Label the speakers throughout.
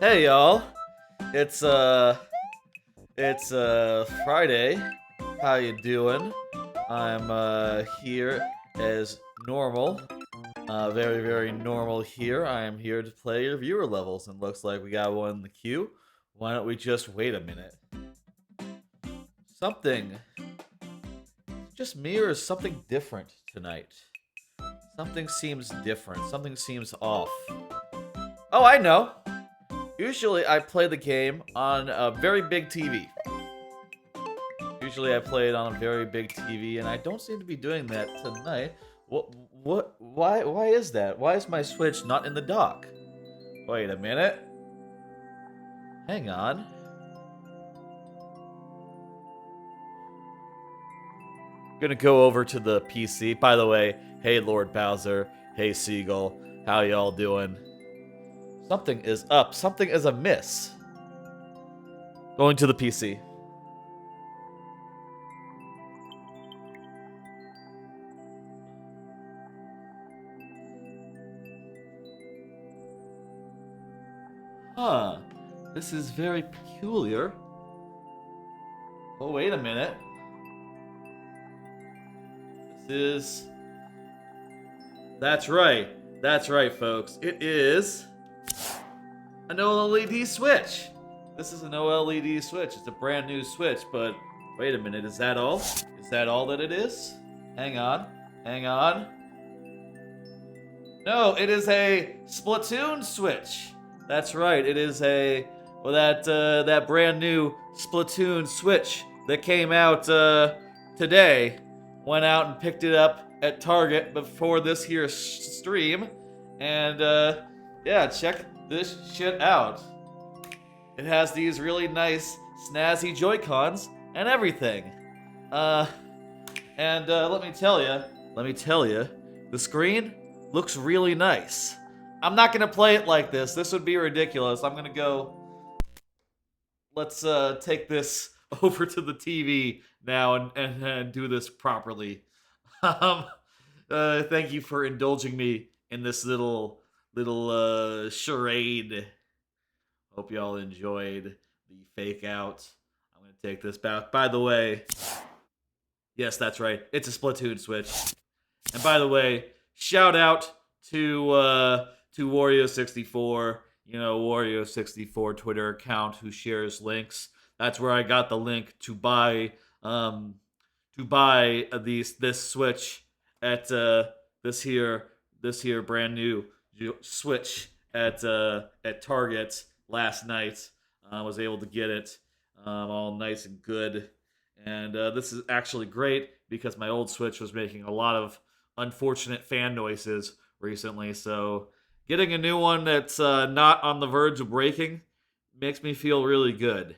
Speaker 1: Hey y'all. It's Friday. How you doing? I'm here as normal. Very very normal here. I am here to play your viewer levels and looks like we got one in the queue. Why don't we just wait a minute? Something just me or is something different tonight? Something seems different. Something seems off. Oh, I know. Usually I play the game on a very big TV. Usually I play it on a very big TV, and I don't seem to be doing that tonight. Why is that? Why is my Switch not in the dock? Wait a minute. Hang on. I'm gonna go over to the PC. By the way, hey Lord Bowser, hey Seagull, how y'all doing? Something is up. Something is amiss. Going to the PC. Huh. This is very peculiar. Oh, wait a minute. This is... That's right. That's right, folks. It is an OLED Switch. This is an OLED Switch. It's a brand new Switch, but wait a minute. Is that all? Is that all that it is? Hang on. Hang on. No, it is a Splatoon Switch. That's right. It is a that brand new Splatoon Switch that came out today. Went out and picked it up at Target before this here stream, and yeah, check this shit out. It has these really nice snazzy Joy-Cons and everything. Let me tell you, the screen looks really nice. I'm not gonna play it like this. This would be ridiculous. I'm gonna go. Let's take this over to the TV now and do this properly. Um, Thank you for indulging me in this little charade. Hope y'all enjoyed the fake out. I'm gonna take this back. By the way, yes, that's right. It's a Splatoon Switch. And by the way, shout out to Wario64, Wario64 Twitter account who shares links. That's where I got the link to buy this Switch at this here brand new Switch at Target last night. I was able to get it all nice and good, and this is actually great because my old Switch was making a lot of unfortunate fan noises recently. So getting a new one that's not on the verge of breaking makes me feel really good.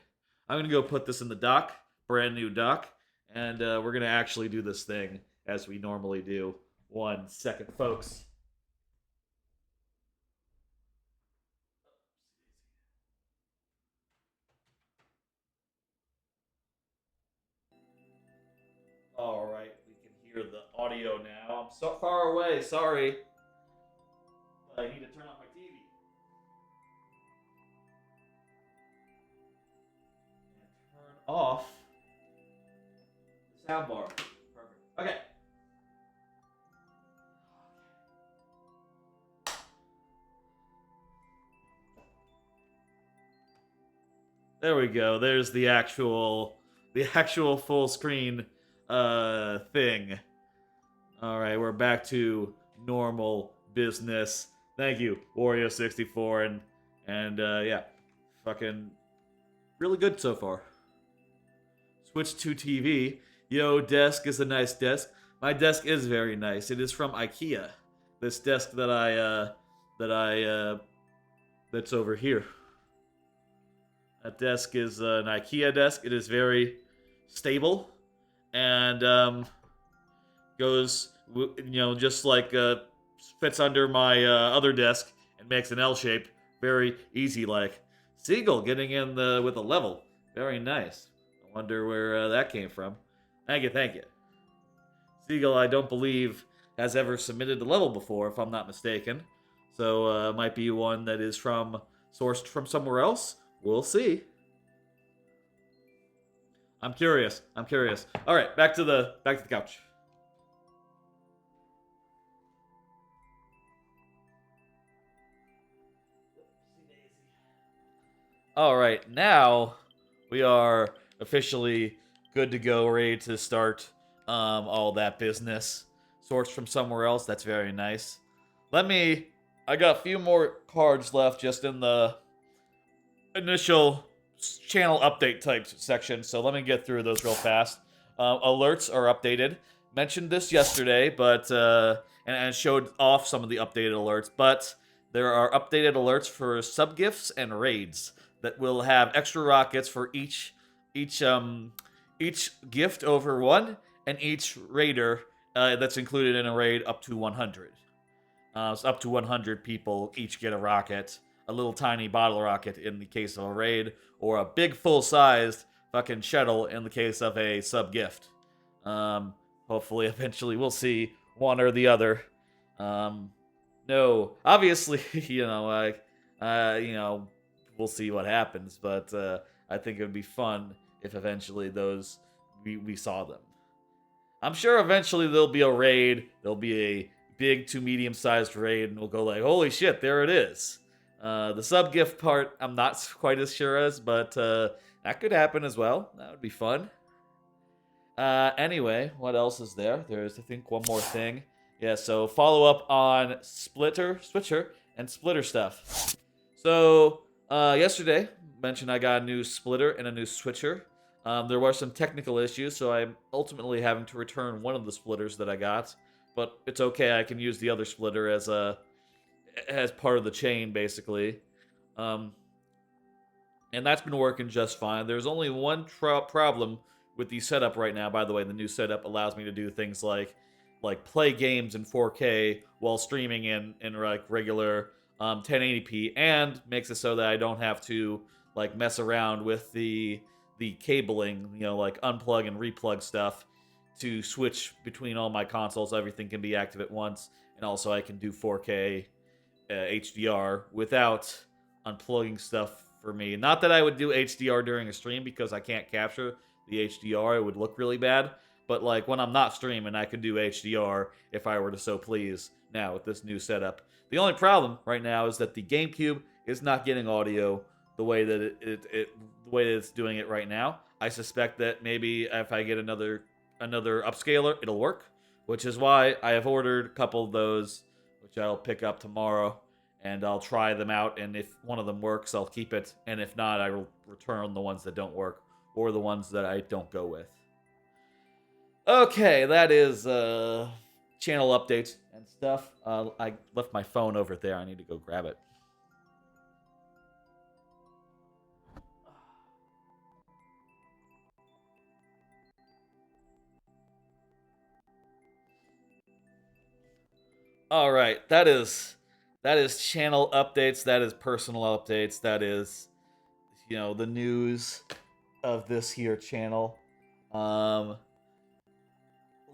Speaker 1: I'm gonna go put this in the dock, brand new dock, and we're gonna actually do this thing as we normally do. 1 second, folks. All right, we can hear the audio now. I'm so far away. Sorry, but I need to turn off my TV and turn off the soundbar. Perfect. Okay. There we go. There's the actual full screen thing. All right, we're back to normal business. Thank you, Wario64, and yeah, fucking really good so far. Switch to TV. Yo, desk is a nice desk. My desk is very nice. It is from IKEA. This desk that's over here. That desk is an IKEA desk. It is very stable and goes, just like fits under my other desk and makes an L shape. Very easy, like Seagull getting in with a level. Very nice. I wonder where that came from. Thank you, thank you. Seagull, I don't believe has ever submitted a level before, if I'm not mistaken. So might be one that is from Sourced from somewhere else? We'll see. I'm curious. I'm curious. All right, back to the couch. All right, now we are officially good to go, ready to start all that business. Sourced from somewhere else. That's very nice. Let me. I got a few more cards left just in the initial channel update type section, so let me get through those real fast. Alerts are updated. Mentioned this yesterday, but and showed off some of the updated alerts, but there are updated alerts for sub gifts and raids that will have extra rockets for each gift over one, and each raider that's included in a raid up to 100. So up to 100 people each get a rocket, a little tiny bottle rocket in the case of a raid, or a big full-sized fucking shuttle in the case of a sub gift. Hopefully, eventually, we'll see one or the other. No, obviously, we'll see what happens, but I think it would be fun if eventually those we saw them. I'm sure eventually there'll be a raid. There'll be a big to medium sized raid, and we'll go like, holy shit, there it is. The sub gift part, I'm not quite as sure as, but that could happen as well. That would be fun. Anyway, what else is there? There's, I think, one more thing. Yeah, so follow up on Switcher, and Splitter stuff. So, yesterday, mentioned I got a new Splitter and a new Switcher. There were some technical issues, so I'm ultimately having to return one of the splitters that I got. But it's okay, I can use the other splitter as part of the chain, basically. Um, and that's been working just fine. There's only one problem with the setup right now. By the way, the new setup allows me to do things like play games in 4K while streaming in like regular 1080p, and makes it so that I don't have to like mess around with the cabling, like unplug and replug stuff to switch between all my consoles. Everything can be active at once, and also I can do 4K HDR without unplugging stuff for me. Not that I would do HDR during a stream because I can't capture the HDR. It would look really bad. But like when I'm not streaming, I can do HDR if I were to so please now with this new setup. The only problem right now is that the GameCube is not getting audio the way that the way that it's doing it right now. I suspect that maybe if I get another upscaler, it'll work, which is why I have ordered a couple of those, which I'll pick up tomorrow, and I'll try them out, and if one of them works, I'll keep it, and if not, I will return the ones that don't work, or the ones that I don't go with. Okay, that is channel updates and stuff. I left my phone over there. I need to go grab it. All right, that is channel updates. That is personal updates. That is, the news of this here channel.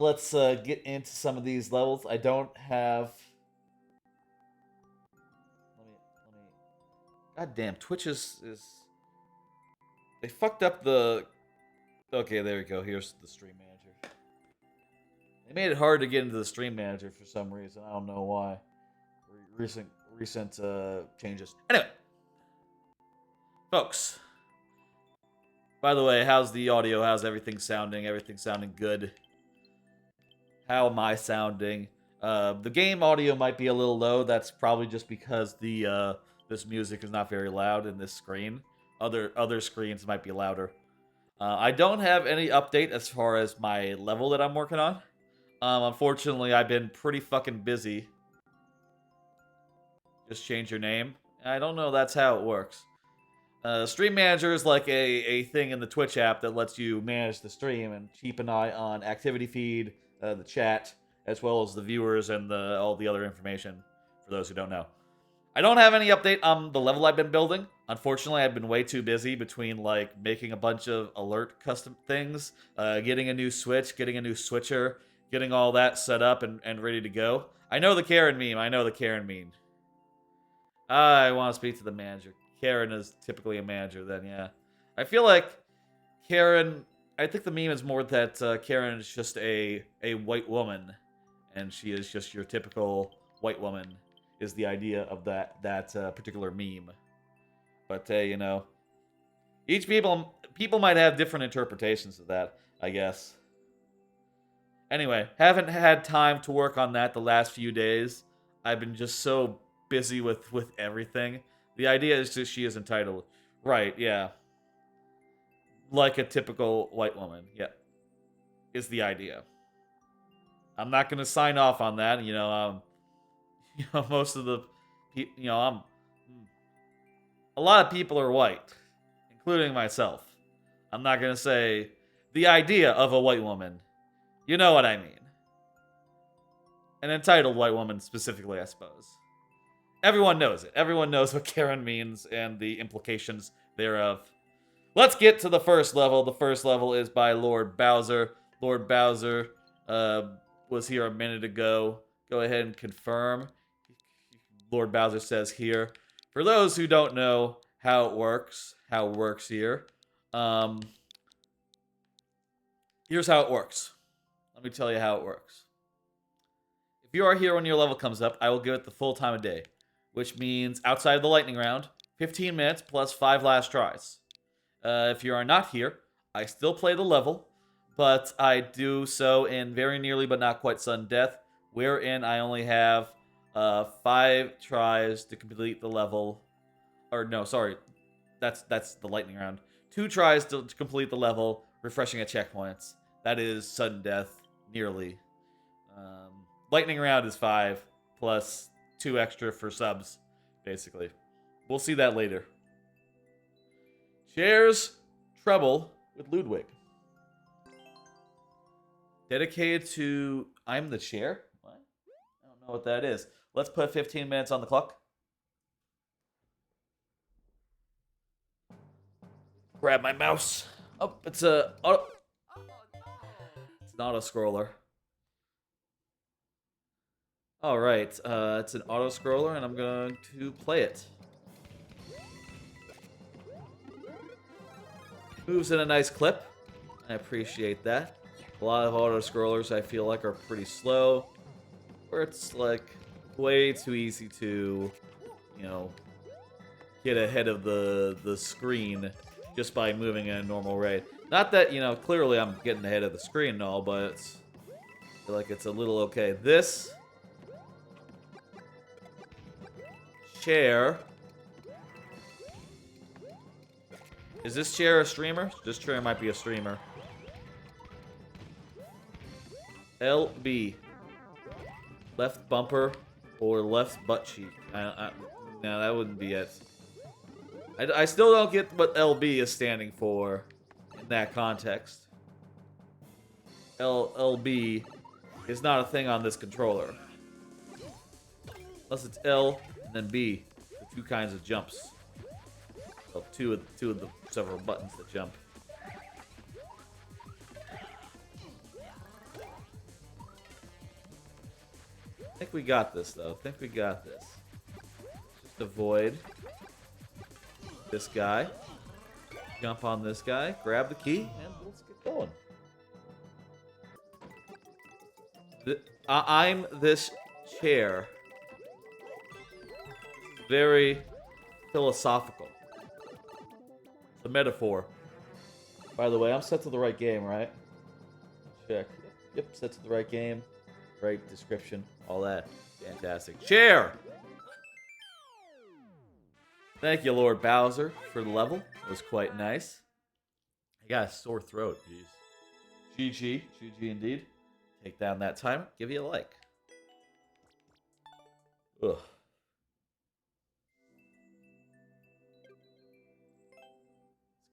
Speaker 1: Let's get into some of these levels. I don't have. Let me. God damn, Twitch is. They fucked up the. Okay, there we go. Here's the stream manager. They made it hard to get into the stream manager for some reason. I don't know why. Recent changes. Anyway, folks. By the way, how's the audio? How's everything sounding? Everything sounding good? How am I sounding? The game audio might be a little low. That's probably just because the this music is not very loud in this screen. Other screens might be louder. I don't have any update as far as my level that I'm working on. Unfortunately, I've been pretty fucking busy. Just change your name. I don't know that's how it works. Stream Manager is like a thing in the Twitch app that lets you manage the stream and keep an eye on activity feed, the chat, as well as the viewers and all the other information, for those who don't know. I don't have any update on the level I've been building. Unfortunately, I've been way too busy between like making a bunch of alert custom things, getting a new switch, getting a new switcher, getting all that set up and ready to go. I know the Karen meme. I know the Karen meme. I want to speak to the manager. Karen is typically a manager, then yeah. I feel like Karen. I think the meme is more that Karen is just a white woman, and she is just your typical white woman. Is the idea of that particular meme? But hey, each people might have different interpretations of that. I guess. Anyway, haven't had time to work on that the last few days. I've been just so busy with everything. The idea is that she is entitled. Right, yeah. Like a typical white woman. Yeah. Is the idea. I'm not going to sign off on that, most of the I'm a lot of people are white, including myself. I'm not going to say the idea of a white woman. You know what I mean. An entitled white woman specifically, I suppose. Everyone knows it. Everyone knows what Karen means and the implications thereof. Let's get to the first level. The first level is by Lord Bowser. Lord Bowser was here a minute ago. Go ahead and confirm. Lord Bowser says here. For those who don't know how it works here, here's how it works. Let me tell you how it works. If you are here when your level comes up, I will give it the full time of day, which means outside of the lightning round, 15 minutes plus 5 last tries. If you are not here, I still play the level, but I do so in very nearly but not quite sudden death, wherein I only have 5 tries to complete the level. Or no, sorry, that's the lightning round. 2 tries to complete the level, refreshing at checkpoints. That is sudden death, nearly. Lightning round is 5 plus 2 extra for subs, basically. We'll see that later. Shares Treble with Ludwig. Dedicated to I'm the chair? What? I don't know what that is. Let's put 15 minutes on the clock. Grab my mouse. Oh, it's an auto scroller. All right, it's an auto scroller, and I'm going to play it. Moves in a nice clip. I appreciate that. A lot of auto scrollers I feel like are pretty slow, where it's like way too easy to, get ahead of the screen just by moving at a normal rate. Not that, clearly I'm getting ahead of the screen and all, but I feel like it's a little okay. This chair. Is this chair a streamer? This chair might be a streamer. LB. Left bumper or left butt cheek. No, that wouldn't be it. I still don't get what LB is standing for in that context. LB is not a thing on this controller. Unless it's L and then B. The 2 kinds of jumps. Well, two of the several buttons that jump. I think we got this, though. I think we got this. Just avoid this guy. Jump on this guy. Grab the key, and let's get going. I'm this chair. Very philosophical. It's a metaphor. By the way, I'm set to the right game, right? Check. Yep, set to the right game. Right description. All that. Fantastic. Chair! Thank you, Lord Bowser, for the level. It was quite nice. I got a sore throat, jeez. GG. GG indeed. Take down that timer. Give you a like. Ugh. Let's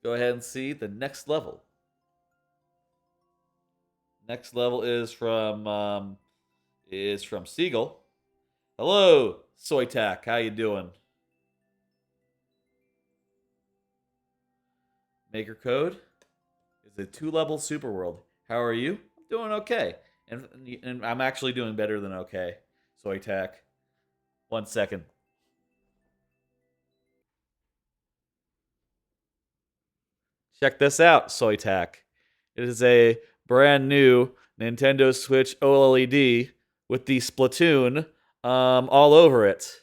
Speaker 1: go ahead and see the next level. Next level is from Seagull. Hello, Soytac. How you doing? Maker code is a 2-level super world. How are you? I'm doing okay, and I'm actually doing better than okay. Soytac. 1 second. Check this out, Soytac. It is a brand new Nintendo Switch OLED with the Splatoon all over it.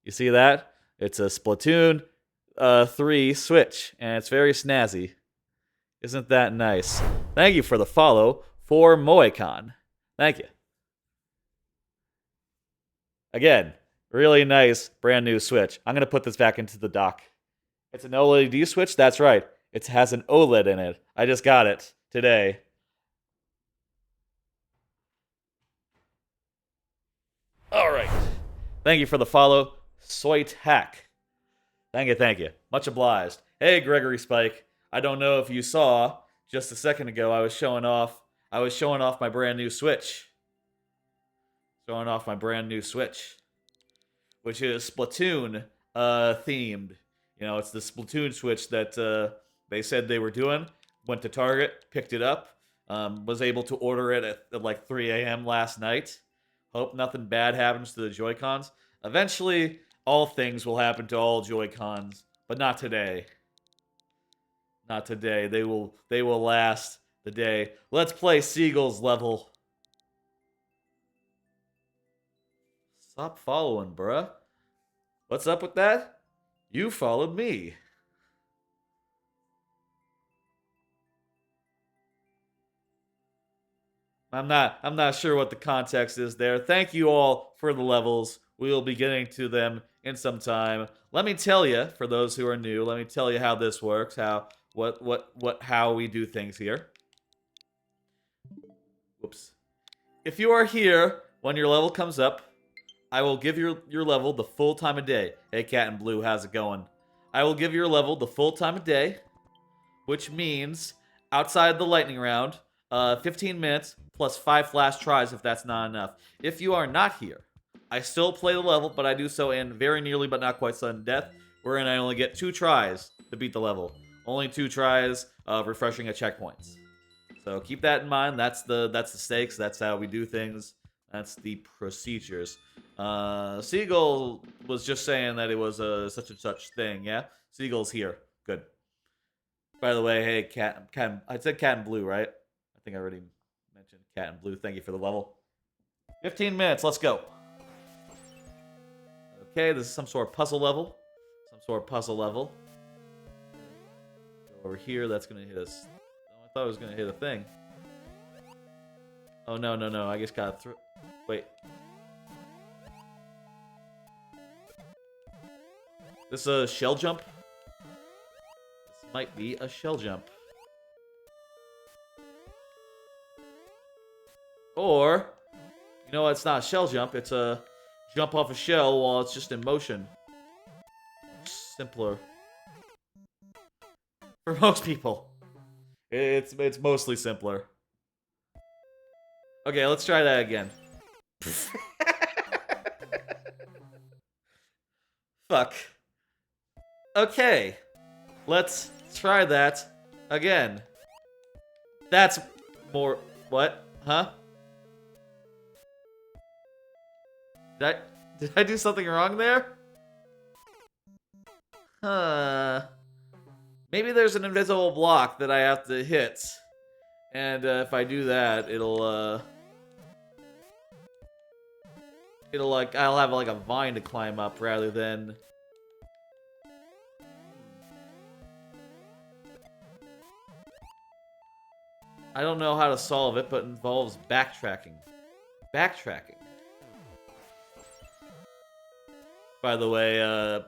Speaker 1: You see that? It's a Splatoon 3 Switch, and it's very snazzy. Isn't that nice? Thank you for the follow for Moicon. Thank you. Again, really nice brand new Switch. I'm going to put this back into the dock. It's an OLED Switch? That's right. It has an OLED in it. I just got it today. Alright. Thank you for the follow, Soytac. Thank you, thank you. Much obliged. Hey, Gregory Spike. I don't know if you saw, just a second ago, I was showing off my brand new Switch. Showing off my brand new Switch, which is Splatoon themed. You know, it's the Splatoon Switch that they said they were doing. Went to Target, picked it up, was able to order it at like 3 a.m. last night. Hope nothing bad happens to the Joy-Cons. Eventually, all things will happen to all Joy-Cons, but not today. Not today. They will last the day. Let's play Seagull's level. Stop following, bruh. What's up with that? You followed me. I'm not sure what the context is there. Thank you all for the levels. We will be getting to them in some time. Let me tell you, for those who are new, let me tell you how this works, how we do things here. Whoops. If you are here when your level comes up, I will give your level the full time of day. Hey, Cat and Blue, how's it going? I will give your level the full time of day, which means outside the lightning round, 15 minutes plus 5 flash tries if that's not enough. If you are not here, I still play the level, but I do so in very nearly but not quite sudden death, wherein I only get 2 tries to beat the level. Only 2 tries of refreshing at checkpoints. So keep that in mind. That's the stakes. That's how we do things. That's the procedures. Seagull was just saying that it was a such and such thing. Yeah, Seagull's here. Good. By the way, hey, cat. I said Cat and Blue, right? I think I already mentioned Cat and Blue. Thank you for the level. 15 minutes. Let's go. Okay, this is some sort of puzzle level. Go over here. That's gonna hit us. Oh, I thought it was gonna hit a thing. Oh no! I just got through. Wait. This a shell jump? This might be a shell jump. Or, you know what, it's not a shell jump, it's a jump off a shell while it's just in motion. Simpler. For most people. It's mostly simpler. Okay, let's try that again. Fuck. Okay. Let's try that again. That's more... What? Huh? Did I do something wrong there? Maybe there's an invisible block that I have to hit. And if I do that, it'll like, I'll have like a vine to climb up rather than... I don't know how to solve it, but it involves backtracking. Backtracking. By the way,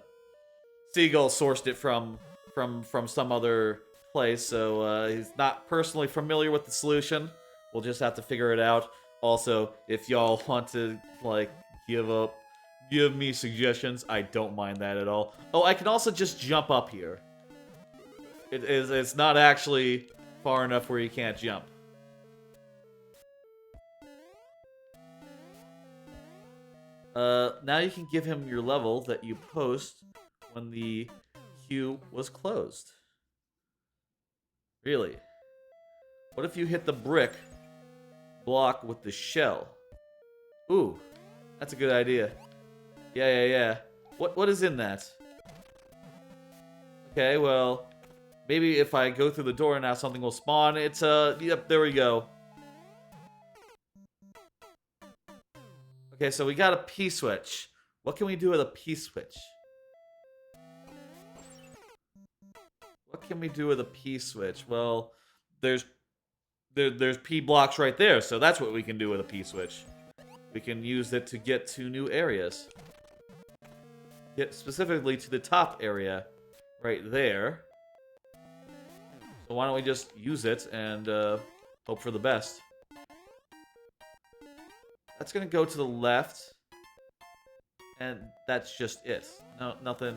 Speaker 1: Seagull sourced it from some other place, so he's not personally familiar with the solution. We'll just have to figure it out. Also, if y'all want to like give me suggestions, I don't mind that at all. Oh, I can also just jump up here. It's not actually far enough where you can't jump. Now you can give him your level that you post when the queue was closed. Really? What if you hit the brick block with the shell? Ooh, that's a good idea. Yeah. What is in that? Okay, well, Maybe if I go through the door now something will spawn. It's, yep, there we go. Okay, so we got a P-switch. What can we do with a P-switch? What can we do with a P-switch? Well, there's P blocks right there, so that's what we can do with a P-switch. We can use it to get to new areas. Get specifically to the top area right there. So why don't we just use it and hope for the best. That's gonna go to the left. And that's just it. No, nothing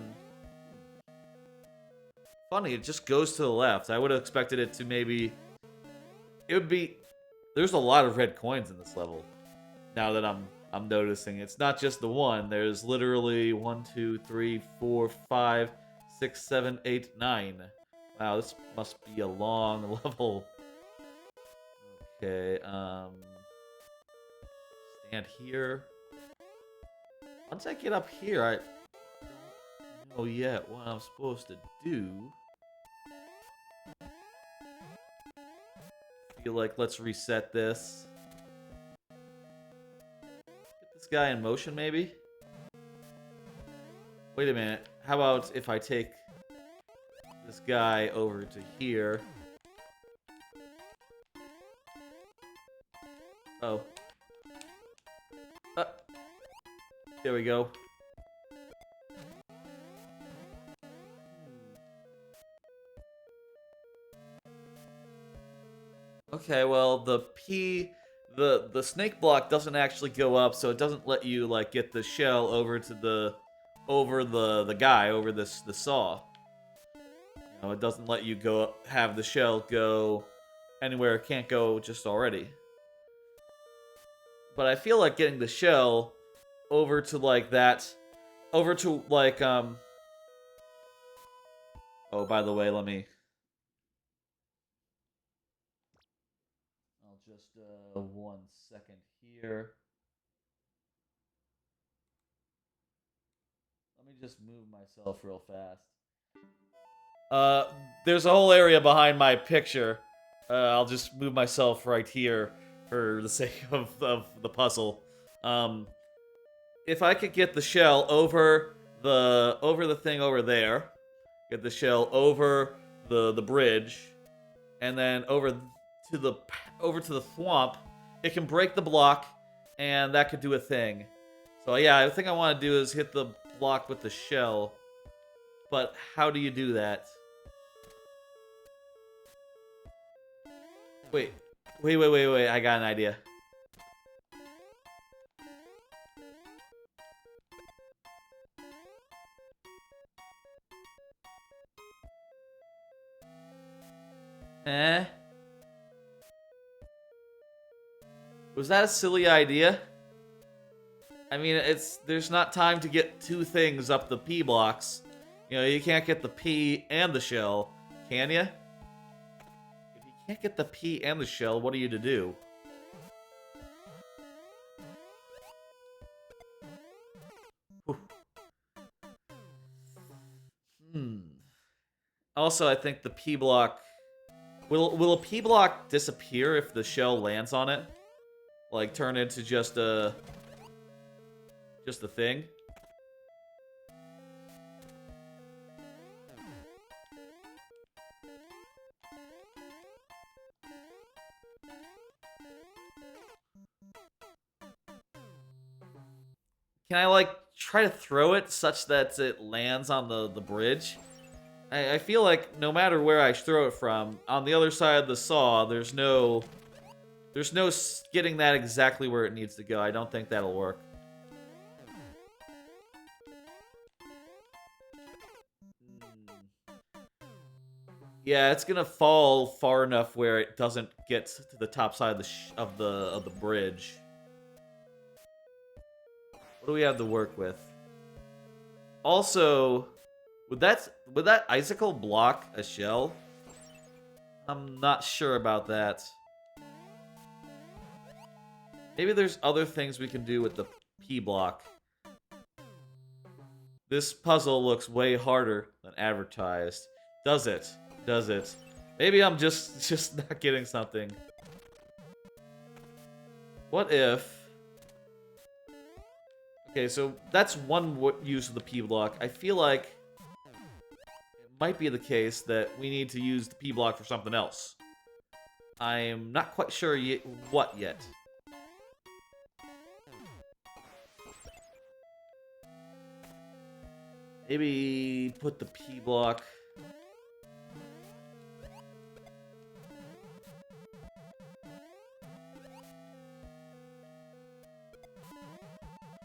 Speaker 1: funny. It just goes to the left. I would have expected it to maybe... It would be... There's a lot of red coins in this level. Now that I'm noticing. It's not just the one. There's literally 1, 2, 3, 4, 5, 6, 7, 8, 9. Wow, this must be a long level. Okay, stand here. Once I get up here, I don't know yet what I'm supposed to do. Feel like let's reset this. Get this guy in motion, maybe? Wait a minute. How about if I take this guy over to here? Oh. There we go. Okay, well, the snake block doesn't actually go up, so it doesn't let you like get the shell over to the guy over the saw. You know, it doesn't let you have the shell go anywhere it can't go just already. But I feel like getting the shell over to like that, over to like oh, by the way, I'll just 1 second here. Let me just move myself real fast. There's a whole area behind my picture. I'll just move myself right here for the sake of the puzzle. If I could get the shell over the thing over there, get the shell over the bridge, and then over to the swamp, it can break the block, and that could do a thing. So yeah, I think I want to do is hit the block with the shell. But how do you do that? Wait, I got an idea. Was that a silly idea? I mean, there's not time to get 2 things up the P blocks. You know, you can't get the P and the shell, can ya? If you can't get the P and the shell, what are you to do? Also, I think the P block... Will a P block disappear if the shell lands on it? Like, turn into just a thing? Can I, like, try to throw it such that it lands on the bridge? I feel like no matter where I throw it from, on the other side of the saw, there's no getting that exactly where it needs to go. I don't think that'll work. Yeah, it's gonna fall far enough where it doesn't get to the top side of the bridge. What do we have to work with? Also, would that icicle block a shell? I'm not sure about that. Maybe there's other things we can do with the P block. This puzzle looks way harder than advertised. Does it? does it? Maybe I'm just not getting something. What if... Okay, so that's one use of the P block. I feel like it might be the case that we need to use the P block for something else. I'm not quite sure what yet. Maybe put the P block...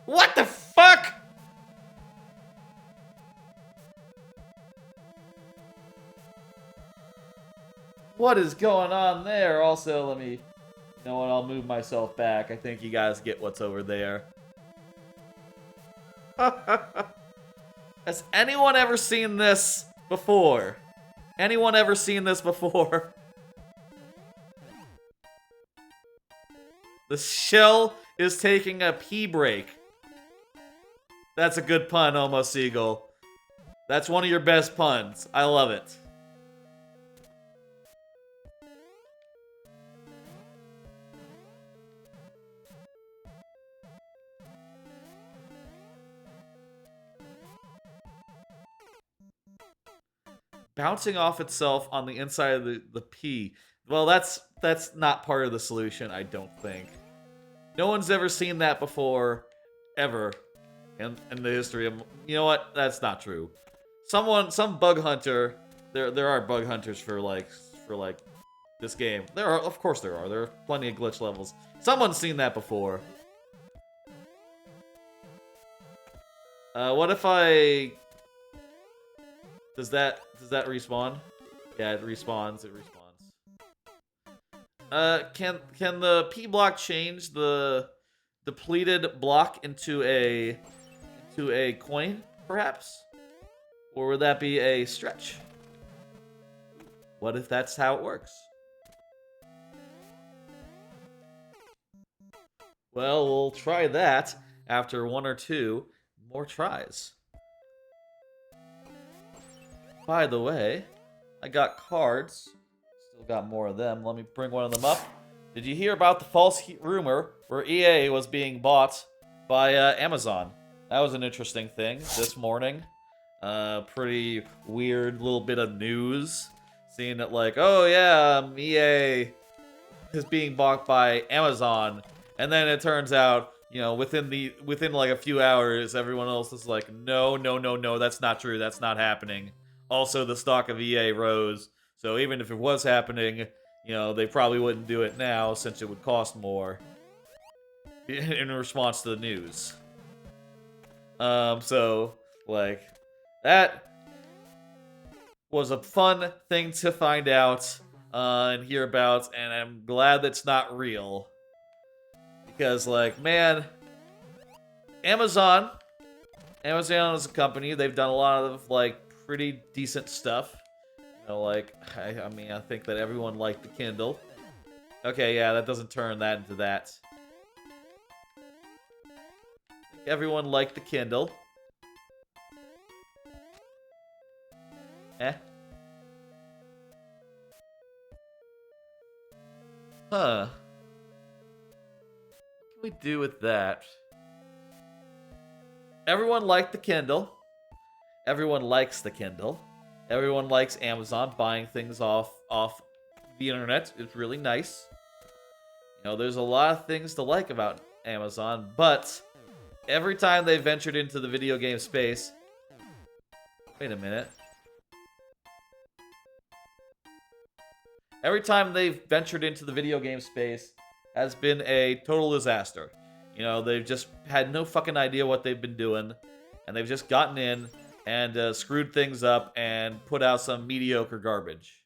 Speaker 1: What the fuck?! What is going on there? Also, let me... You know what, I'll move myself back. I think you guys get what's over there. Has anyone ever seen this before? Anyone ever seen this before? The shell is taking a pee break. That's a good pun, Almost Seagull. That's one of your best puns. I love it. Bouncing off itself on the inside of the pee. Well, that's not part of the solution, I don't think. No one's ever seen that before, ever, in the history of... You know what? That's not true. Some bug hunter... There are bug hunters for this game. There are, of course there are. There are plenty of glitch levels. Someone's seen that before. What if I... Does that respawn? Yeah, it respawns. It respawns. Can the P block change the depleted block into a coin, perhaps? Or would that be a stretch? What if that's how it works? Well, we'll try that after 1 or 2 more tries. By the way, I got cards. Still got more of them. Let me bring one of them up. Did you hear about the false rumor where EA was being bought by Amazon? That was an interesting thing this morning. Pretty weird little bit of news. Seeing it like, oh yeah, EA is being bought by Amazon. And then it turns out, you know, within like a few hours, everyone else is like, no, that's not true. That's not happening. Also, the stock of EA rose, so even if it was happening, you know, they probably wouldn't do it now since it would cost more in response to the news. So, like, that was a fun thing to find out and hear about, and I'm glad that's not real. Because, like, man, Amazon is a company. They've done a lot of, like, pretty decent stuff. You know, like, I mean, I think that everyone liked the Kindle. Okay, yeah, that doesn't turn that into that. I think everyone liked the Kindle. Huh. What can we do with that? Everyone liked the Kindle. Everyone likes the Kindle. Everyone likes Amazon buying things off the internet. It's really nice. You know, there's a lot of things to like about Amazon, but every time they ventured into the video game space... Wait a minute. Every time they've ventured into the video game space has been a total disaster. You know, they've just had no fucking idea what they've been doing, and they've just gotten in and screwed things up and put out some mediocre garbage.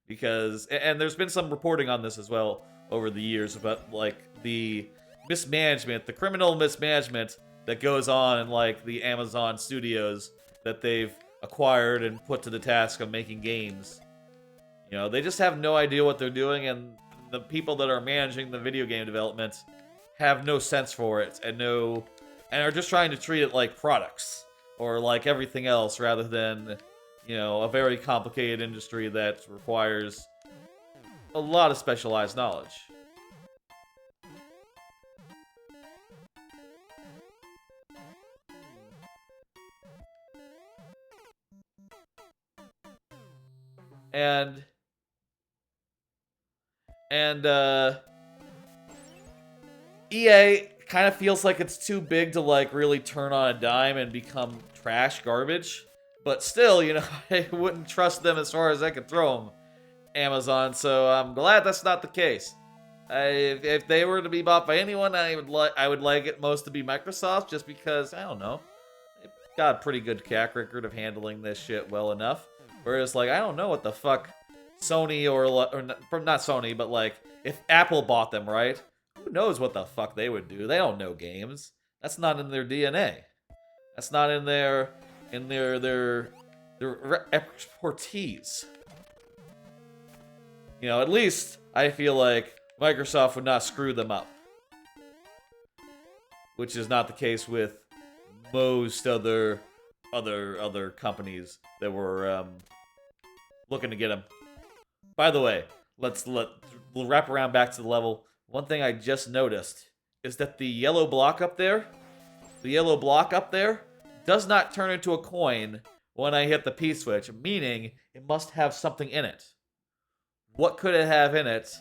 Speaker 1: Because, and there's been some reporting on this as well over the years about, like, the mismanagement, the criminal mismanagement that goes on in, like, the Amazon studios that they've acquired and put to the task of making games. You know, they just have no idea what they're doing, and the people that are managing the video game development have no sense for it and are just trying to treat it like products or like everything else rather than, you know, a very complicated industry that requires a lot of specialized knowledge. And EA kind of feels like it's too big to like really turn on a dime and become trash garbage. But still, you know, I wouldn't trust them as far as I could throw them. Amazon, so I'm glad that's not the case. If they were to be bought by anyone, I would like it most to be Microsoft, just because I don't know, they've got a pretty good track record of handling this shit well enough. Whereas like I don't know what the fuck Sony or not Sony, but like if Apple bought them, right? Who knows what the fuck they would do? They don't know games. That's not in their DNA. That's not in their expertise. You know, at least I feel like Microsoft would not screw them up. Which is not the case with most other companies that were looking to get them. By the way, we'll wrap around back to the level. One thing I just noticed is that the yellow block up there, does not turn into a coin when I hit the P switch, meaning it must have something in it. What could it have in it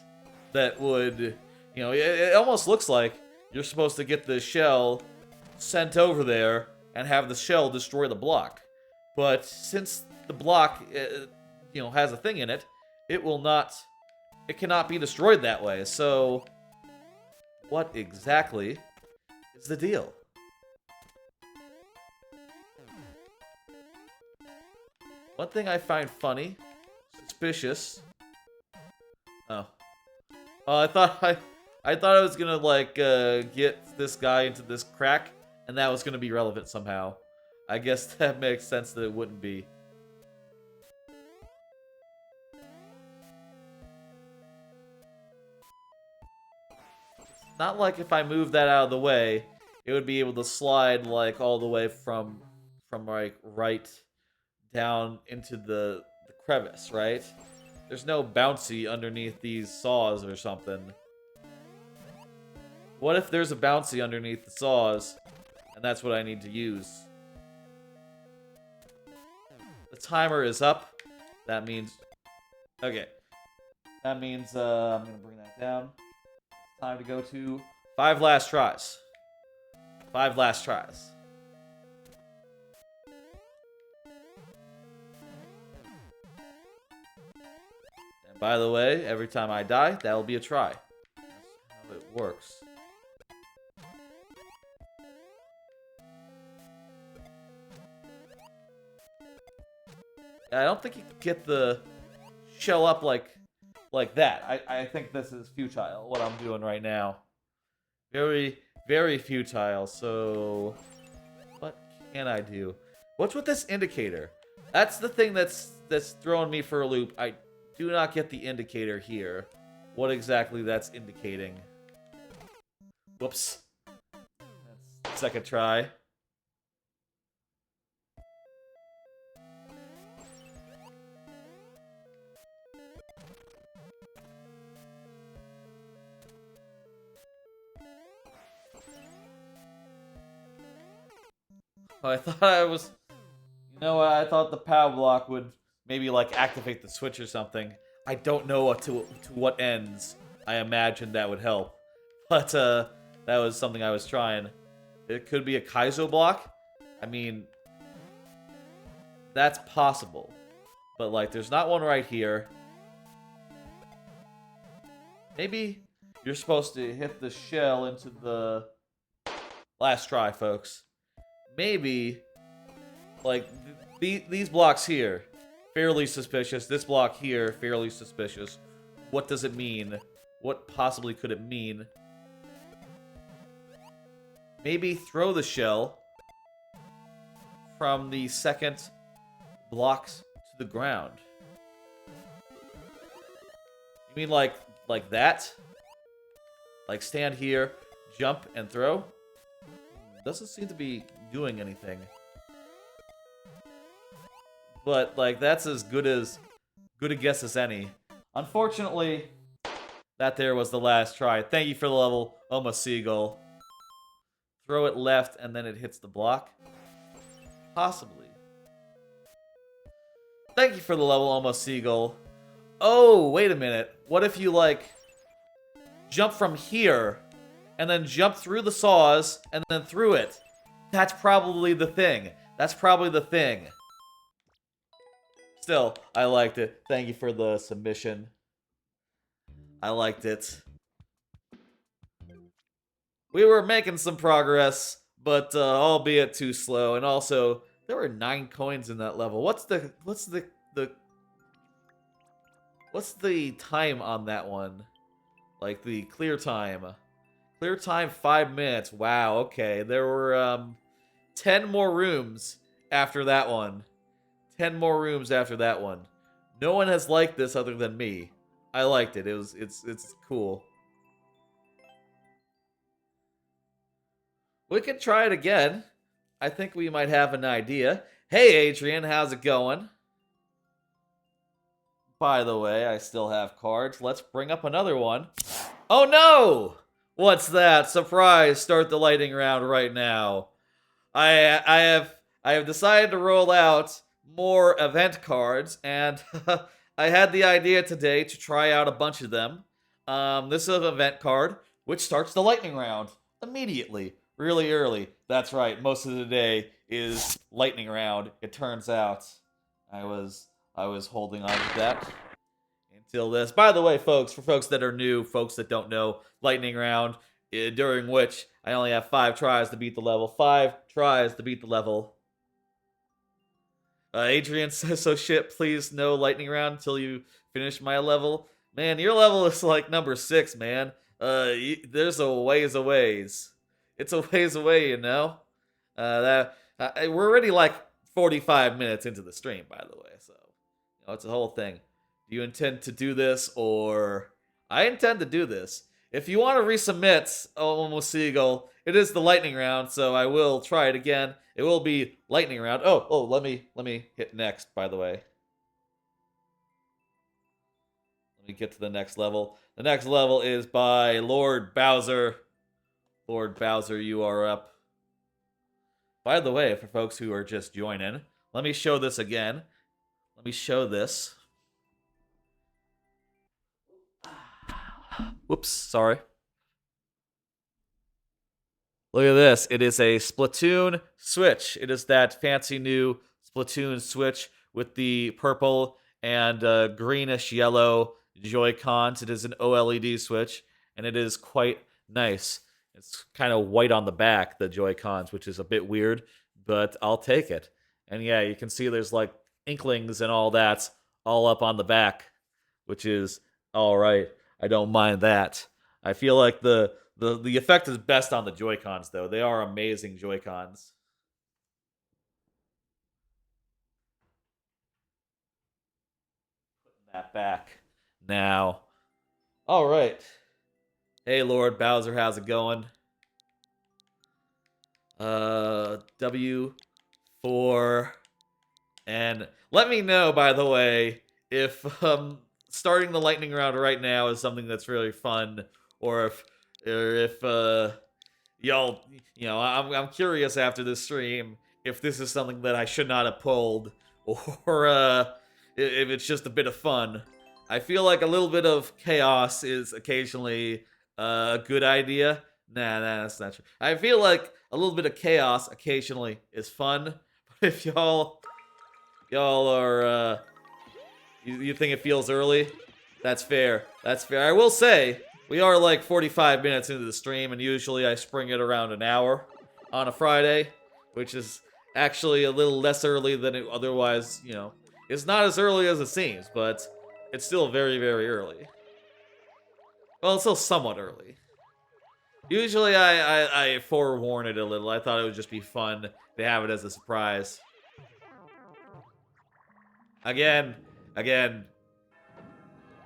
Speaker 1: that would, you know, it almost looks like you're supposed to get the shell sent over there and have the shell destroy the block. But since the block, you know, has a thing in it, it cannot be destroyed that way. So, what exactly is the deal? One thing I find funny, suspicious. Oh, I thought I was gonna like get this guy into this crack, and that was gonna be relevant somehow. I guess that makes sense that it wouldn't be. Not like if I move that out of the way, it would be able to slide like all the way from like right down into the crevice, right? There's no bouncy underneath these saws or something. What if there's a bouncy underneath the saws, and that's what I need to use? The timer is up. That means... Okay. That means I'm going to bring that down. It's time to go to 5 last tries. 5 last tries. And by the way, every time I die, that'll be a try. That's how it works. I don't think you can get the shell up like that. I think this is futile, what I'm doing right now. Very, very futile. So, what can I do? What's with this indicator? That's the thing that's throwing me for a loop. I do not get the indicator here. What exactly that's indicating. Whoops. That's second try. I thought I was... You know what? I thought the power block would maybe, like, activate the switch or something. I don't know what to what ends I imagined that would help. But, that was something I was trying. It could be a Kaizo block. I mean... That's possible. But, like, there's not one right here. Maybe you're supposed to hit the shell into the... Last try, folks. Maybe, like, these blocks here, fairly suspicious. This block here, fairly suspicious. What does it mean? What possibly could it mean? Maybe throw the shell from the second blocks to the ground. You mean like that? Like stand here, jump, and throw? Doesn't seem to be doing anything. but like that's as good a guess as any. Unfortunately, that there was the last try. Thank you for the level, almost seagull. Throw it left and then it hits the block? Possibly. Thank you for the level, almost seagull. Oh, wait a minute. What if you, like, jump from here and then jump through the saws and then through it? That's probably the thing. That's probably the thing. Still, I liked it. Thank you for the submission. I liked it. We were making some progress, but albeit too slow. And also, there were 9 coins in that level. What's the time on that one? Like the clear time. Clear time 5 minutes. Wow, okay. There were 10 more rooms after that one. 10 more rooms after that one. No one has liked this other than me. I liked it. It's cool. We could try it again. I think we might have an idea. Hey Adrian, how's it going? By the way, I still have cards. Let's bring up another one. Oh no! What's that? Surprise! Start the lightning round right now. I have decided to roll out more event cards, and I had the idea today to try out a bunch of them. This is an event card, which starts the lightning round immediately, really early. That's right, most of the day is lightning round. It turns out I was holding on to that until this. By the way, folks, for folks that are new, folks that don't know, lightning round, during which I only have 5 tries to beat the level. 5 tries to beat the level. Adrian says, so shit, please no lightning round until you finish my level. Man, your level is like number 6, man. There's a ways a ways. It's a ways away, you know? We're already like 45 minutes into the stream, by the way, so it's a whole thing. Do you intend to do this, or... I intend to do this. If you want to resubmit, Almost Seagull, it is the lightning round, so I will try it again. It will be lightning round. Let me hit next, by the way. Let me get to the next level. The next level is by Lord Bowser. Lord Bowser, you are up. By the way, for folks who are just joining, let me show this again. Let me show this. Whoops, sorry. Look at this. It is a Splatoon Switch. It is that fancy new Splatoon Switch with the purple and greenish yellow Joy-Cons. It is an OLED Switch, and it is quite nice. It's kind of white on the back, the Joy-Cons, which is a bit weird, but I'll take it. And yeah, you can see there's like inklings and all that all up on the back, which is all right. I don't mind that. I feel like the effect is best on the Joy-Cons, though. They are amazing Joy-Cons. Putting that back now. All right. Hey, Lord Bowser, how's it going? W4. And let me know, by the way, if starting the lightning round right now is something that's really fun, or if y'all, I'm curious after this stream if this is something that I should not have pulled, or if it's just a bit of fun. I feel like a little bit of chaos is occasionally a good idea. Nah, that's not true. I feel like a little bit of chaos occasionally is fun, but if y'all are you think it feels early, that's fair. That's fair. I will say we are like 45 minutes into the stream, and usually I spring it around an hour on a Friday, which is actually a little less early than it otherwise, it's not as early as it seems, but it's still very, very early. Well, it's still somewhat early. Usually I forewarn it a little. I thought it would just be fun to have it as a surprise. Again, a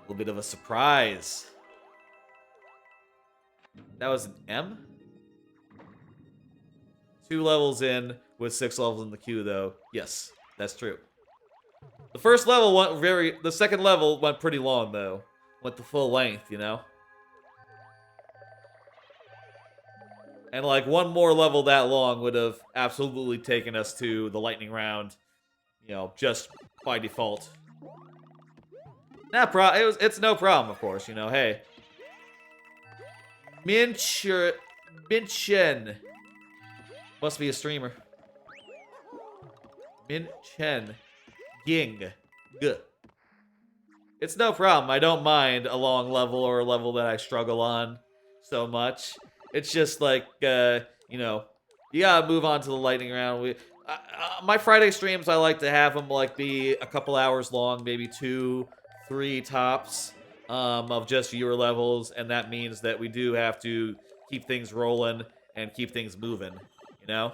Speaker 1: little bit of a surprise. That was an M? 2 levels in with 6 levels in the queue, though. Yes, that's true. The first level the second level went pretty long though. Went the full length, you know? And like one more level that long would have absolutely taken us to the lightning round, you know, just by default. It's no problem, of course, you know, hey. Minchen. Must be a streamer. Minchen. Ging. G. It's no problem. I don't mind a long level or a level that I struggle on so much. It's just like, you know, you gotta move on to the lightning round. My Friday streams, I like to have them like be a couple hours long, maybe 2, 3 tops, of just viewer levels, and that means that we do have to keep things rolling and keep things moving, you know?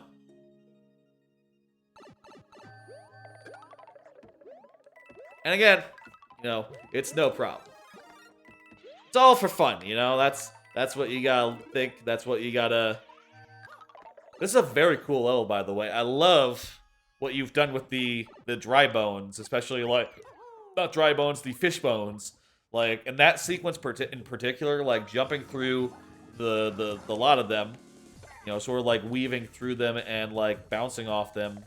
Speaker 1: And again, you know, it's no problem. It's all for fun, you know? That's what you gotta think. That's what you gotta... This is a very cool level, by the way. I love what you've done with the dry bones, especially, like... Not dry bones, the fish bones. Like, in that sequence in particular, like, jumping through the lot of them, you know, sort of, like, weaving through them and, like, bouncing off them.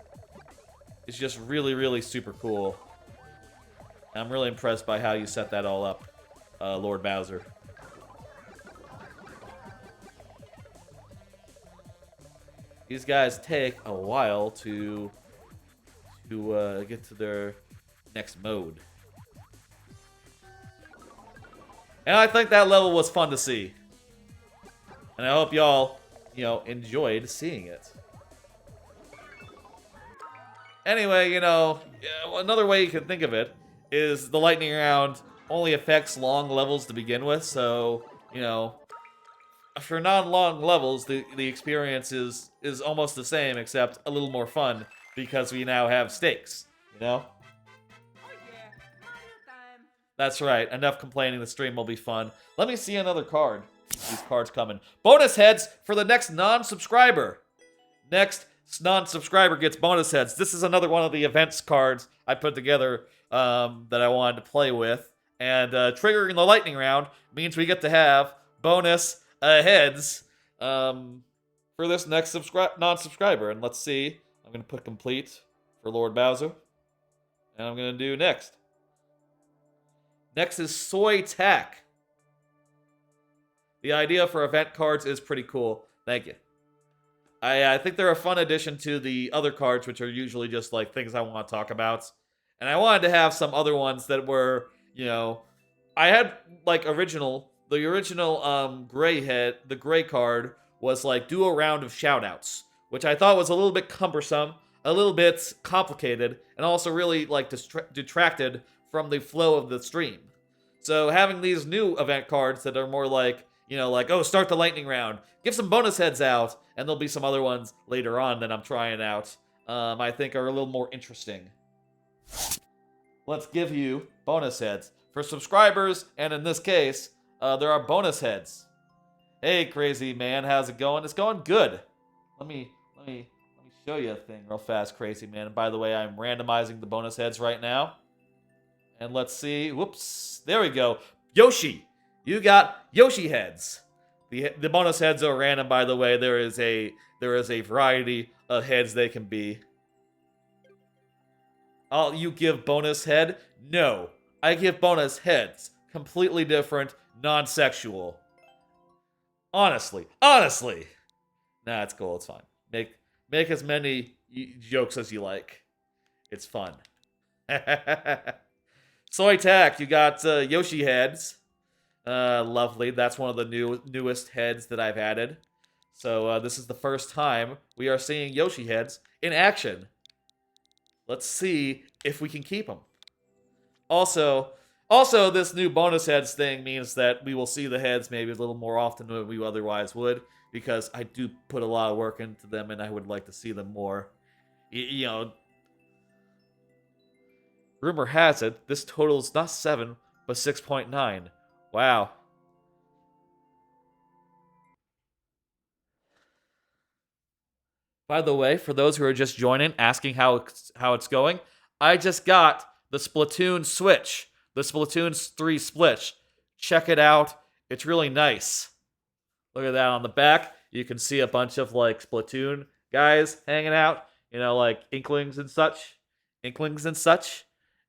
Speaker 1: It's just really, really super cool. I'm really impressed by how you set that all up, Lord Bowser. These guys take a while to get to their next mode. And I think that level was fun to see. And I hope y'all, you know, enjoyed seeing it. Anyway, you know, another way you can think of it is the lightning round only affects long levels to begin with, so, you know, for non-long levels, the experience is almost the same, except a little more fun, because we now have stakes, you know? That's right, enough complaining, the stream will be fun. Let me see another card. These cards coming. Bonus heads for the next non-subscriber. Next non-subscriber gets bonus heads. This is another one of the events cards I put together that I wanted to play with. And triggering the lightning round means we get to have bonus heads for this next non-subscriber. And let's see. I'm going to put complete for Lord Bowser. And I'm going to do next. Next is Soy Tack. The idea for event cards is pretty cool. Thank you. I think they're a fun addition to the other cards, which are usually just like things I want to talk about. And I wanted to have some other ones that were, you know, I had like the original the gray card was like do a round of shoutouts, which I thought was a little bit cumbersome, a little bit complicated, and also really like detracted from the flow of the stream. So having these new event cards that are more like, you know, like, oh, start the lightning round, give some bonus heads out, and there'll be some other ones later on that I'm trying out, I think are a little more interesting. Let's give you bonus heads. For subscribers, and in this case, there are bonus heads. Hey, crazy man, how's it going? It's going good. Let me show you a thing real fast, crazy man. And by the way, I'm randomizing the bonus heads right now. And let's see. Whoops. There we go. Yoshi. You got Yoshi heads. The bonus heads are random, by the way. There is a variety of heads they can be. Oh, you give bonus head? No. I give bonus heads. Completely different, non-sexual. Honestly. Nah, it's cool. It's fine. Make as many jokes as you like. It's fun. Soy Tack, you got Yoshi heads. Lovely. That's one of the newest heads that I've added. So this is the first time we are seeing Yoshi heads in action. Let's see if we can keep them. Also, this new bonus heads thing means that we will see the heads maybe a little more often than we otherwise would, because I do put a lot of work into them and I would like to see them more. You know, rumor has it, this totals not 7, but 6.9. Wow. By the way, for those who are just joining, asking how it's going, I just got the Splatoon Switch, the Splatoon 3 Split. Check it out. It's really nice. Look at that on the back. You can see a bunch of like Splatoon guys hanging out, like Inklings and such.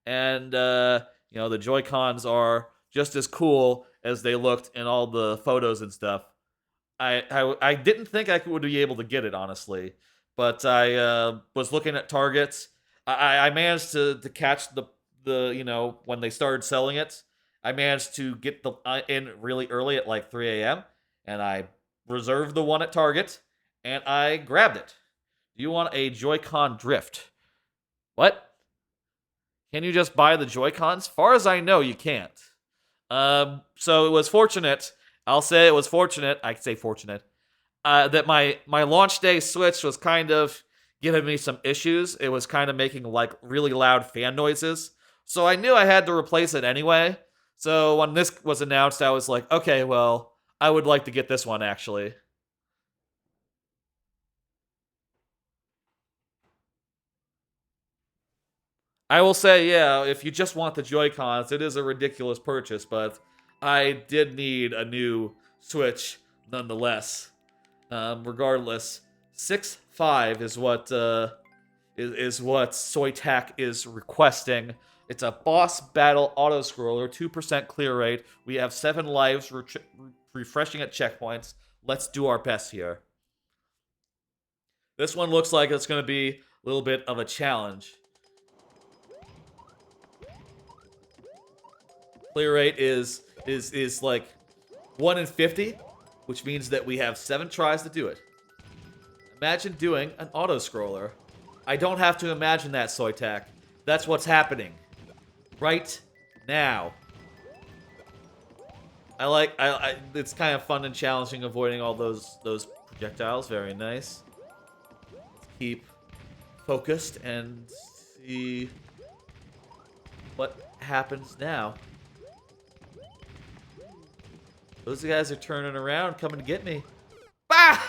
Speaker 1: And the Joy-Cons are just as cool as they looked in all the photos and stuff. I didn't think I would be able to get it, honestly, but I was looking at Targets. I managed to catch the when they started selling it. I managed to get the in really early at like 3 a.m. and I reserved the one at Target and I grabbed it. Do you want a Joy-Con Drift? What? Can you just buy the Joy-Cons? Far as I know, you can't. So it was fortunate. I'll say it was fortunate. I say fortunate. That my launch day Switch was kind of giving me some issues. It was kind of making like really loud fan noises. So I knew I had to replace it anyway. So when this was announced, I was like, okay, well, I would like to get this one actually. I will say, yeah, if you just want the Joy-Cons, it is a ridiculous purchase, but I did need a new Switch nonetheless. Regardless, 6.5 is what is what Soytac is requesting. It's a boss battle auto scroller, 2% clear rate. We have 7 lives refreshing at checkpoints. Let's do our best here. This one looks like it's going to be a little bit of a challenge. Clear rate is like 1 in 50, which means that we have 7 tries to do it. Imagine doing an auto scroller. I don't have to imagine that, Soytac. That's what's happening right now. It's kind of fun and challenging avoiding all those projectiles. Very nice. Let's keep focused and see what happens now. Those guys are turning around, coming to get me. I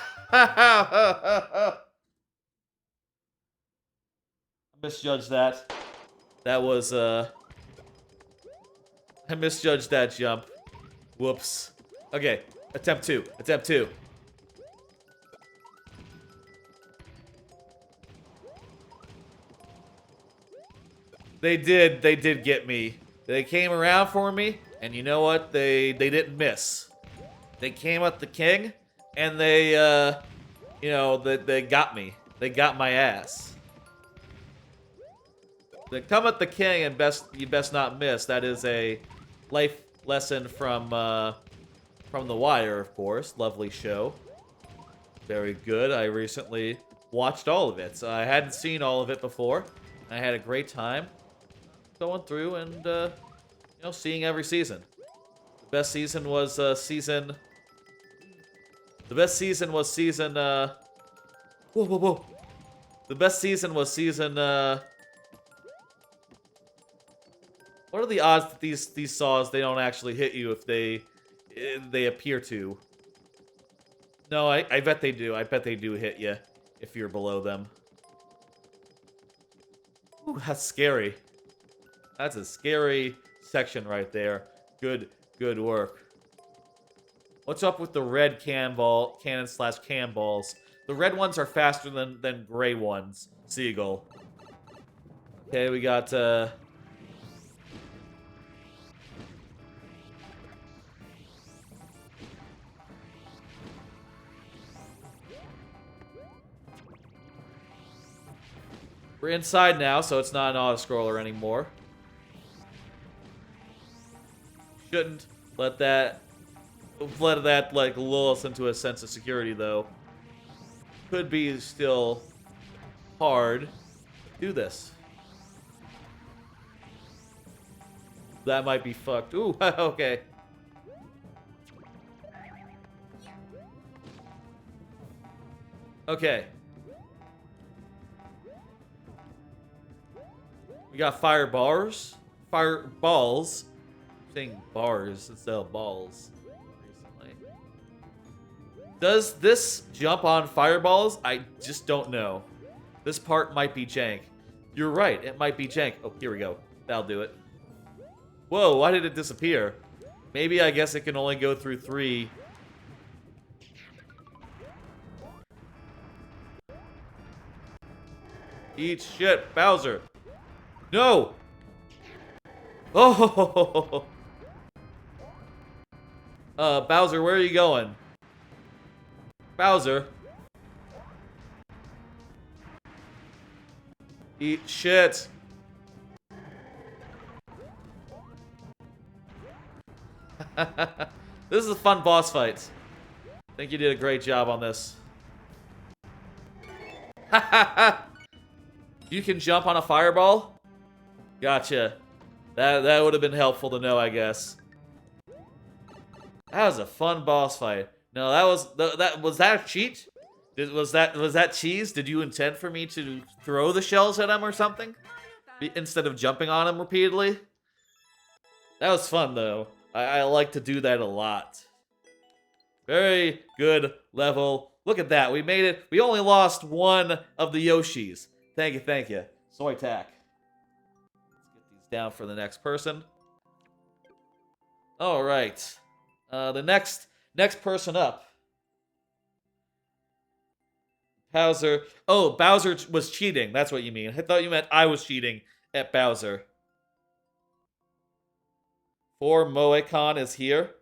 Speaker 1: misjudged that. That was, I misjudged that jump. Whoops. Okay, attempt 2. Attempt 2. They did get me. They came around for me, and you know what? They didn't miss. They came at the king, and they got me. They got my ass. They come at the king, and you best not miss. That is a life lesson from The Wire, of course. Lovely show. Very good. I recently watched all of it. So I hadn't seen all of it before. I had a great time going through and seeing every season. The best season was season. The best season was season. Whoa, whoa, whoa! The best season was season. What are the odds that these saws they don't actually hit you if they appear to? No, I bet they do. I bet they do hit you if you're below them. Ooh, that's scary. That's a scary section right there. Good work. What's up with the red cannon/cam balls? The red ones are faster than gray ones. Seagull. Okay, we got we're inside now, so it's not an auto-scroller anymore. Shouldn't let that like lull us into a sense of security, though. Could be still hard to do this. That might be fucked. Ooh, okay. Okay. We got fireballs. Fireballs. I'm saying bars instead of balls. Recently. Does this jump on fireballs? I just don't know. This part might be jank. You're right, it might be jank. Oh, here we go. That'll do it. Whoa, why did it disappear? Maybe I guess it can only go through 3. Eat shit, Bowser. No! Oh! Bowser, where are you going? Bowser. Eat shit. This is a fun boss fight. I think you did a great job on this. You can jump on a fireball? Gotcha. That would have been helpful to know, I guess. That was a fun boss fight. No, was that a cheat? Was that cheese? Did you intend for me to throw the shells at him or something? Instead of jumping on him repeatedly? That was fun, though. I like to do that a lot. Very good level. Look at that. We made it. We only lost one of the Yoshis. Thank you, thank you. Soy tack. Let's get these down for the next person. All right. The next person up. Bowser. Oh, Bowser was cheating. That's what you mean. I thought you meant I was cheating at Bowser. 4 Moe-Con is here.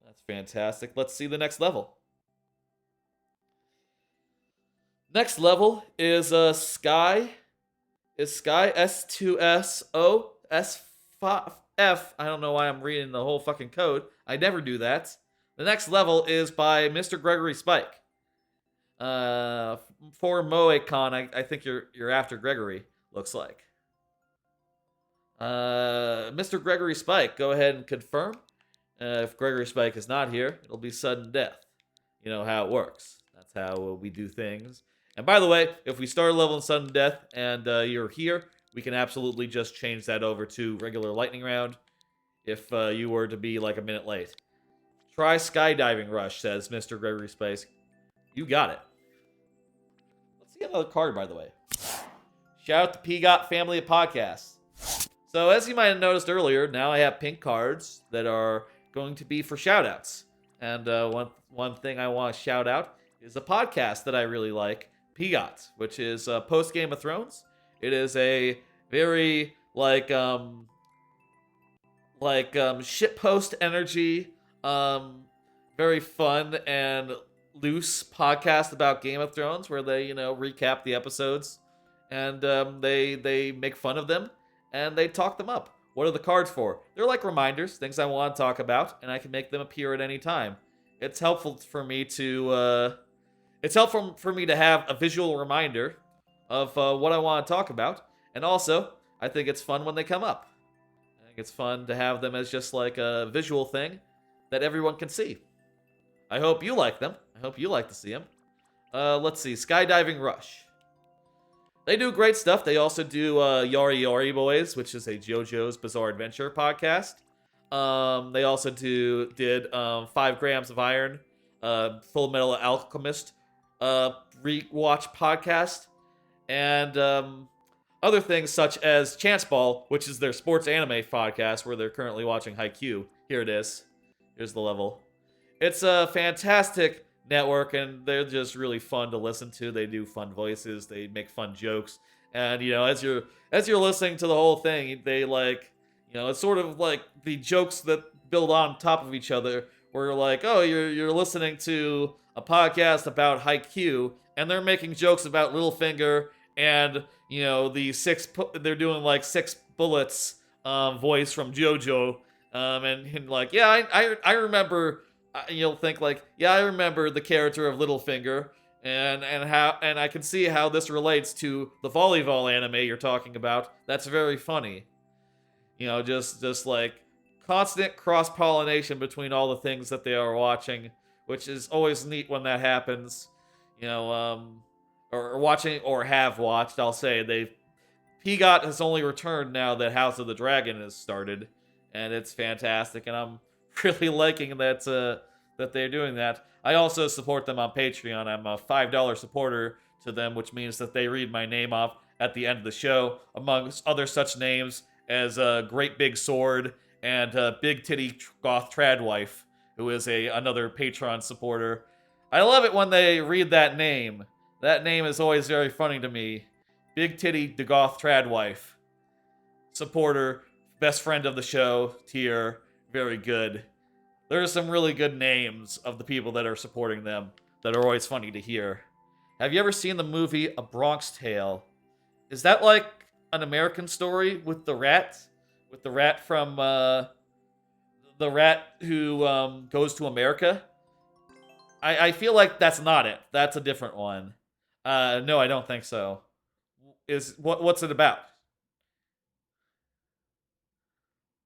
Speaker 1: That's fantastic. Let's see the next level. Next level is Sky. Is Sky S2SO S5F. I don't know why I'm reading the whole fucking code. I never do that. The next level is by Mr. Gregory Spike. For Moe-Con, I think you're after Gregory, looks like. Mr. Gregory Spike, go ahead and confirm. If Gregory Spike is not here, it'll be sudden death. You know how it works. That's how we do things. And by the way, if we start a level in sudden death and you're here, we can absolutely just change that over to regular lightning round if you were to be like a minute late. Try skydiving rush, says Mr. Gregory Spike. You got it. Let's see another card, by the way. Shout out to PGOT Family of Podcasts. So as you might have noticed earlier, now I have pink cards that are going to be for shoutouts. And one thing I want to shout out is a podcast that I really like, PGOT, which is post Game of Thrones. It is a very shitpost energy, very fun and loose podcast about Game of Thrones where they recap the episodes and they make fun of them and they talk them up. What are the cards for? They're like reminders, things I want to talk about, and I can make them appear at any time. It's helpful for me to have a visual reminder of what I want to talk about, and also I think it's fun when they come up. I think it's fun to have them as just like a visual thing that everyone can see. I hope you like them. I hope you like to see them. Let's see, Skydiving Rush. They do great stuff. They also do Yari Yari Boys, which is a JoJo's Bizarre Adventure podcast. They also did 5 Grams of Iron, Full Metal Alchemist rewatch podcast, and other things such as Chance Ball, which is their sports anime podcast where they're currently watching Haikyuu. Here it is. Here's the level. It's a fantastic network, and they're just really fun to listen to. They do fun voices, they make fun jokes, and as you're listening to the whole thing, they it's sort of like the jokes that build on top of each other. Where you're listening to a podcast about Haikyuu, and they're making jokes about Littlefinger and they're doing 6 bullets voice from JoJo, and I remember. You'll think I remember the character of Littlefinger, and I can see how this relates to the volleyball anime you're talking about. That's very funny. Just like constant cross-pollination between all the things that they are watching, which is always neat when that happens. Or watching or have watched. I'll say PGOT has only returned now that House of the Dragon has started, and it's fantastic, and I'm really liking that they're doing that. I also support them on Patreon. I'm a $5 supporter to them, which means that they read my name off at the end of the show, amongst other such names as a great big sword and big titty goth trad wife, who is another Patreon supporter. I love it when they read that name. That name is always very funny to me. Big titty goth trad wife, supporter, best friend of the show tier, very good. There are some really good names of the people that are supporting them that are always funny to hear. Have you ever seen the movie A Bronx Tale? Is that like an American story with the rat? With the rat from the rat who goes to America? I feel like that's not it. That's a different one. No, I don't think so. What's it about?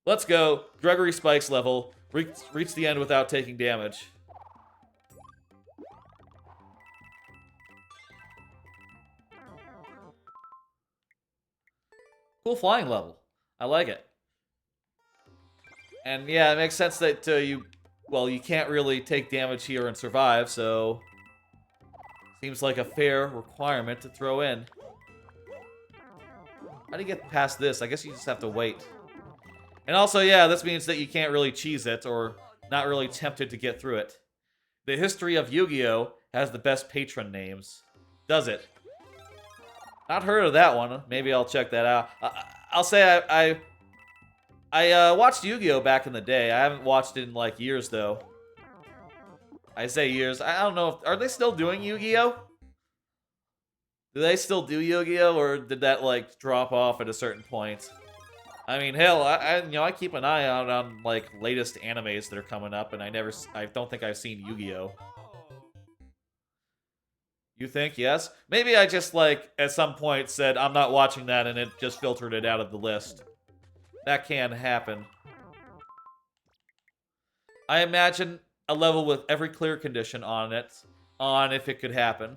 Speaker 1: Let's go. Gregory Spike's level. Reach the end without taking damage. Cool flying level. I like it. And yeah, it makes sense that you can't really take damage here and survive, so seems like a fair requirement to throw in. How do you get past this? I guess you just have to wait. And also, yeah, this means that you can't really cheese it or not really tempted to get through it. The history of Yu-Gi-Oh! Has the best patron names. Does it? Not heard of that one. Maybe I'll check that out. I'll say I watched Yu-Gi-Oh! Back in the day. I haven't watched it in like years though. I say years. I don't know. Are they still doing Yu-Gi-Oh? Do they still do Yu-Gi-Oh, or did that like drop off at a certain point? I mean, hell, I keep an eye out on like latest animes that are coming up, and I don't think I've seen Yu-Gi-Oh. You think yes? Maybe I just like at some point said I'm not watching that, and it just filtered it out of the list. That can happen. I imagine a level with every clear condition on it, on if it could happen.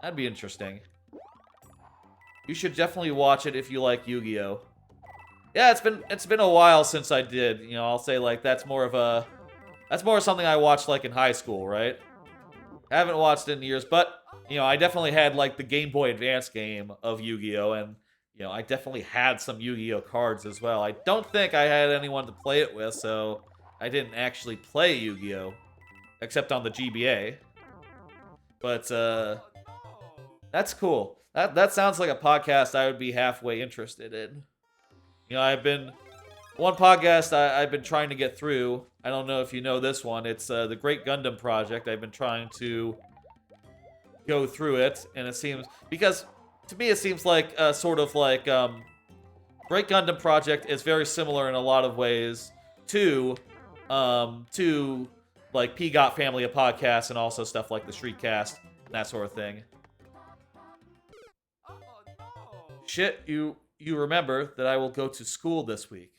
Speaker 1: That'd be interesting. You should definitely watch it if you like Yu-Gi-Oh. Yeah, it's been a while since I did. You know, I'll say like that's more of something I watched like in high school, right? I haven't watched it in years, but you know, I definitely had like the Game Boy Advance game of Yu-Gi-Oh, and you know, I definitely had some Yu-Gi-Oh cards as well. I don't think I had anyone to play it with, so I didn't actually play Yu-Gi-Oh, except on the GBA. But that's cool. That sounds like a podcast I would be halfway interested in. You know, one podcast I've been trying to get through. I don't know if you know this one. It's the Great Gundam Project. I've been trying to go through it, and it seems, because to me it seems like sort of like Great Gundam Project is very similar in a lot of ways to like Got Family of Podcasts and also stuff like the Shriekcast and that sort of thing. Shit, you remember that I will go to school this week.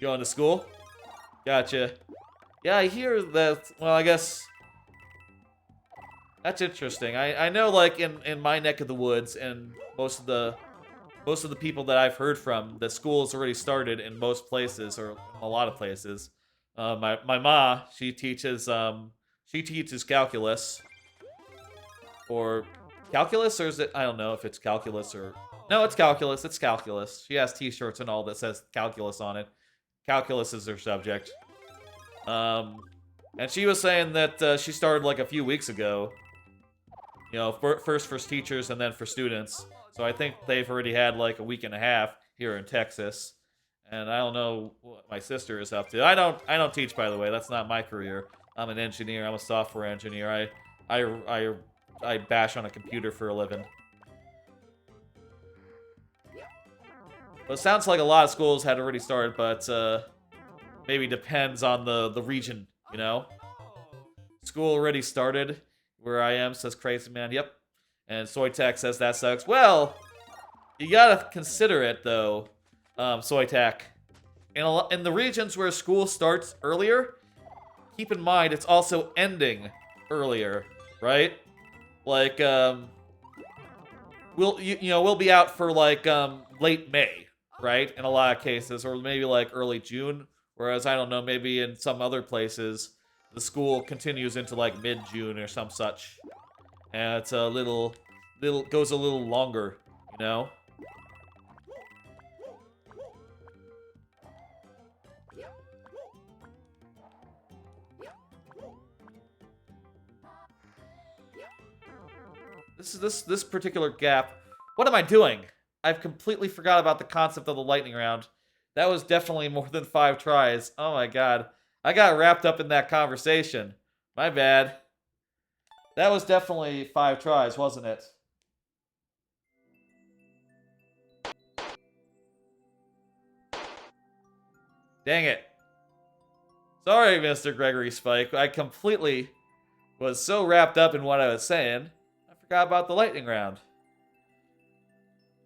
Speaker 1: You going to school? Gotcha. Yeah, I hear that. Well, I guess that's interesting. I know, like in my neck of the woods, and most of the people that I've heard from, that school has already started in most places, or a lot of places. My ma, she teaches calculus, or calculus, or is it? I don't know if it's calculus or no, it's calculus. It's calculus. She has T-shirts and all that says calculus on it. Calculus is her subject. And she was saying that she started like a few weeks ago. You know, first for teachers and then for students. So I think they've already had like a week and a half here in Texas. And I don't know what my sister is up to. I don't teach, by the way. That's not my career. I'm an engineer. I'm a software engineer. I bash on a computer for a living. Well, it sounds like a lot of schools had already started, but maybe depends on the region, you know? School already started where I am, says Crazy Man. Yep. And Soytech says that sucks. Well, you gotta consider it, though, Soytech. In the regions where school starts earlier, keep in mind it's also ending earlier, right? Like, we'll be out for, like, late May, right? In a lot of cases, or maybe like early June. Whereas, I don't know, maybe in some other places, the school continues into like mid-June or some such. And it's a little goes a little longer, you know? This particular gap. What am I doing? I've completely forgot about the concept of the lightning round. That was definitely more than 5 tries. Oh my god. I got wrapped up in that conversation. My bad. That was definitely 5 tries, wasn't it? Dang it. Sorry, Mr. Gregory Spike. I completely was so wrapped up in what I was saying, I forgot about the lightning round.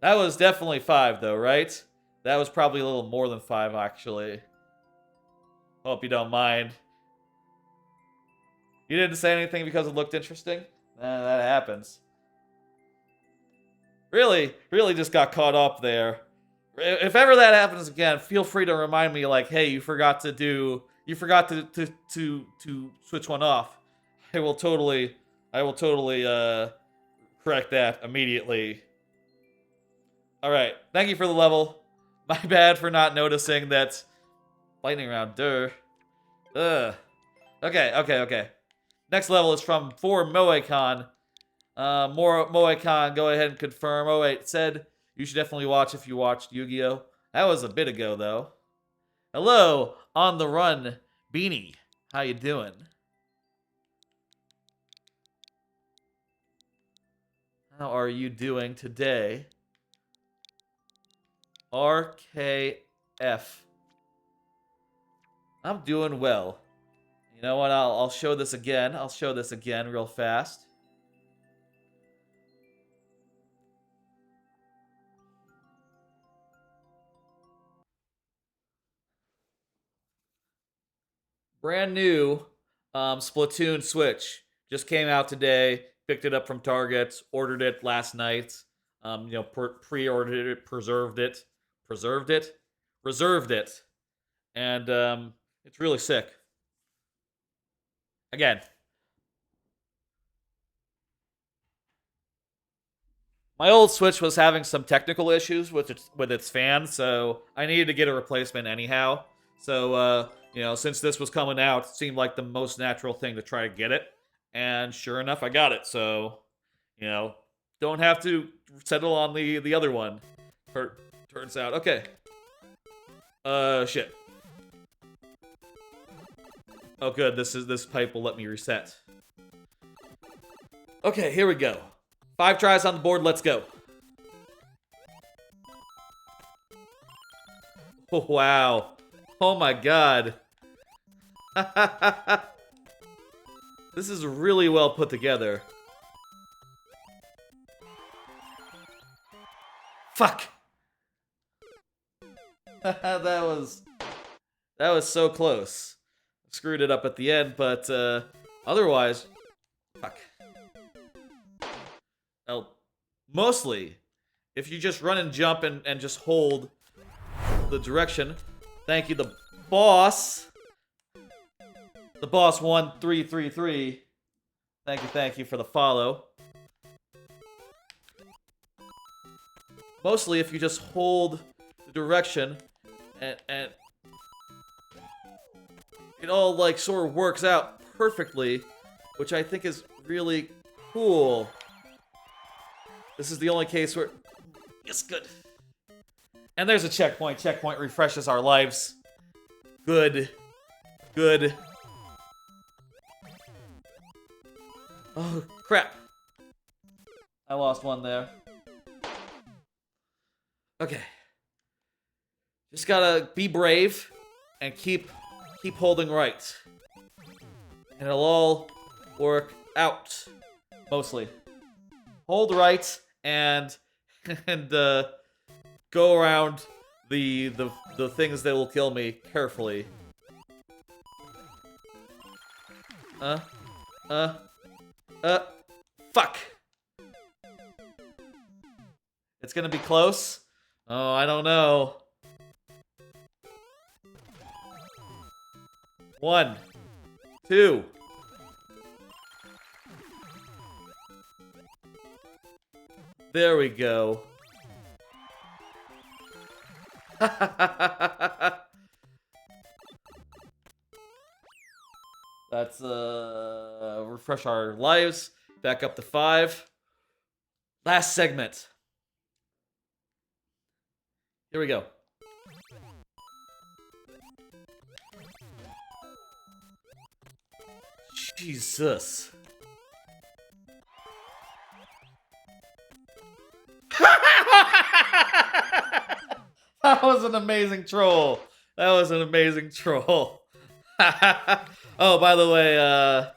Speaker 1: That was definitely 5, though, right? That was probably a little more than 5, actually. Hope you don't mind. You didn't say anything because it looked interesting? That happens. Really just got caught up there. If ever that happens again, feel free to remind me, like, hey, you forgot to switch one off. I will totally correct that immediately. Alright, thank you for the level. My bad for not noticing that lightning round, duh. Ugh. Okay. Next level is from 4 Moe-Con. More Moe-Con, go ahead and confirm. Oh wait, it said you should definitely watch if you watched Yu-Gi-Oh! That was a bit ago, though. Hello, on the run, Beanie. How you doing? How are you doing today? RKF. I'm doing well. You know what? I'll show this again. I'll show this again real fast. Brand new Splatoon Switch. Just came out today. Picked it up from Target. Ordered it last night. Pre-ordered it, reserved it, and it's really sick. Again, my old Switch was having some technical issues with its fan, so I needed to get a replacement anyhow. So since this was coming out, it seemed like the most natural thing to try to get it. And sure enough, I got it. So, don't have to settle on the other one. Turns out, okay. Shit. Oh, good. This pipe will let me reset. Okay, here we go. 5 tries on the board. Let's go. Oh, wow. Oh my god. This is really well put together. Fuck. that was so close. Screwed it up at the end, but otherwise, fuck. Well, mostly, if you just run and jump and just hold the direction. Thank you, the boss. The boss 1333. Thank you for the follow. Mostly, if you just hold the direction and it all like sort of works out perfectly, which I think is really cool. This is the only case where it's good. And there's a checkpoint. Checkpoint refreshes our lives. Good. Oh, crap. I lost one there. Okay. Just gotta be brave and keep holding right. And it'll all work out. Mostly. Hold right and go around the things that will kill me carefully. Fuck. It's gonna be close. Oh, I don't know. 1, 2. There we go. Let's refresh our lives. Back up to 5. Last segment. Here we go. Jesus. That was an amazing troll. That was an amazing troll. Oh, by the way,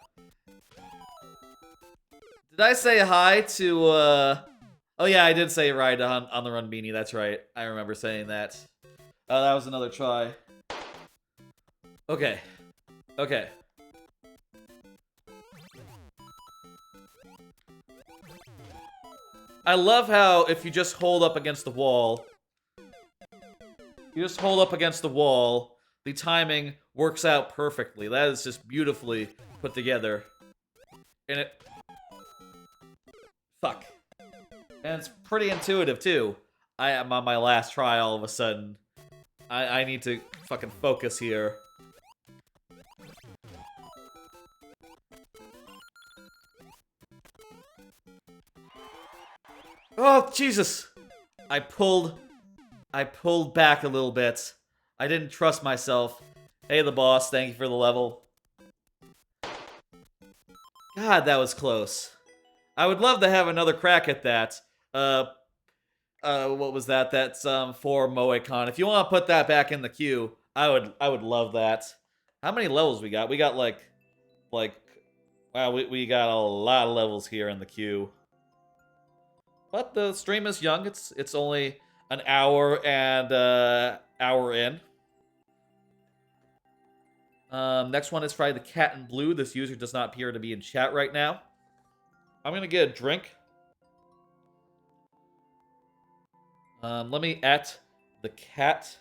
Speaker 1: did I say hi to, oh yeah, I did say ride on the run beanie, that's right. I remember saying that. That was another try. Okay. Okay. I love how if you just hold up against the wall, the timing works out perfectly. That is just beautifully put together. And it... Fuck. And it's pretty intuitive, too. I am on my last try all of a sudden. I need to fucking focus here. Oh, Jesus! I pulled back a little bit. I didn't trust myself. Hey, the boss, thank you for the level. God, that was close. I would love to have another crack at that. What was that? That's, for Moe-Con. If you want to put that back in the queue, I would love that. How many levels we got? We got, like, wow, we got a lot of levels here in the queue. But the stream is young. It's only an hour and hour in. Next one is probably the cat in blue. This user does not appear to be in chat right now. I'm gonna get a drink. Let me at the cat.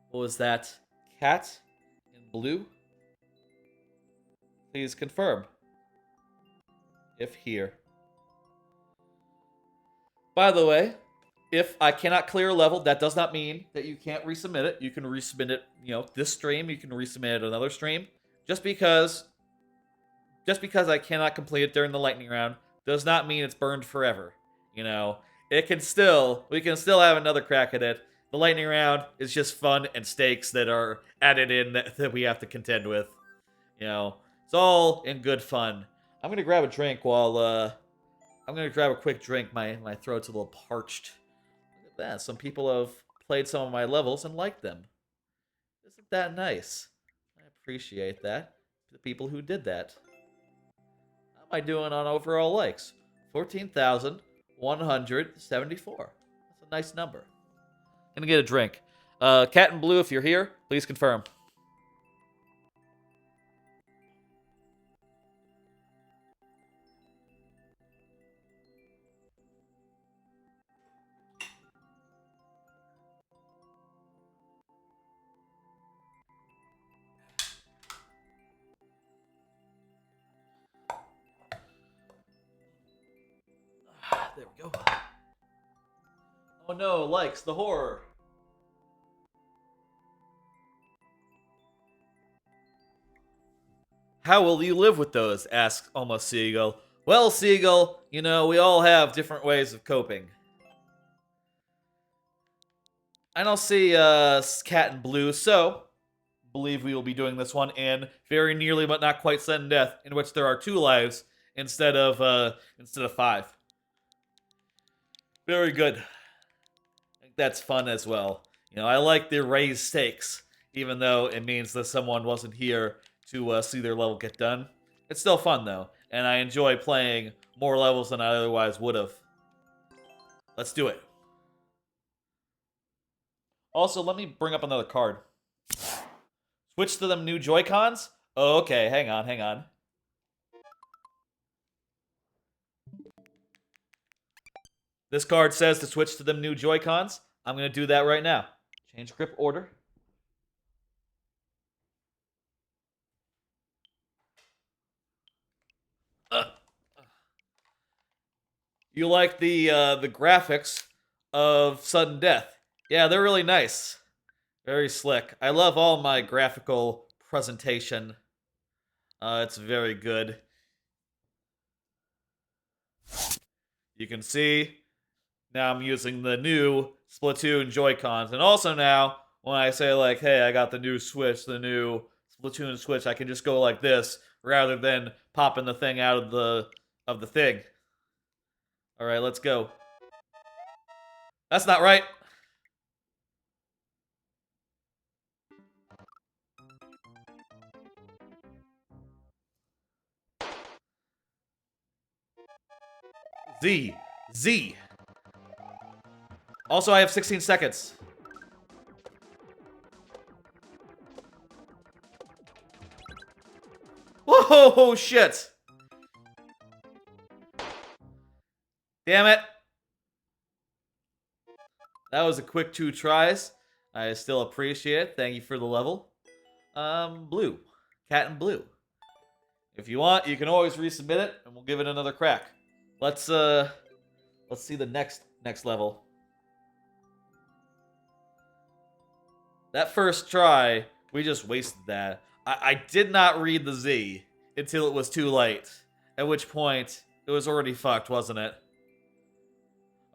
Speaker 1: What was that? Cat in blue? Please confirm. If here. By the way, if I cannot clear a level, that does not mean that you can't resubmit it. You can resubmit it, you know, this stream. You can resubmit it another stream. Just because I cannot complete it during the lightning round does not mean it's burned forever. You know, we can still have another crack at it. The lightning round is just fun and stakes that are added in that we have to contend with. You know, it's all in good fun. I'm gonna grab a drink while, I'm gonna grab a quick drink. My throat's a little parched. Look at that. Some people have played some of my levels and liked them. Isn't that nice? I appreciate that. The people who did that. How am I doing on overall likes? 14,174. That's a nice number. Gonna get a drink. Cat in blue, if you're here, please confirm. There we go. Oh no, likes the horror. How will you live with those? Asks Almost Seagull. Well, Seagull, you know, we all have different ways of coping. I don't see Cat in Blue, so believe we will be doing this one in very nearly but not quite sudden death, in which there are 2 lives instead of 5. Very good. I think that's fun as well. You know, I like the raised stakes, even though it means that someone wasn't here to see their level get done. It's still fun, though, and I enjoy playing more levels than I otherwise would have. Let's do it. Also, let me bring up another card. Switch to them new Joy-Cons? Oh, okay, hang on. This card says to switch to them new Joy-Cons. I'm going to do that right now. Change grip order. You like the graphics of Sudden Death? Yeah, they're really nice. Very slick. I love all my graphical presentation. It's very good. You can see now I'm using the new Splatoon Joy-Cons. And also now, when I say like, hey, I got the new Switch, the new Splatoon Switch, I can just go like this rather than popping the thing out of the thing. Alright, let's go. That's not right. Z. Z. Also, I have 16 seconds. Whoa, shit. Damn it. That was a quick 2 tries. I still appreciate it. Thank you for the level. Blue. Cat and blue. If you want, you can always resubmit it, and we'll give it another crack. Let's see the next level. That first try, we just wasted that. I did not read the Z until it was too late. At which point, it was already fucked, wasn't it?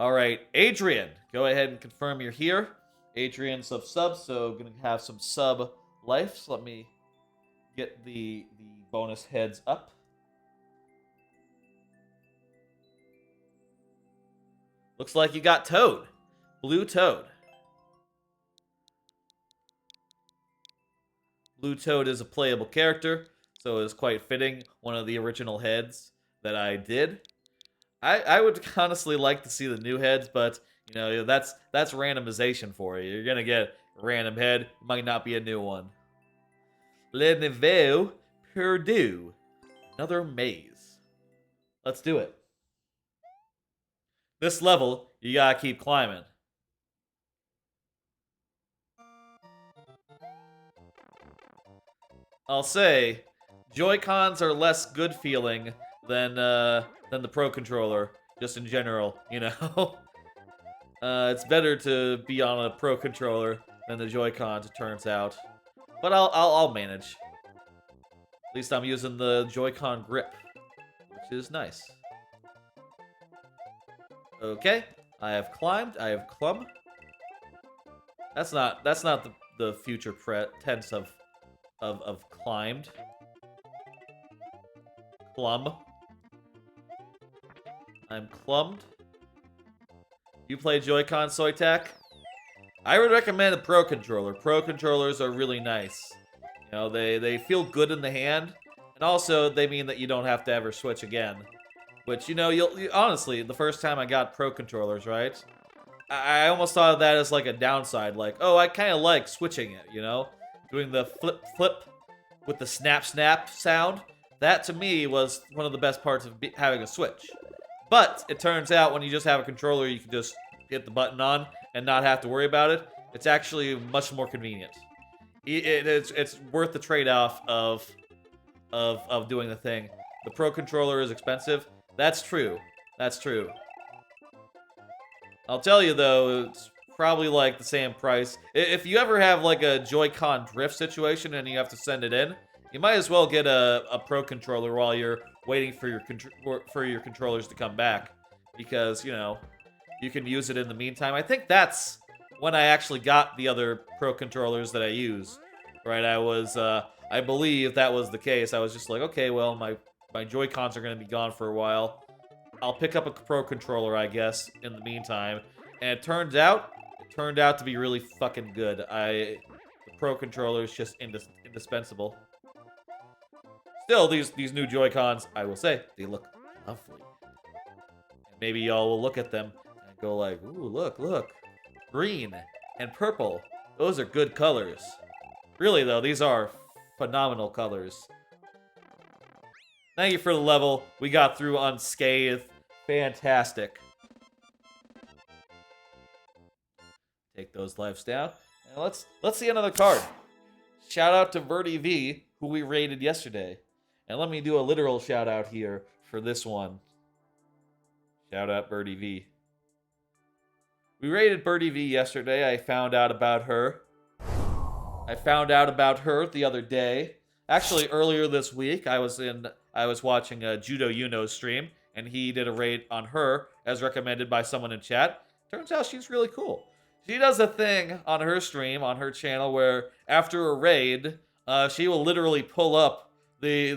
Speaker 1: Alright, Adrian, go ahead and confirm you're here. Adrian's sub, so gonna have some sub life. So let me get the bonus heads up. Looks like you got Toad. Blue Toad. Blue Toad is a playable character, so it is quite fitting. One of the original heads that I did. I would honestly like to see the new heads, but you know that's randomization for you. You're gonna get a random head, might not be a new one. Le Niveau Purdue, another maze. Let's do it. This level, you gotta keep climbing. I'll say, Joy-Cons are less good feeling than the Pro Controller, just in general, you know? It's better to be on a Pro Controller than the Joy-Cons, it turns out. But I'll manage. At least I'm using the Joy-Con grip, which is nice. Okay, I have climbed, I have clumb. That's not the future tense of climbed. Clumb. I'm clumbed. You play Joy-Con, Soytak? I would recommend a Pro Controller. Pro Controllers are really nice. You know, they feel good in the hand, and also they mean that you don't have to ever switch again. Which, you know, honestly, the first time I got Pro Controllers, right? I almost thought of that as like a downside. Like, oh, I kind of like switching it, you know? Doing the flip with the snap sound. That, to me, was one of the best parts of having a Switch. But it turns out when you just have a controller, you can just hit the button on and not have to worry about it. It's actually much more convenient. It's worth the trade-off of doing the thing. The Pro Controller is expensive. That's true. That's true. I'll tell you, though, it's probably like the same price. If you ever have like a Joy-Con drift situation and you have to send it in, you might as well get a Pro Controller while you're waiting for your controllers to come back, because you know you can use it in the meantime. I think that's when I actually got the other Pro Controllers that I use. Right, I believe that was the case. I was just like, okay, well, my Joy-Cons are gonna be gone for a while. I'll pick up a Pro Controller, I guess, in the meantime. And it turned out to be really fucking good. The Pro Controller is just indispensable. Still, these new Joy-Cons, I will say, they look lovely. And maybe y'all will look at them and go like, ooh, look. Green and purple. Those are good colors. Really, though, these are phenomenal colors. Thank you for the level. We got through unscathed. Fantastic. Take those lives down. And let's see another card. Shout out to Verdi V, who we raided yesterday. And let me do a literal shout out here for this one. Shout out Birdie V. We raided Birdie V yesterday. I found out about her. The other day. Actually, earlier this week, I was watching a Judo Uno stream. and he did a raid on her as recommended by someone in chat. Turns out she's really cool. She does a thing on her stream, on her channel, where after a raid, she will literally pull up the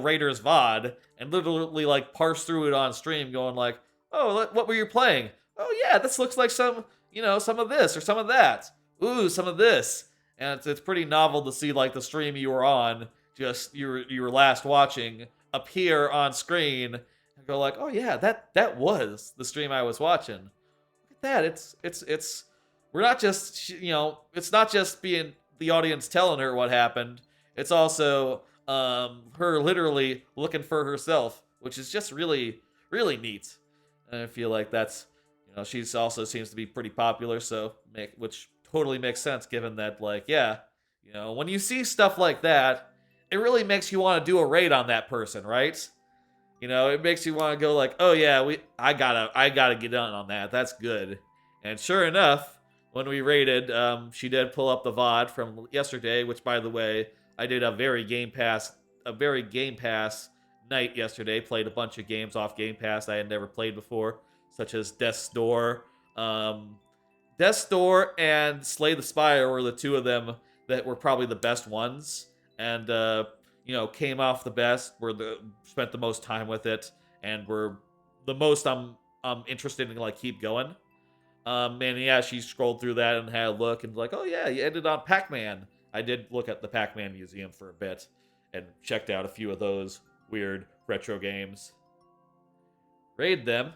Speaker 1: raider's VOD and literally like parse through it on stream, going like, "Oh, what were you playing? Oh yeah, this looks like some some of this or some of that. Ooh, some of this." And it's pretty novel to see like the stream you were on, just you were last watching, appear on screen and go like, "Oh yeah, that was the stream I was watching." Look at that. It's we're not just it's not just being the audience telling her what happened. It's also her literally looking for herself, which is just really really neat. And I feel like that's she's also seems to be pretty popular, so which totally makes sense given that like yeah, when you see stuff like that, it really makes you want to do a raid on that person, right? It makes you want to go like, oh yeah, I gotta get on that. That's good. And sure enough, when we raided, she did pull up the VOD from yesterday, which by the way, I did a very Game Pass night yesterday. Played a bunch of games off Game Pass I had never played before, such as Death's Door. Death's Door and Slay the Spire were the two of them that were probably the best ones. And came off the best, spent the most time with it, and were the most I'm interested in like keep going. And yeah, she scrolled through that and had a look and like, oh yeah, you ended on Pac-Man. I did look at the Pac-Man museum for a bit and checked out a few of those weird retro games. Raid them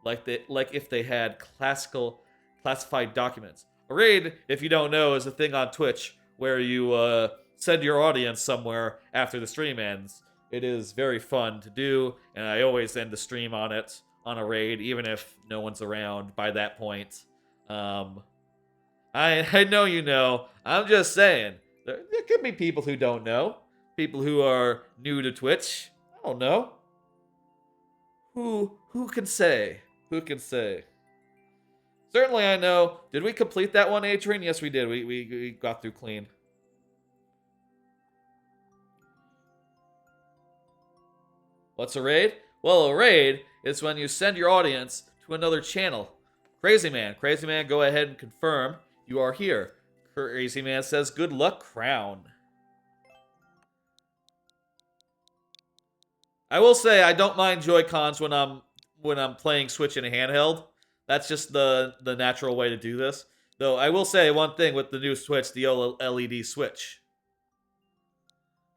Speaker 1: like if they had classified documents. A raid, if you don't know, is a thing on Twitch where you send your audience somewhere after the stream ends. It is very fun to do, and I always end the stream on it, on a raid, even if no one's around by that point. I know you know. I'm just saying. There could be people who don't know. People who are new to Twitch. I don't know. Who can say? Who can say? Certainly I know. Did we complete that one, Adrian? Yes, we did. We got through clean. What's a raid? Well, a raid is when you send your audience to another channel. Crazy Man, go ahead and confirm you are here. Crazy Man says, good luck, Crown. I will say I don't mind Joy-Cons when I'm playing Switch in a handheld. That's just the natural way to do this. Though I will say one thing with the new Switch, the OLED Switch.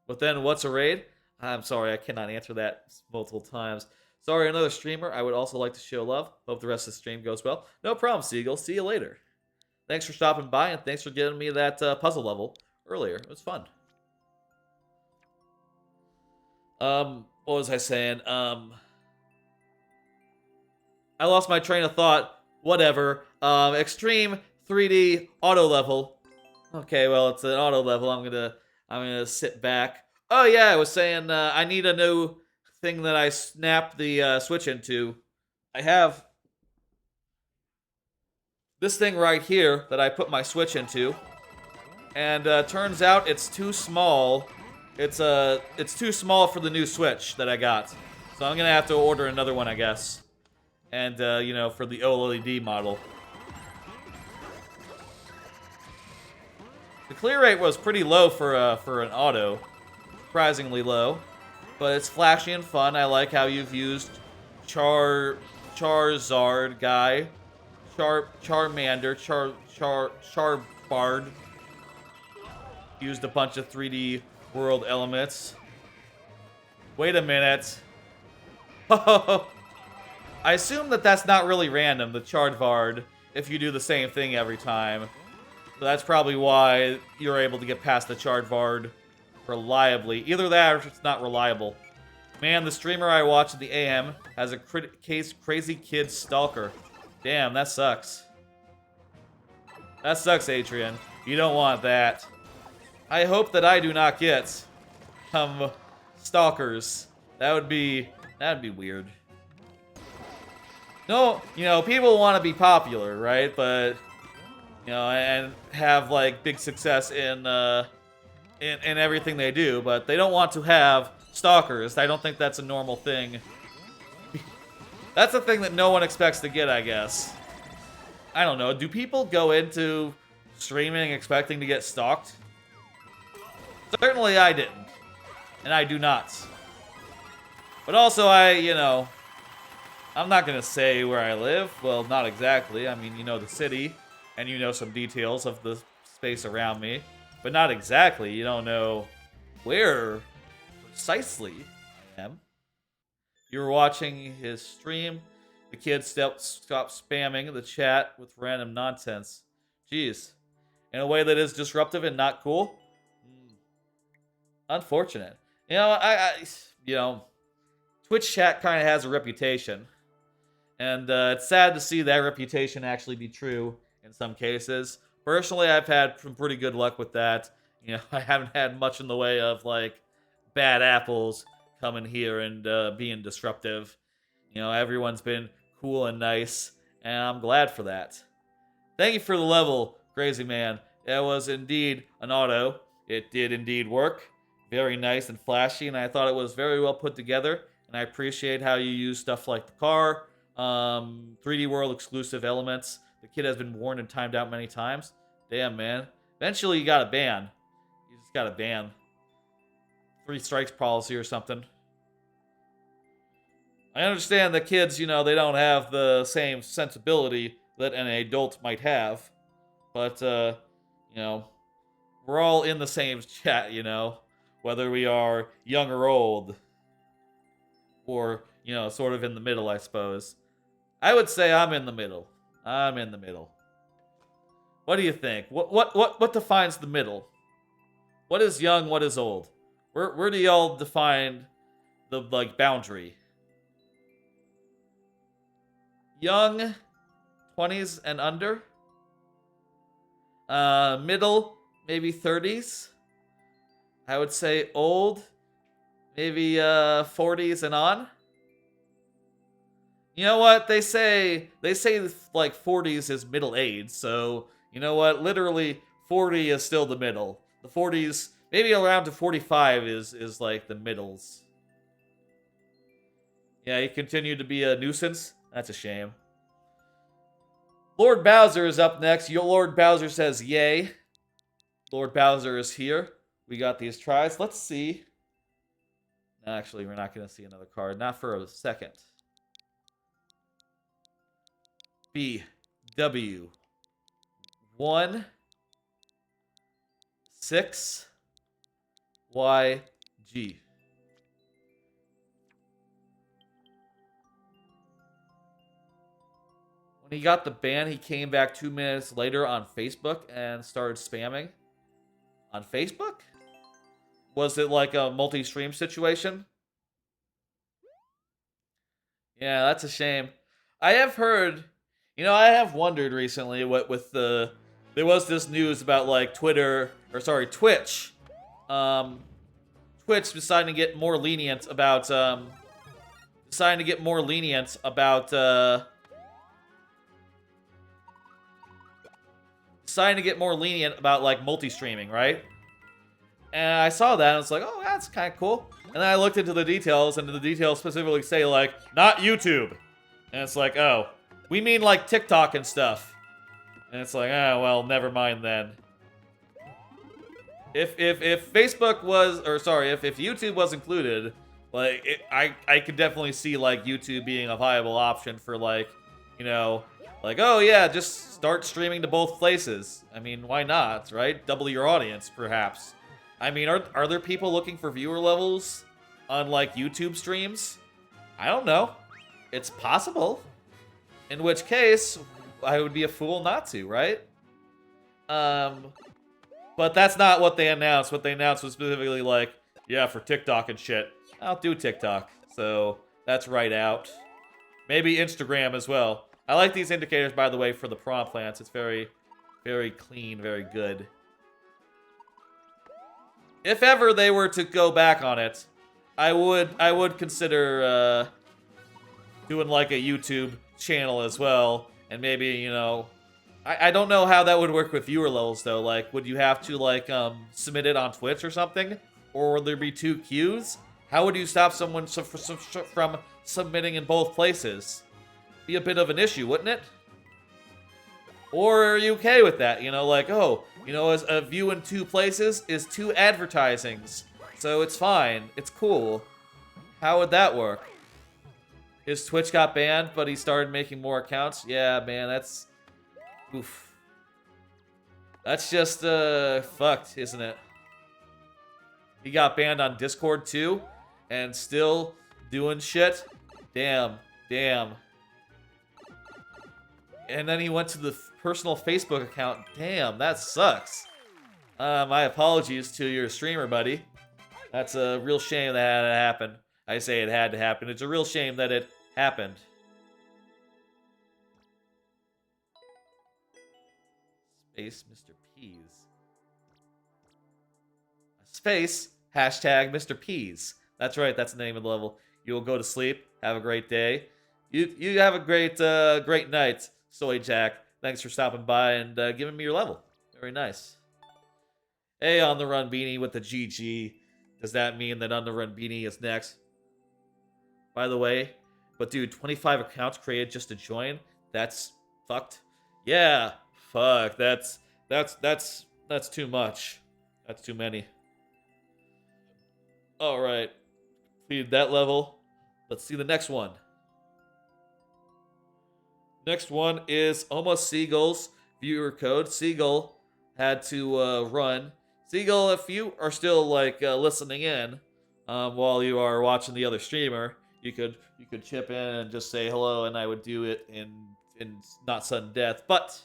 Speaker 1: But then what's a raid? I'm sorry, I cannot answer that multiple times. Sorry, another streamer. I would also like to show love. Hope the rest of the stream goes well. No problem, Seagull. See you later. Thanks for stopping by, and thanks for getting me that puzzle level earlier. It was fun. What was I saying? I lost my train of thought. Whatever. Extreme 3D auto level. Okay, well, it's an auto level. I'm gonna sit back. Oh yeah, I was saying I need a new thing that I snap the Switch into. I have this thing right here that I put my Switch into, and turns out it's too small. It's too small for the new Switch that I got, so I'm gonna have to order another one, I guess. And for the OLED model. The clear rate was pretty low for an auto. Surprisingly low, but it's flashy and fun. I like how you've used Charizard guy, Charmander, Charbard. Used a bunch of 3D world elements. Wait a minute. I assume that that's not really random, the Chardvard, if you do the same thing every time. So that's probably why you're able to get past the Chardvard reliably. Either that or it's not reliable. Man, the streamer I watch at the AM has a crazy kid stalker. Damn, that sucks. That sucks, Adrian. You don't want that. I hope that I do not get stalkers. That would be weird. No, people want to be popular, right? But and have like big success in everything they do, but they don't want to have stalkers. I don't think that's a normal thing That's the thing that no one expects to get, I guess. I don't know. Do people go into streaming expecting to get stalked? Certainly I didn't. And I do not. But also I'm not going to say where I live. Well, not exactly. I mean, you know the city, and you know some details of the space around me. But not exactly. You don't know where precisely I am. You were watching his stream. The kid stopped spamming the chat with random nonsense. Jeez. In a way that is disruptive and not cool? Unfortunate. Twitch chat kind of has a reputation. And it's sad to see that reputation actually be true in some cases. Personally, I've had some pretty good luck with that. I haven't had much in the way of, bad apples coming here and being disruptive. Everyone's been cool and nice, and I'm glad for that. Thank you for the level, Crazy Man. It was indeed an auto. It did indeed work. Very nice and flashy, and I thought it was very well put together. And I appreciate how you use stuff like the car, 3D World exclusive elements. The kid has been warned and timed out many times. Damn, man. Eventually, you got a ban. You just got a ban. 3 strikes policy or something. I understand that kids, they don't have the same sensibility that an adult might have. But, we're all in the same chat, whether we are young or old. Or, sort of in the middle, I suppose. I would say I'm in the middle. I'm in the middle. What do you think? What defines the middle? What is young, what is old? Where do y'all define the, boundary? Young, 20s and under? Middle, maybe 30s? I would say old, maybe 40s and on. You know what? They say 40s is middle age, so you know what? Literally 40 is still the middle. The 40s, maybe around to 45 is like the middles. Yeah, he continued to be a nuisance. That's a shame. Lord Bowser is up next. Lord Bowser says yay. Lord Bowser is here. We got these tries. Let's see. Actually, we're not going to see another card. Not for a second. B, W, 1, 6, Y, G. When he got the ban, he came back 2 minutes later on Facebook and started spamming. On Facebook? Was it like a multi-stream situation? Yeah, that's a shame. I have heard, I have wondered recently what with the, there was this news about Twitch. Twitch deciding to get more lenient about, multi-streaming, right? And I saw that and I was like, oh, that's kind of cool. And then I looked into the details, and the details specifically say, not YouTube. And it's like, oh, we mean, TikTok and stuff. And it's like, oh, well, never mind then. If Facebook was, if YouTube was included, I could definitely see, YouTube being a viable option for, oh, yeah, just start streaming to both places. I mean, why not, right? Double your audience, perhaps. I mean, are there people looking for viewer levels on, YouTube streams? I don't know. It's possible. In which case, I would be a fool not to, right? But that's not what they announced. What they announced was specifically yeah, for TikTok and shit. I don't do TikTok, so that's right out. Maybe Instagram as well. I like these indicators, by the way, for the prawn plants. It's very, very clean, very good. If ever they were to go back on it, I would consider doing a YouTube channel as well, and maybe I don't know how that would work with viewer levels though. Would you have to submit it on Twitch or something, or would there be 2 queues? How would you stop someone from submitting in both places? be a bit of an issue, wouldn't it? Or are you okay with that? You know, like, oh, you know, as a view in 2 places is 2 advertisings. So it's fine. It's cool. How would that work? His Twitch got banned, but he started making more accounts? Yeah, man, that's... Oof. That's just, fucked, isn't it? He got banned on Discord, too, and still doing shit? Damn. Damn. And then he went to the personal Facebook account. Damn, that sucks. My apologies to your streamer, buddy. That's a real shame that had to happen. I say it had to happen. It's a real shame that it happened. Space Mr. Peas. Space, hashtag Mr. Peas. That's right, that's the name of the level. You will go to sleep. Have a great day. You have a great great night, Soy Jack. Thanks for stopping by and giving me your level. Very nice. Hey, On the Run Beanie with the GG. Does that mean that On the Run Beanie is next? By the way, but dude, 25 accounts created just to join? That's fucked. Yeah, fuck. That's too much. That's too many. All right, completed that level. Let's see the next one. Next one is Almost Seagull's viewer code. Seagull had to run. Seagull, if you are still like listening in while you are watching the other streamer, you could chip in and just say hello, and I would do it in not sudden death. But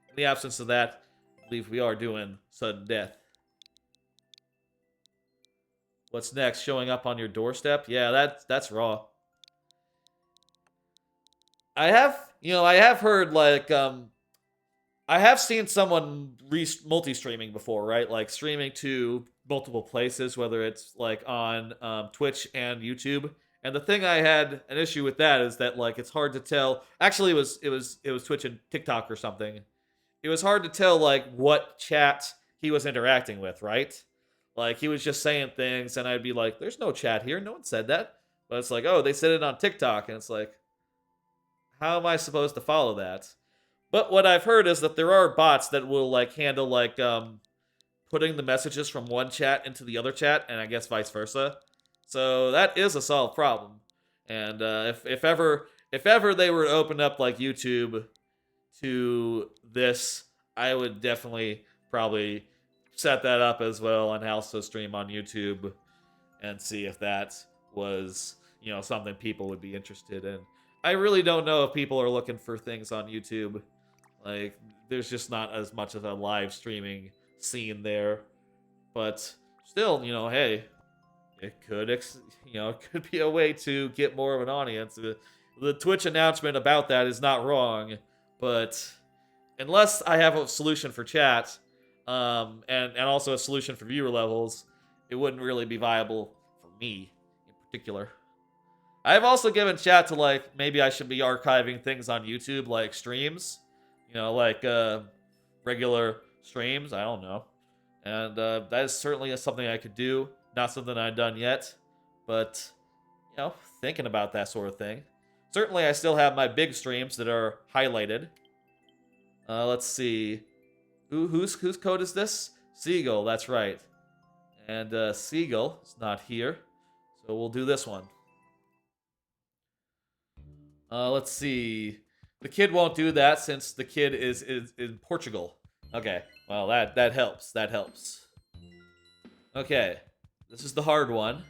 Speaker 1: in the absence of that, I believe we are doing sudden death. What's next? Showing up on your doorstep? Yeah, that's raw. I have heard like I have seen someone multi-streaming before, right? Like streaming to multiple places, whether it's like on Twitch and YouTube. And the thing I had an issue with that is that like it's hard to tell. Actually, it was Twitch and TikTok or something. It was hard to tell like what chat he was interacting with, right? Like he was just saying things, and I'd be like, "There's no chat here. No one said that." But it's like, "Oh, they said it on TikTok," and it's like, how am I supposed to follow that? But what I've heard is that there are bots that will like handle like putting the messages from one chat into the other chat, and I guess vice versa. So that is a solved problem. And if ever they were to open up like YouTube to this, I would definitely probably set that up as well on House to Stream on YouTube and see if that was, you know, something people would be interested in. I really don't know if people are looking for things on YouTube. Like, there's just not as much of a live streaming scene there. But still, you know, hey, it could, it could be a way to get more of an audience. The Twitch announcement about that is not wrong, but unless I have a solution for chat, and also a solution for viewer levels, it wouldn't really be viable for me in particular. I've also given chat to, like, maybe I should be archiving things on YouTube, like streams. You know, like, regular streams. I don't know. And that is certainly something I could do. Not something I've done yet. But, you know, thinking about that sort of thing. Certainly I still have my big streams that are highlighted. Let's see. Whose code is this? Seagull, that's right. And Seagull is not here. So we'll do this one. Let's see. The kid won't do that since the kid is in Portugal. Okay, well that helps. That helps. Okay, this is the hard one.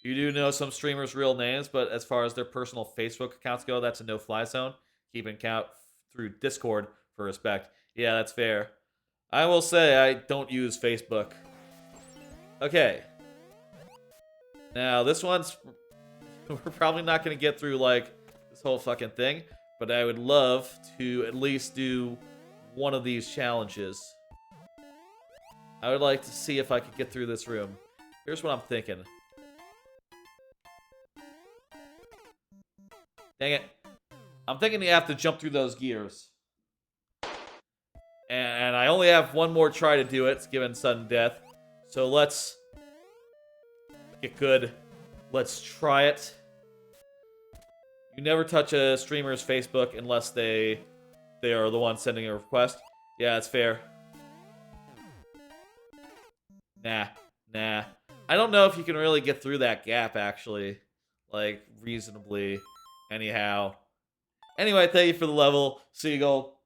Speaker 1: You do know some streamers' real names, but as far as their personal Facebook accounts go, that's a no-fly zone. Keeping count through Discord for respect. Yeah, that's fair. I will say I don't use Facebook. Okay. Now this one's... We're probably not going to get through, like, this whole fucking thing. But I would love to at least do one of these challenges. I would like to see if I could get through this room. Here's what I'm thinking. Dang it. I'm thinking you have to jump through those gears. And I only have one more try to do it, given sudden death. So let's get good. Let's try it. You never touch a streamer's Facebook unless they are the one sending a request. Yeah, that's fair. Nah. I don't know if you can really get through that gap, actually. Like, reasonably. Anyhow. Anyway, thank you for the level, Seagull.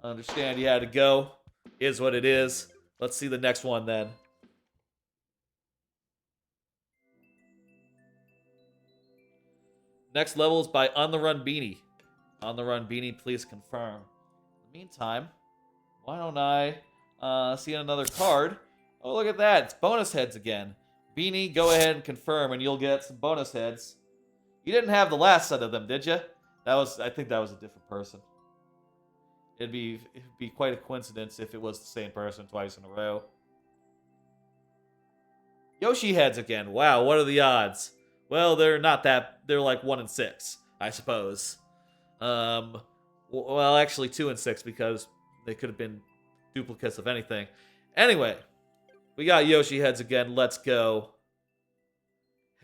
Speaker 1: I understand you had to go. Is what it is. Let's see the next one, then. Next level is by On the Run Beanie. On the Run Beanie, please confirm. In the meantime, why don't I see another card? Oh, look at that. It's bonus heads again. Beanie, go ahead and confirm, and you'll get some bonus heads. You didn't have the last set of them, did you? I think that was a different person. It'd be quite a coincidence if it was the same person twice in a row. Yoshi heads again. Wow, what are the odds? Well, they're not that. They're like 1 in 6, I suppose. Well, actually 2 in 6 because they could have been duplicates of anything. Anyway, we got Yoshi heads again. Let's go.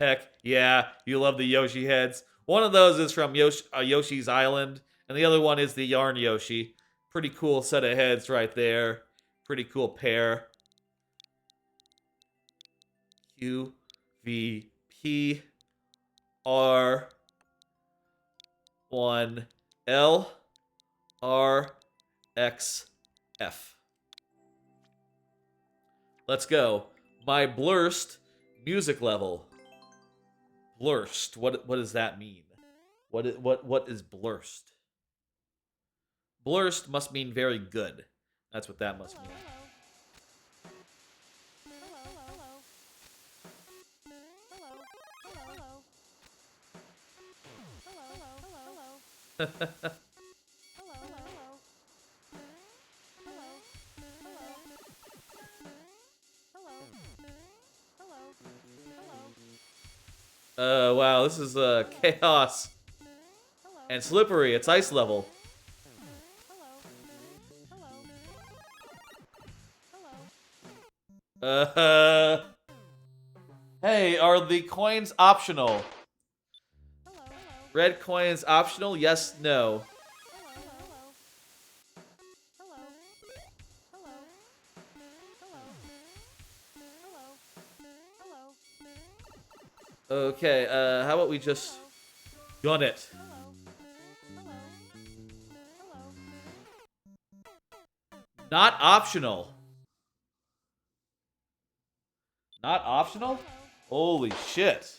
Speaker 1: Heck, yeah, you love the Yoshi heads. One of those is from Yoshi's Island, and the other one is the Yarn Yoshi. Pretty cool set of heads right there. Pretty cool pair. Q, V, P, R, 1, L, R, X, F. Let's go. My blurst music level. Blurst. What does that mean? What is blurst? Blurst must mean very good. That's what that must mean. Wow, this is chaos and slippery. It's ice level. Hey, are the coins optional? Red coins optional? Yes, no. Okay, how about we just gun it? Not optional. Not optional? Holy shit.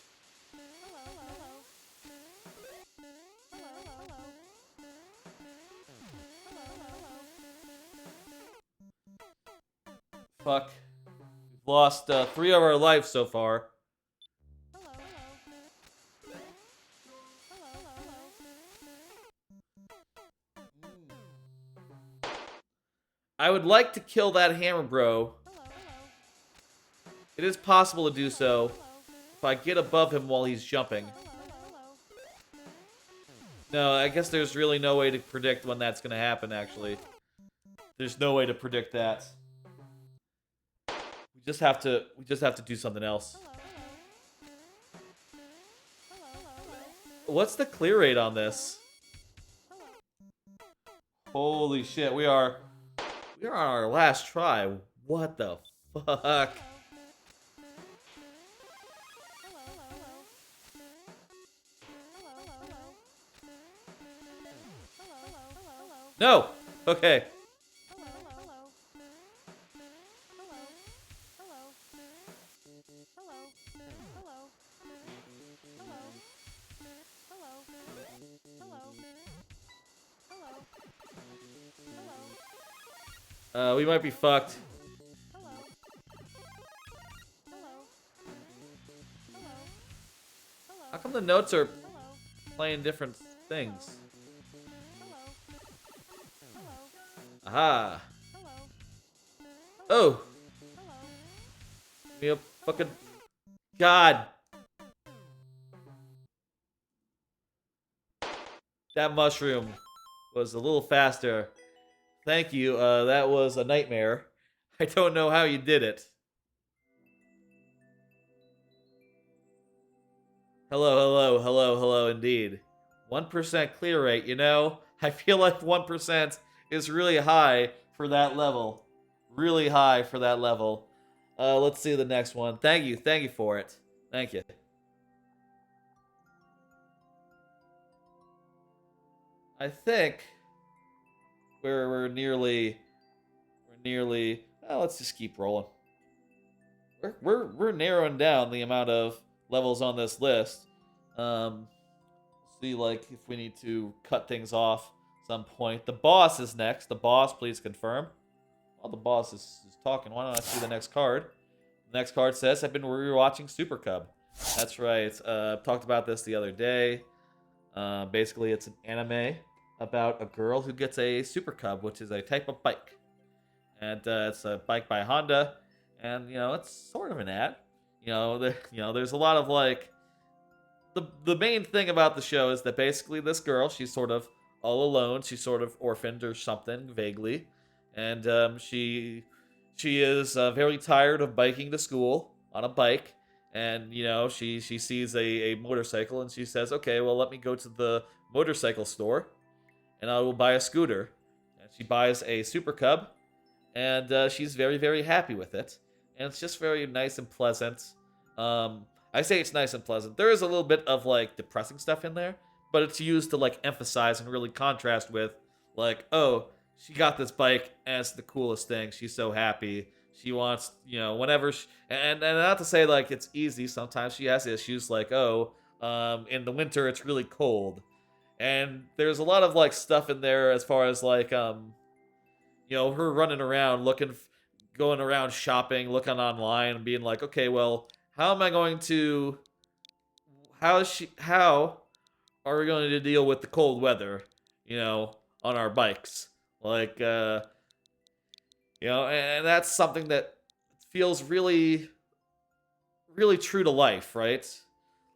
Speaker 1: Fuck. We've lost 3 of our lives so far. I would like to kill that hammer bro. It is possible to do so if I get above him while he's jumping. No, I guess there's really no way to predict when that's gonna happen, actually. There's no way to predict that. We just have to do something else. What's the clear rate on this? Holy shit, we are on our last try. What the fuck? No! Okay. We might be fucked. How come the notes are playing different things? Aha. Oh. Give me a fucking... God. That mushroom was a little faster. Thank you. That was a nightmare. I don't know how you did it. Hello indeed. 1% clear rate, you know? I feel like 1% is really high for that level. Really high for that level. Let's see the next one. Thank you for it. Thank you. I think we're nearly. Let's just keep rolling. We're narrowing down the amount of levels on this list. Um, see like if we need to cut things off some point. The boss is next. The boss, please confirm. While the boss is talking, why don't I see the next card? The next card says, I've been rewatching Super Cub. That's right. Talked about this the other day. Basically, it's an anime about a girl who gets a Super Cub, which is a type of bike. And it's a bike by Honda. And, it's sort of an ad. There's a lot of, like, the main thing about the show is that basically this girl, she's sort of all alone. She's sort of orphaned or something, vaguely. And she is very tired of biking to school on a bike. And, she sees a motorcycle and she says, okay, well, let me go to the motorcycle store and I will buy a scooter. And she buys a Super Cub and she's very, very happy with it. And it's just very nice and pleasant. I say it's nice and pleasant. There is a little bit of, like, depressing stuff in there, but it's used to, like, emphasize and really contrast with, like, oh, she got this bike and it's the coolest thing. She's so happy. She wants, whenever and not to say, like, it's easy. Sometimes she has issues, like, oh, in the winter it's really cold. And there's a lot of, like, stuff in there as far as, like, her running around going around shopping, looking online, and being like, okay, well, how am I going to how are we going to deal with the cold weather, on our bikes? Like, and that's something that feels really, really true to life, right?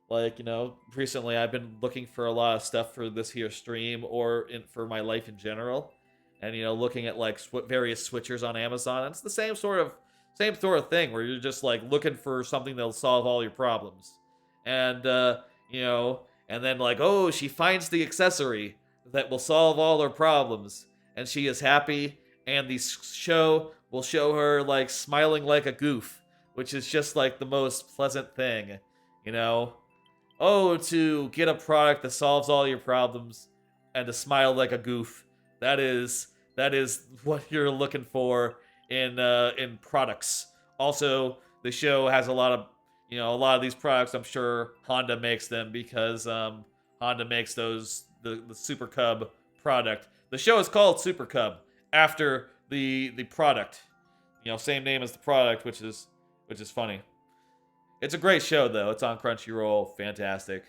Speaker 1: Like, recently I've been looking for a lot of stuff for this here stream or for my life in general. And, looking at, like, various switchers on Amazon. It's the same sort of thing where you're just, like, looking for something that'll solve all your problems. And, and then, like, oh, she finds the accessory that will solve all her problems. And she is happy. And the show will show her, like, smiling like a goof, which is just, like, the most pleasant thing, Oh, to get a product that solves all your problems and to smile like a goof. That is what you're looking for in products. Also, the show has a lot of these products. I'm sure Honda makes them because Honda makes the Super Cub product. The show is called Super Cub after the product. Same name as the product, which is funny. It's a great show, though. It's on Crunchyroll. Fantastic.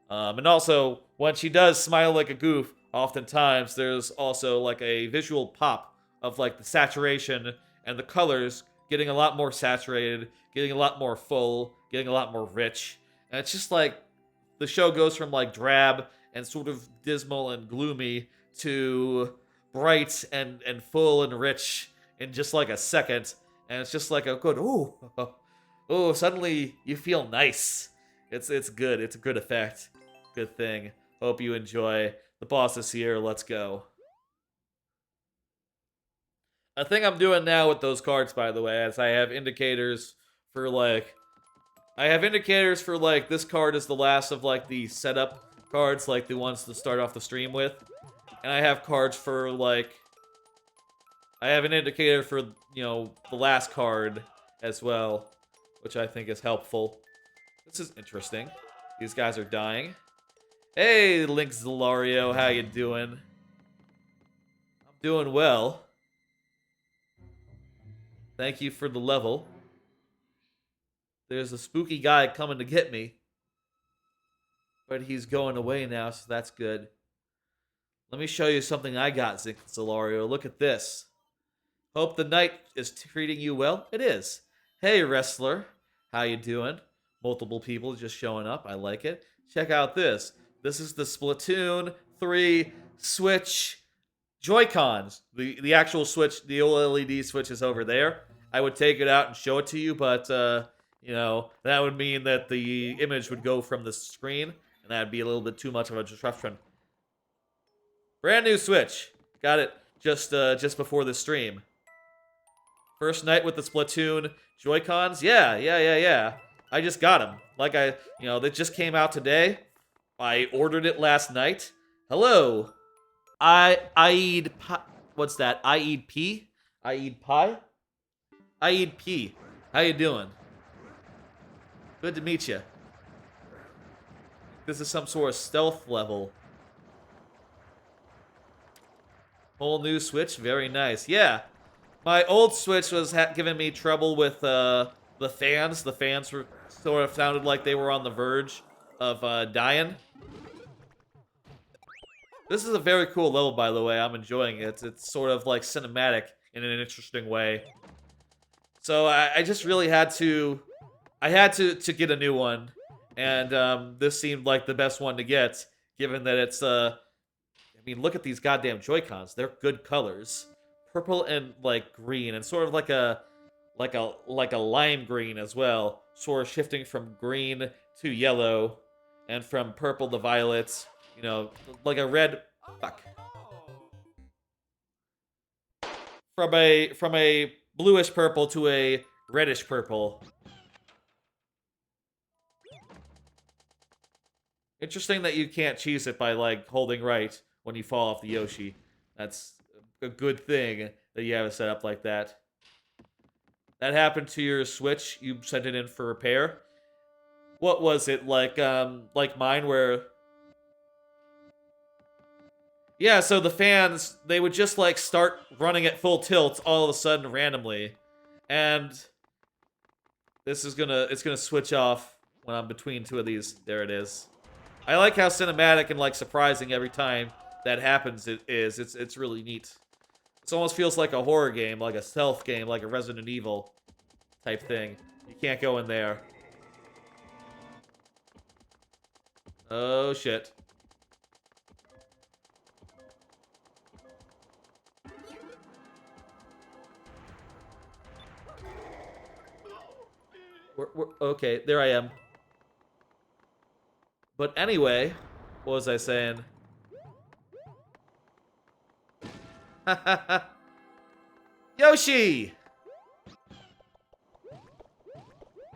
Speaker 1: And also, when she does smile like a goof, oftentimes there's also, like, a visual pop of, like, the saturation and the colors getting a lot more saturated, getting a lot more full, getting a lot more rich. And it's just like the show goes from, like, drab and sort of dismal and gloomy to bright and full and rich in just, like, a second. And it's just like a good, ooh, oh, suddenly you feel nice. It's good. It's a good effect. Good thing. Hope you enjoy. The boss is here. Let's go. A thing I'm doing now with those cards, by the way, is I have indicators for, like, this card is the last of, like, the setup cards, like the ones to start off the stream with. And I have cards for, like, I have an indicator for, the last card as well, which I think is helpful. This is interesting. These guys are dying. Hey, Link Zelario, how you doing? I'm doing well. Thank you for the level. There's a spooky guy coming to get me. But he's going away now, so that's good. Let me show you something I got, Zelario. Look at this. Hope the night is treating you well. It is. Hey, wrestler. How you doing? Multiple people just showing up. I like it. Check out this. This is the Splatoon 3 Switch Joy-Cons. The actual Switch, the OLED Switch is over there. I would take it out and show it to you, but, that would mean that the image would go from the screen, and that would be a little bit too much of a disruption. Brand new Switch. Got it just before the stream. First night with the Splatoon Joy-Cons. Yeah. I just got them. Like they just came out today. I ordered it last night. Hello. I eat pie. What's that? I eat pea? I eat pie? I eat pea. How you doing? Good to meet you. This is some sort of stealth level. Whole new Switch, very nice. Yeah, my old Switch was giving me trouble with the fans. The fans were sort of sounded like they were on the verge of dying. This is a very cool level, by the way. I'm enjoying it. It's sort of like cinematic in an interesting way. So I just really had to... I had to get a new one. And this seemed like the best one to get, given that it's... I mean, look at these goddamn Joy-Cons. They're good colors. Purple and, like, green. And sort of like a lime green as well. Sort of shifting from green to yellow. And from purple to violet. You know, like a red... Fuck. From a bluish purple to a reddish purple. Interesting that you can't cheese it by, like, holding right when you fall off the Yoshi. That's a good thing that you have it set up like that. That happened to your Switch. You sent it in for repair. What was it, like mine where... Yeah, so the fans, they would just, like, start running at full tilt all of a sudden randomly. And this is it's gonna switch off when I'm between two of these. There it is. I like how cinematic and, like, surprising every time that happens it is. It's really neat. It almost feels like a horror game, like a stealth game, like a Resident Evil type thing. You can't go in there. Oh, shit. Okay, there I am. But anyway, what was I saying? Yoshi!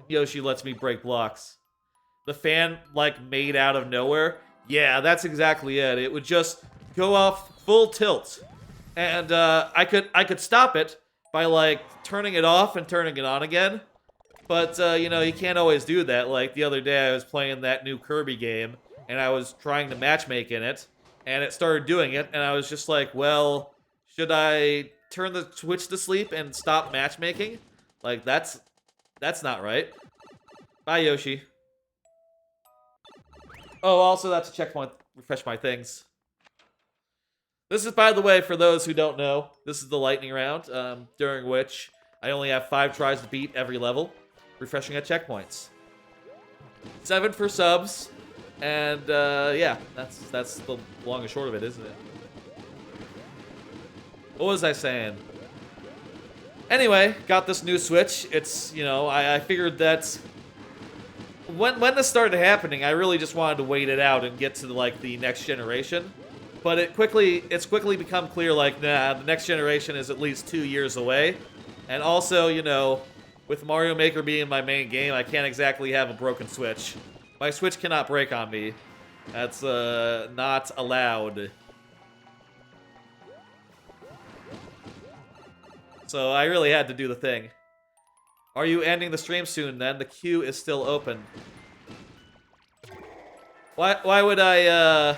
Speaker 1: Yoshi lets me break blocks. The fan, like, made out of nowhere. Yeah, that's exactly it. It would just go off full tilt. And I could stop it by, like, turning it off and turning it on again. But, you know, you can't always do that. Like, the other day I was playing that new Kirby game, and I was trying to matchmake in it, and it started doing it, and I was just like, well, should I turn the Switch to sleep and stop matchmaking? Like, that's not right. Bye, Yoshi. Oh, also, that's a checkpoint. Refresh my things. This is, by the way, for those who don't know, this is the lightning round, during which I only have 5 tries to beat every level. Refreshing at checkpoints. 7 for subs, and yeah, that's the long and short of it, isn't it? What was I saying? Anyway, got this new Switch. It's, you know, I figured that when this started happening, I really just wanted to wait it out and get to like the next generation. But it's quickly become clear, like, nah, the next generation is at least 2 years away, and also, you know, with Mario Maker being my main game, I can't exactly have a broken Switch. My Switch cannot break on me. That's, not allowed. So I really had to do the thing. Are you ending the stream soon, then? The queue is still open. Why would I,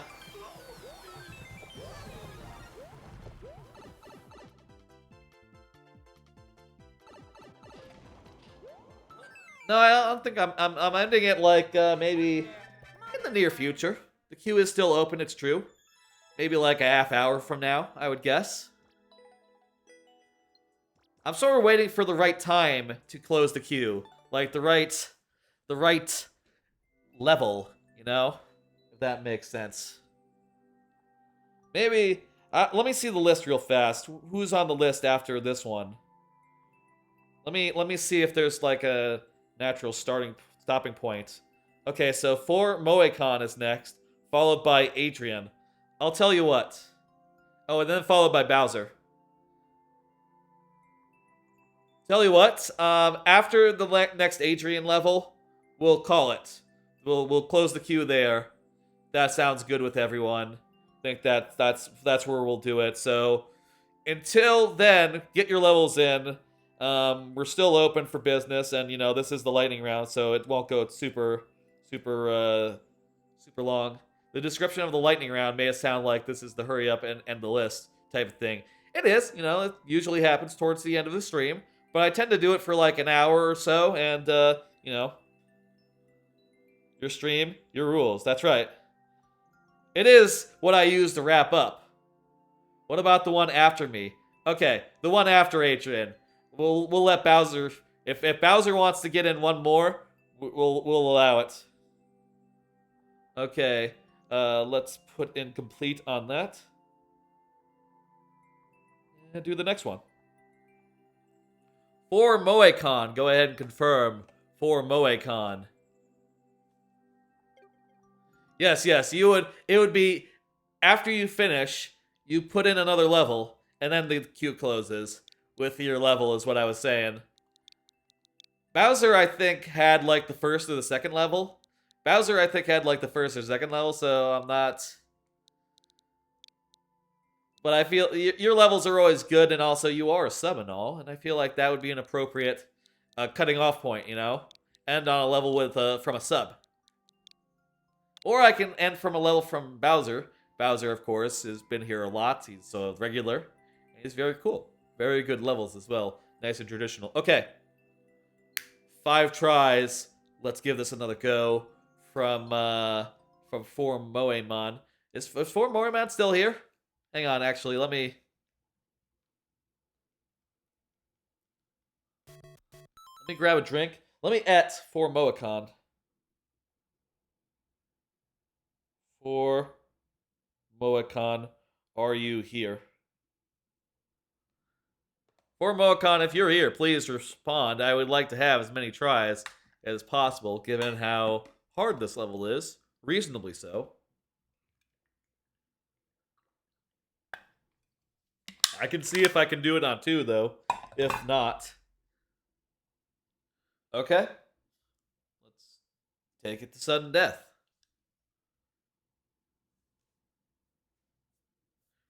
Speaker 1: No, I don't think I'm ending it like maybe in the near future. The queue is still open, it's true. Maybe like a half hour from now, I would guess. I'm sort of waiting for the right time to close the queue. Like the right level, you know? If that makes sense. Maybe let me see the list real fast. Who's on the list after this one? Let me see if there's like a natural stopping point. Okay, so 4 Moe-Con is next, followed by Adrian. I'll tell you what. Oh, and then followed by Bowser. Tell you what, after the next Adrian level, we'll call it. We'll close the queue there. That sounds good with everyone. I think that's where we'll do it. So until then, get your levels in. We're still open for business, and this is the lightning round, so it won't go super long. The description of the lightning round may sound like this is the hurry up and end the list type of thing. It is, it usually happens towards the end of the stream, but I tend to do it for like an hour or so, and your stream, your rules. That's right. It is what I use to wrap up. What about the one after me? Okay, the one after Adrian. We'll let Bowser. If Bowser wants to get in one more, we'll allow it. Okay, let's put in complete on that. And do the next one. For Moe-Con, go ahead and confirm. For Moe-Con. Yes, it would be after you finish, you put in another level, and then the queue closes with your level, is what I was saying. Bowser, I think, had like the first or the second level. So I'm not. But I feel your levels are always good, and also you are a sub and all, and I feel like that would be an appropriate cutting off point, End on a level with from a sub. Or I can end from a level from Bowser. Bowser, of course, has been here a lot. He's a regular. He's very cool. Very good levels as well. Nice and traditional. Okay. 5 tries. Let's give this another go. From For Moe-Man. Is For Moe-Man still here? Hang on, actually, let me grab a drink. Let me For Moe-Con. For Moe-Con, are you here? For Moe-Con, if you're here, please respond. I would like to have as many tries as possible, given how hard this level is. Reasonably so. I can see if I can do it on 2, though. If not. Okay. Let's take it to sudden death.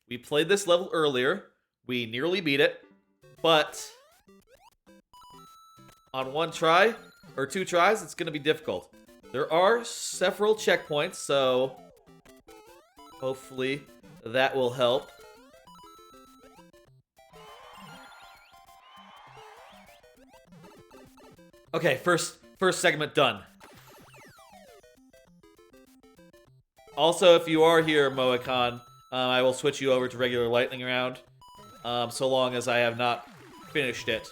Speaker 1: We played this level earlier. We nearly beat it. But on 1 try, or 2 tries, it's going to be difficult. There are several checkpoints, so hopefully that will help. Okay, first segment done. Also, if you are here, Moe-Con, I will switch you over to regular lightning round, so long as I have not finished it.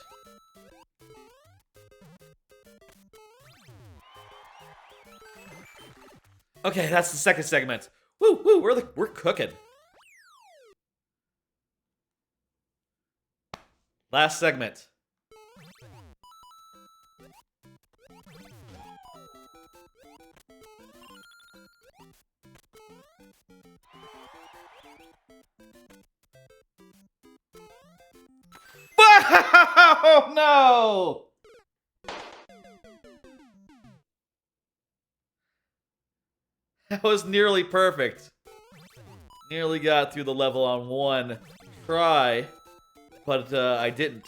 Speaker 1: Okay, that's the second segment. Woo, we're cooking. Last segment. Oh no! That was nearly perfect. Nearly got through the level on 1 try, but I didn't.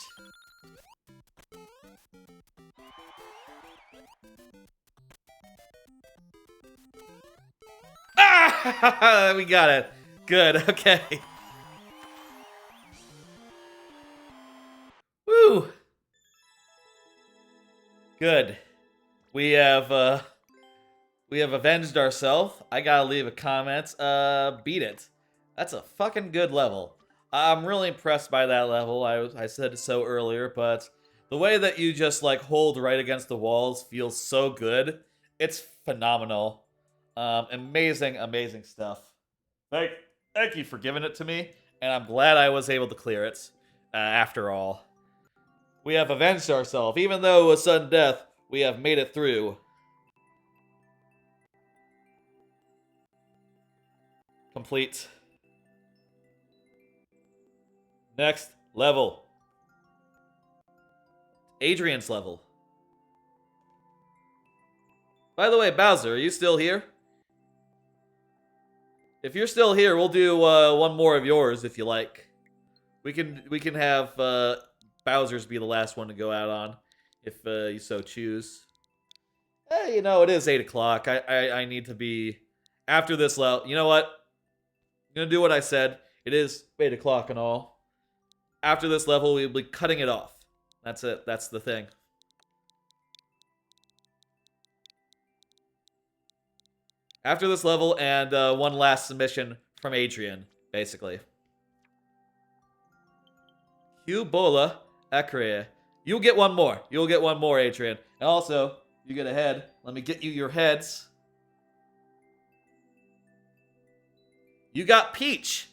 Speaker 1: Ah! We got it. Good, okay. Woo! Good. We have avenged ourselves. I gotta leave a comment. Beat it. That's a fucking good level. I'm really impressed by that level. I said so earlier, but the way that you just like hold right against the walls feels so good. It's phenomenal. Amazing stuff. Thank you for giving it to me, and I'm glad I was able to clear it. After all, we have avenged ourselves. Even though it was sudden death, we have made it through. Complete. Next level. Adrian's level. By the way, Bowser, are you still here? If you're still here, we'll do one more of yours if you like. We can have Bowser's be the last one to go out on, if you so choose. You know, it is 8 o'clock. I need to be after this level. You know what? I'm gonna do what I said. It is 8 o'clock and all. After this level, we'll be cutting it off. That's it. That's the thing. After this level and one last submission from Adrian, basically. Hugh Bola Akre. You'll get one more. You'll get one more, Adrian. And also, you get a head. Let me get you your heads. You got Peach.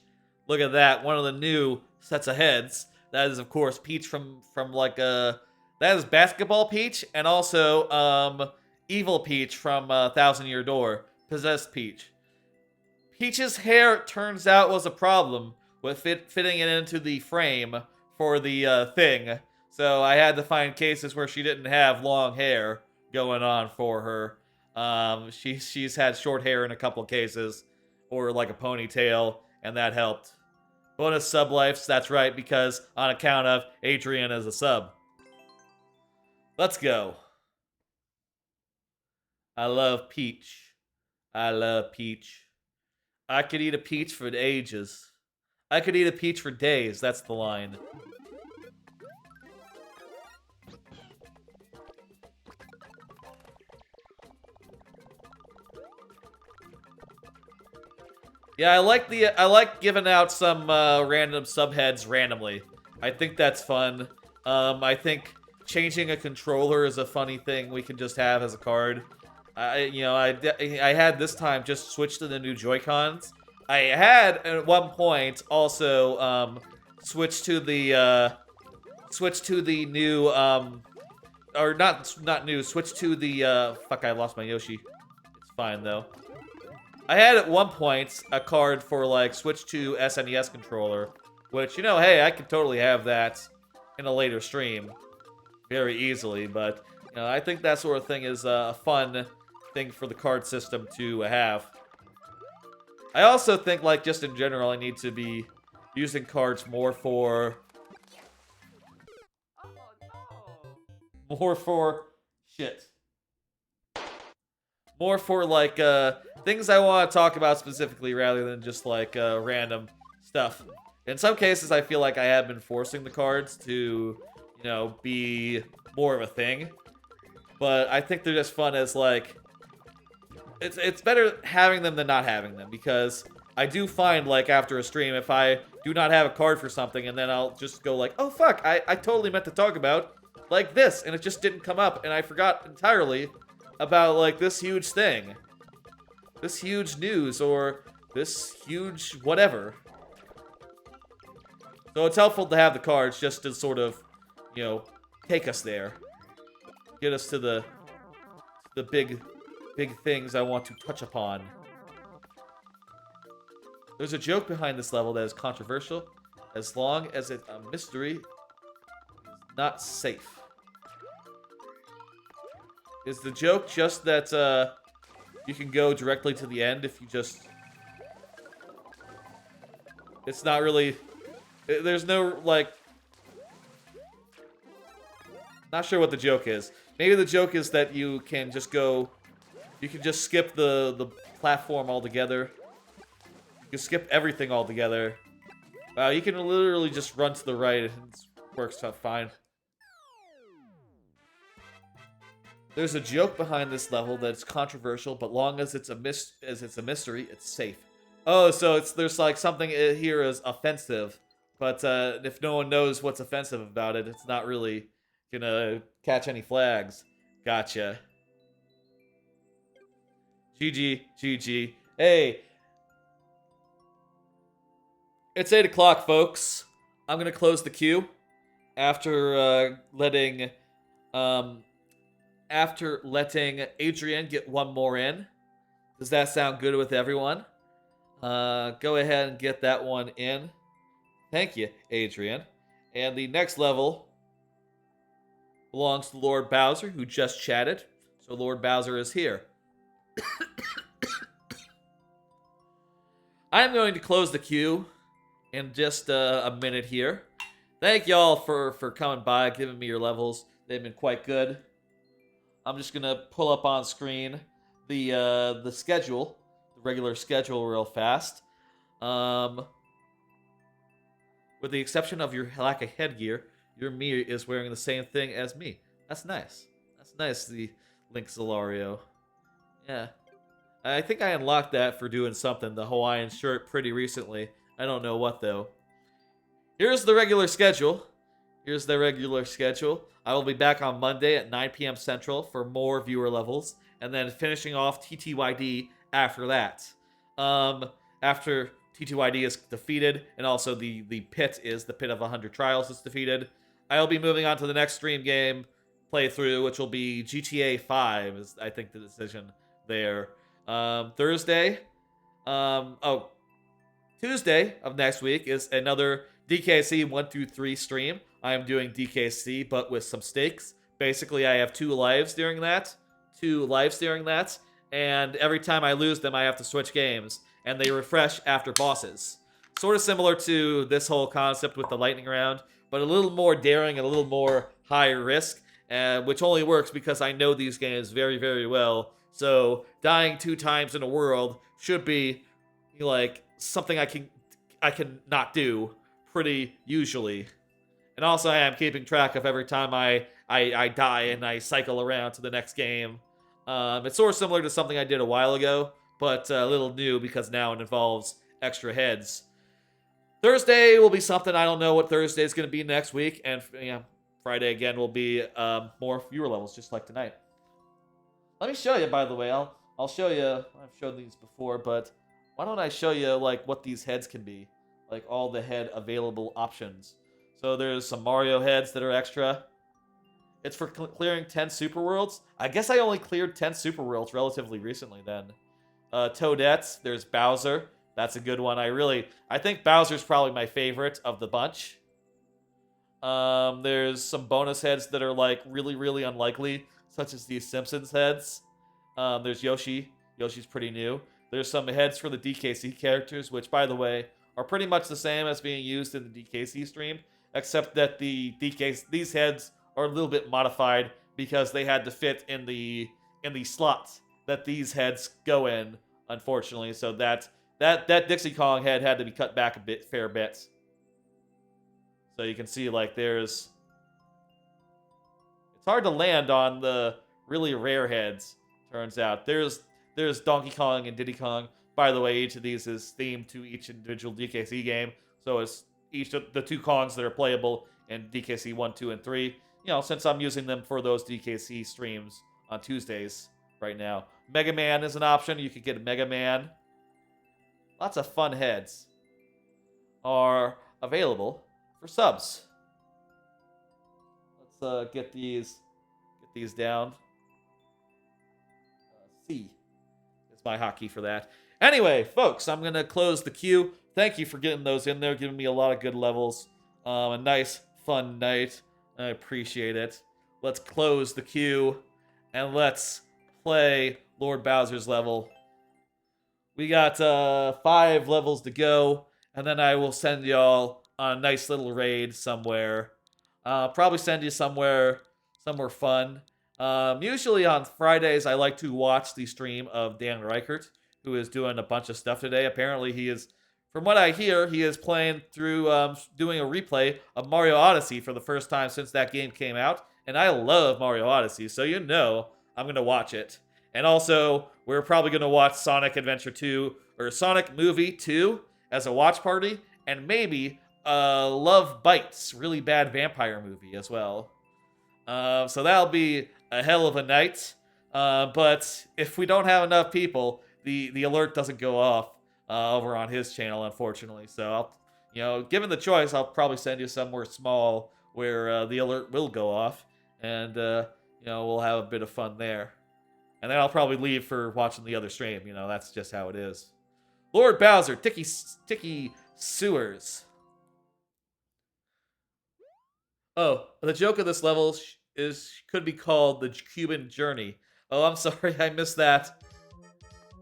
Speaker 1: Look at that. One of the new sets of heads. That is, of course, Peach from like that is Basketball Peach and also Evil Peach from Thousand Year Door. Possessed Peach. Peach's hair, it turns out, was a problem with fitting it into the frame for the thing. So I had to find cases where she didn't have long hair going on for her. She's had short hair in a couple cases, or like a ponytail, and that helped. Bonus sub lives, that's right, because on account of Adrian as a sub. Let's go. I love Peach. I love Peach. I could eat a peach for ages. I could eat a peach for days, that's the line. Yeah, I like giving out some random subheads randomly. I think that's fun. I think changing a controller is a funny thing we can just have as a card. I had this time just switched to the new Joy-Cons. I had at one point also switched to the new or not new, switched to the fuck, I lost my Yoshi. It's fine though. I had at one point a card for like switch to SNES controller, which, you know, hey, I could totally have that in a later stream very easily, but you know, I think that sort of thing is a fun thing for the card system to have. I also think, like, just in general, I need to be using cards more for shit. More for like things I want to talk about specifically rather than just like random stuff. In some cases, I feel like I have been forcing the cards to, you know, be more of a thing. But I think they're just fun as like it's better having them than not having them, because I do find, like, after a stream, if I do not have a card for something and then I'll just go like, oh fuck, I totally meant to talk about like this and it just didn't come up and I forgot entirely about like this huge thing, this huge news, or this huge whatever. So it's helpful to have the cards just to sort of, you know, take us there, get us to the big things I want to touch upon. There's a joke behind this level that is controversial, as long as it's a mystery, it's not safe. Is the joke just that you can go directly to the end if you just... It's not really... There's no, like... Not sure what the joke is. Maybe the joke is that you can just go... You can just skip the platform altogether. You can skip everything altogether. Wow, you can literally just run to the right and it works out fine. There's a joke behind this level that's controversial, but long as it's a mystery, it's safe. Oh, so there's like something here is offensive, but if no one knows what's offensive about it, it's not really gonna catch any flags. Gotcha. GG, GG. Hey, it's 8 o'clock, folks. I'm gonna close the queue after letting Adrian get one more in. Does that sound good with everyone? Go ahead and get that one in Thank you, Adrian. And the next level belongs to Lord Bowser, who just chatted. So Lord Bowser is here. I'm going to close the queue in just a minute here. Thank y'all for coming by, giving me your levels. They've been quite good. I'm just gonna pull up on screen the schedule, the regular schedule, real fast. Um, with the exception of your lack of headgear, your me is wearing the same thing as me. That's nice. That's nice. The Link Zelario. Yeah, I think I unlocked that for doing something. The Hawaiian shirt pretty recently. I don't know what though. Here's the regular schedule. Here's the regular schedule. I will be back on Monday at 9 p.m. Central for more viewer levels, and then finishing off TTYD after that. After TTYD is defeated, and also the pit is the pit of 100 trials is defeated, I will be moving on to the next stream game playthrough, which will be GTA 5. Is I think the decision there. Thursday. Tuesday of next week is another DKC 1 through 3 stream. I am doing DKC, but with some stakes. Basically, I have 2 lives during that. And every time I lose them, I have to switch games. And they refresh after bosses. Sort of similar to this whole concept with the lightning round, but a little more daring and a little more high risk, which only works because I know these games very, very well. So dying 2 times in a world should be like something I can not do pretty usually. And also I am keeping track of every time I die and I cycle around to the next game. It's sort of similar to something I did a while ago, but a little new because now it involves extra heads. Thursday will be something. I don't know what Thursday is going to be next week, and Friday again will be more viewer levels, just like tonight. Let me show you, by the way. I'll show you. I've showed these before, but why don't I show you like what these heads can be, like all the head available options. So there's some Mario heads that are extra. It's for clearing 10 super worlds. I guess I only cleared 10 super worlds relatively recently then. Toadettes, there's Bowser. That's a good one. I think Bowser's probably my favorite of the bunch. There's some bonus heads that are like really, really unlikely, such as these Simpsons heads. There's Yoshi. Yoshi's pretty new. There's some heads for the DKC characters, which, by the way, are pretty much the same as being used in the DKC stream, except that these heads are a little bit modified because they had to fit in the slots that these heads go in, unfortunately. So that Dixie Kong head had to be cut back a fair bit. So you can see like it's hard to land on the really rare heads. Turns out there's Donkey Kong and Diddy Kong. By the way, each of these is themed to each individual DKC game. So it's each of the 2 Kongs that are playable in DKC 1, 2, and 3. Since I'm using them for those DKC streams on Tuesdays right now. Mega Man is an option. You could get a Mega Man. Lots of fun heads are available for subs. Let's get these down. C is my hotkey for that. Anyway, folks, I'm gonna close the queue. Thank you for getting those in there, giving me a lot of good levels. A nice, fun night. I appreciate it. Let's close the queue and let's play Lord Bowser's level. We got 5 levels to go, and then I will send y'all on a nice little raid somewhere. Probably send you somewhere fun. Usually on Fridays, I like to watch the stream of Dan Reichert, who is doing a bunch of stuff today. Apparently, he is, from what I hear, he is playing through, doing a replay of Mario Odyssey for the first time since that game came out. And I love Mario Odyssey, so I'm going to watch it. And also, we're probably going to watch Sonic Adventure 2, or Sonic Movie 2 as a watch party, and maybe Love Bites, really bad vampire movie as well. So that'll be a hell of a night. But if we don't have enough people, the alert doesn't go off over on his channel, unfortunately. So given the choice, I'll probably send you somewhere small where the alert will go off, and we'll have a bit of fun there. And then I'll probably leave for watching the other stream. That's just how it is. Lord Bowser, Ticky Sewers. Oh, the joke of this level could be called the Cuban Journey. Oh, I'm sorry, I missed that.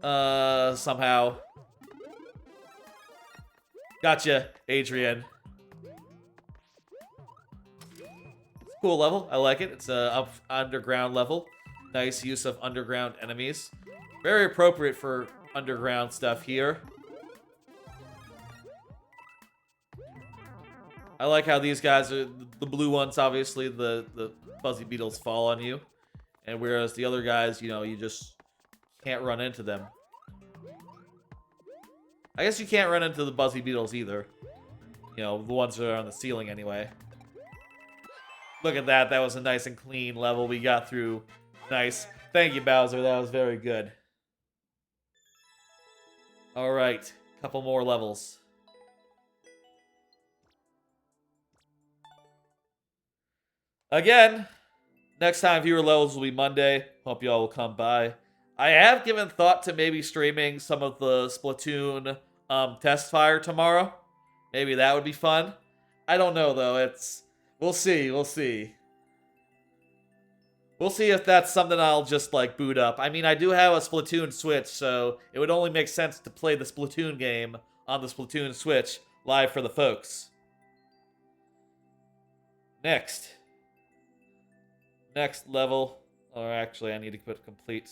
Speaker 1: Somehow. Gotcha, Adrian. Cool level. I like it. It's a underground level. Nice use of underground enemies. Very appropriate for underground stuff here. I like how these guys are the blue ones. Obviously, the fuzzy beetles fall on you, and whereas the other guys, you just can't run into them. I guess you can't run into the buzzy beetles either. The ones that are on the ceiling anyway. Look at that. That was a nice and clean level we got through. Nice. Thank you, Bowser. That was very good. Alright. Couple more levels. Again, next time viewer levels will be Monday. Hope y'all will come by. I have given thought to maybe streaming some of the Splatoon test fire tomorrow. Maybe that would be fun. I don't know, though. We'll see. We'll see. We'll see if that's something I'll just, boot up. I mean, I do have a Splatoon Switch, so it would only make sense to play the Splatoon game on the Splatoon Switch live for the folks. Next level, or actually I need to put complete.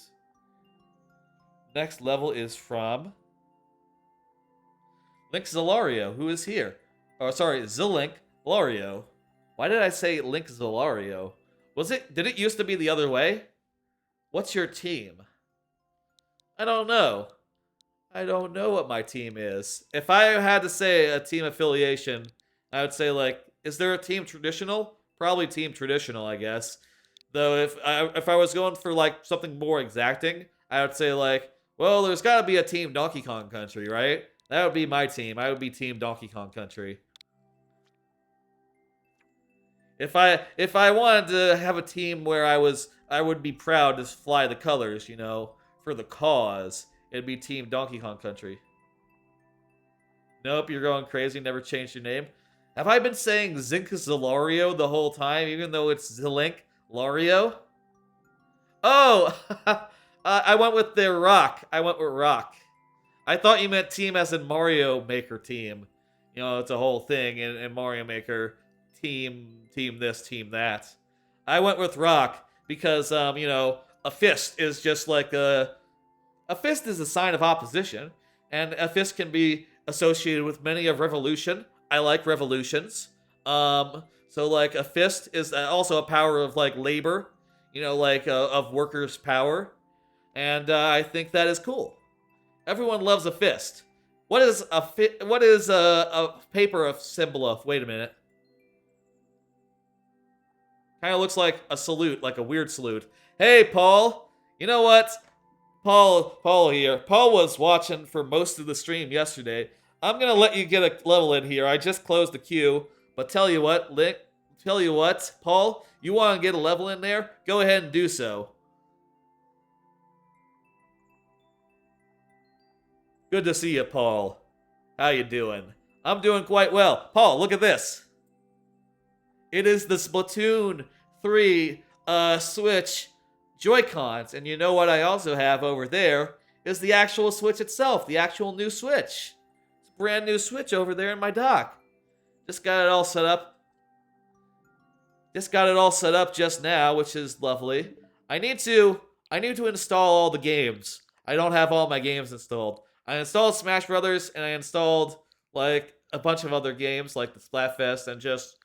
Speaker 1: Next level is from Link Zelario, who is here. Oh, sorry, Zilink Lario. Why did I say Link Zelario? Did it used to be the other way? What's your team? I don't know. I don't know what my team is. If I had to say a team affiliation, I would say, is there a team traditional? Probably team traditional, I guess. Though if I was going for something more exacting, I would say well, there's got to be a team Donkey Kong Country, right? That would be my team. I would be team Donkey Kong Country. If I wanted to have a team where I would be proud to fly the colors, for the cause, it'd be team Donkey Kong Country. Nope, you're going crazy. Never changed your name. Have I been saying Zink Zelario the whole time, even though it's Zilink Lario? Oh, I went with the Rock. I went with Rock. I thought you meant team as in Mario Maker team. It's a whole thing in Mario Maker. Team this, team that. I went with Rock because, a fist is just a fist is a sign of opposition, and a fist can be associated with many of revolution. I like revolutions. So a fist is also a power of labor, of workers' power, and I think that is cool. Everyone loves a fist. What is a paper of symbol of? Wait a minute. Kind of looks like a salute, like a weird salute. Hey, Paul. You know what? Paul here. Paul was watching for most of the stream yesterday. I'm gonna let you get a level in here. I just closed the queue. But tell you what, Paul, you want to get a level in there? Go ahead and do so. Good to see you, Paul. How you doing? I'm doing quite well. Paul, look at this. It is the Splatoon 3 Switch Joy-Cons. And you know what I also have over there is the actual Switch itself, the actual new Switch. It's a brand new Switch over there in my dock. Just got it all set up. Just now, which is lovely. I need to install all the games. I don't have all my games installed. I installed Smash Brothers and I installed a bunch of other games like the Splatfest and just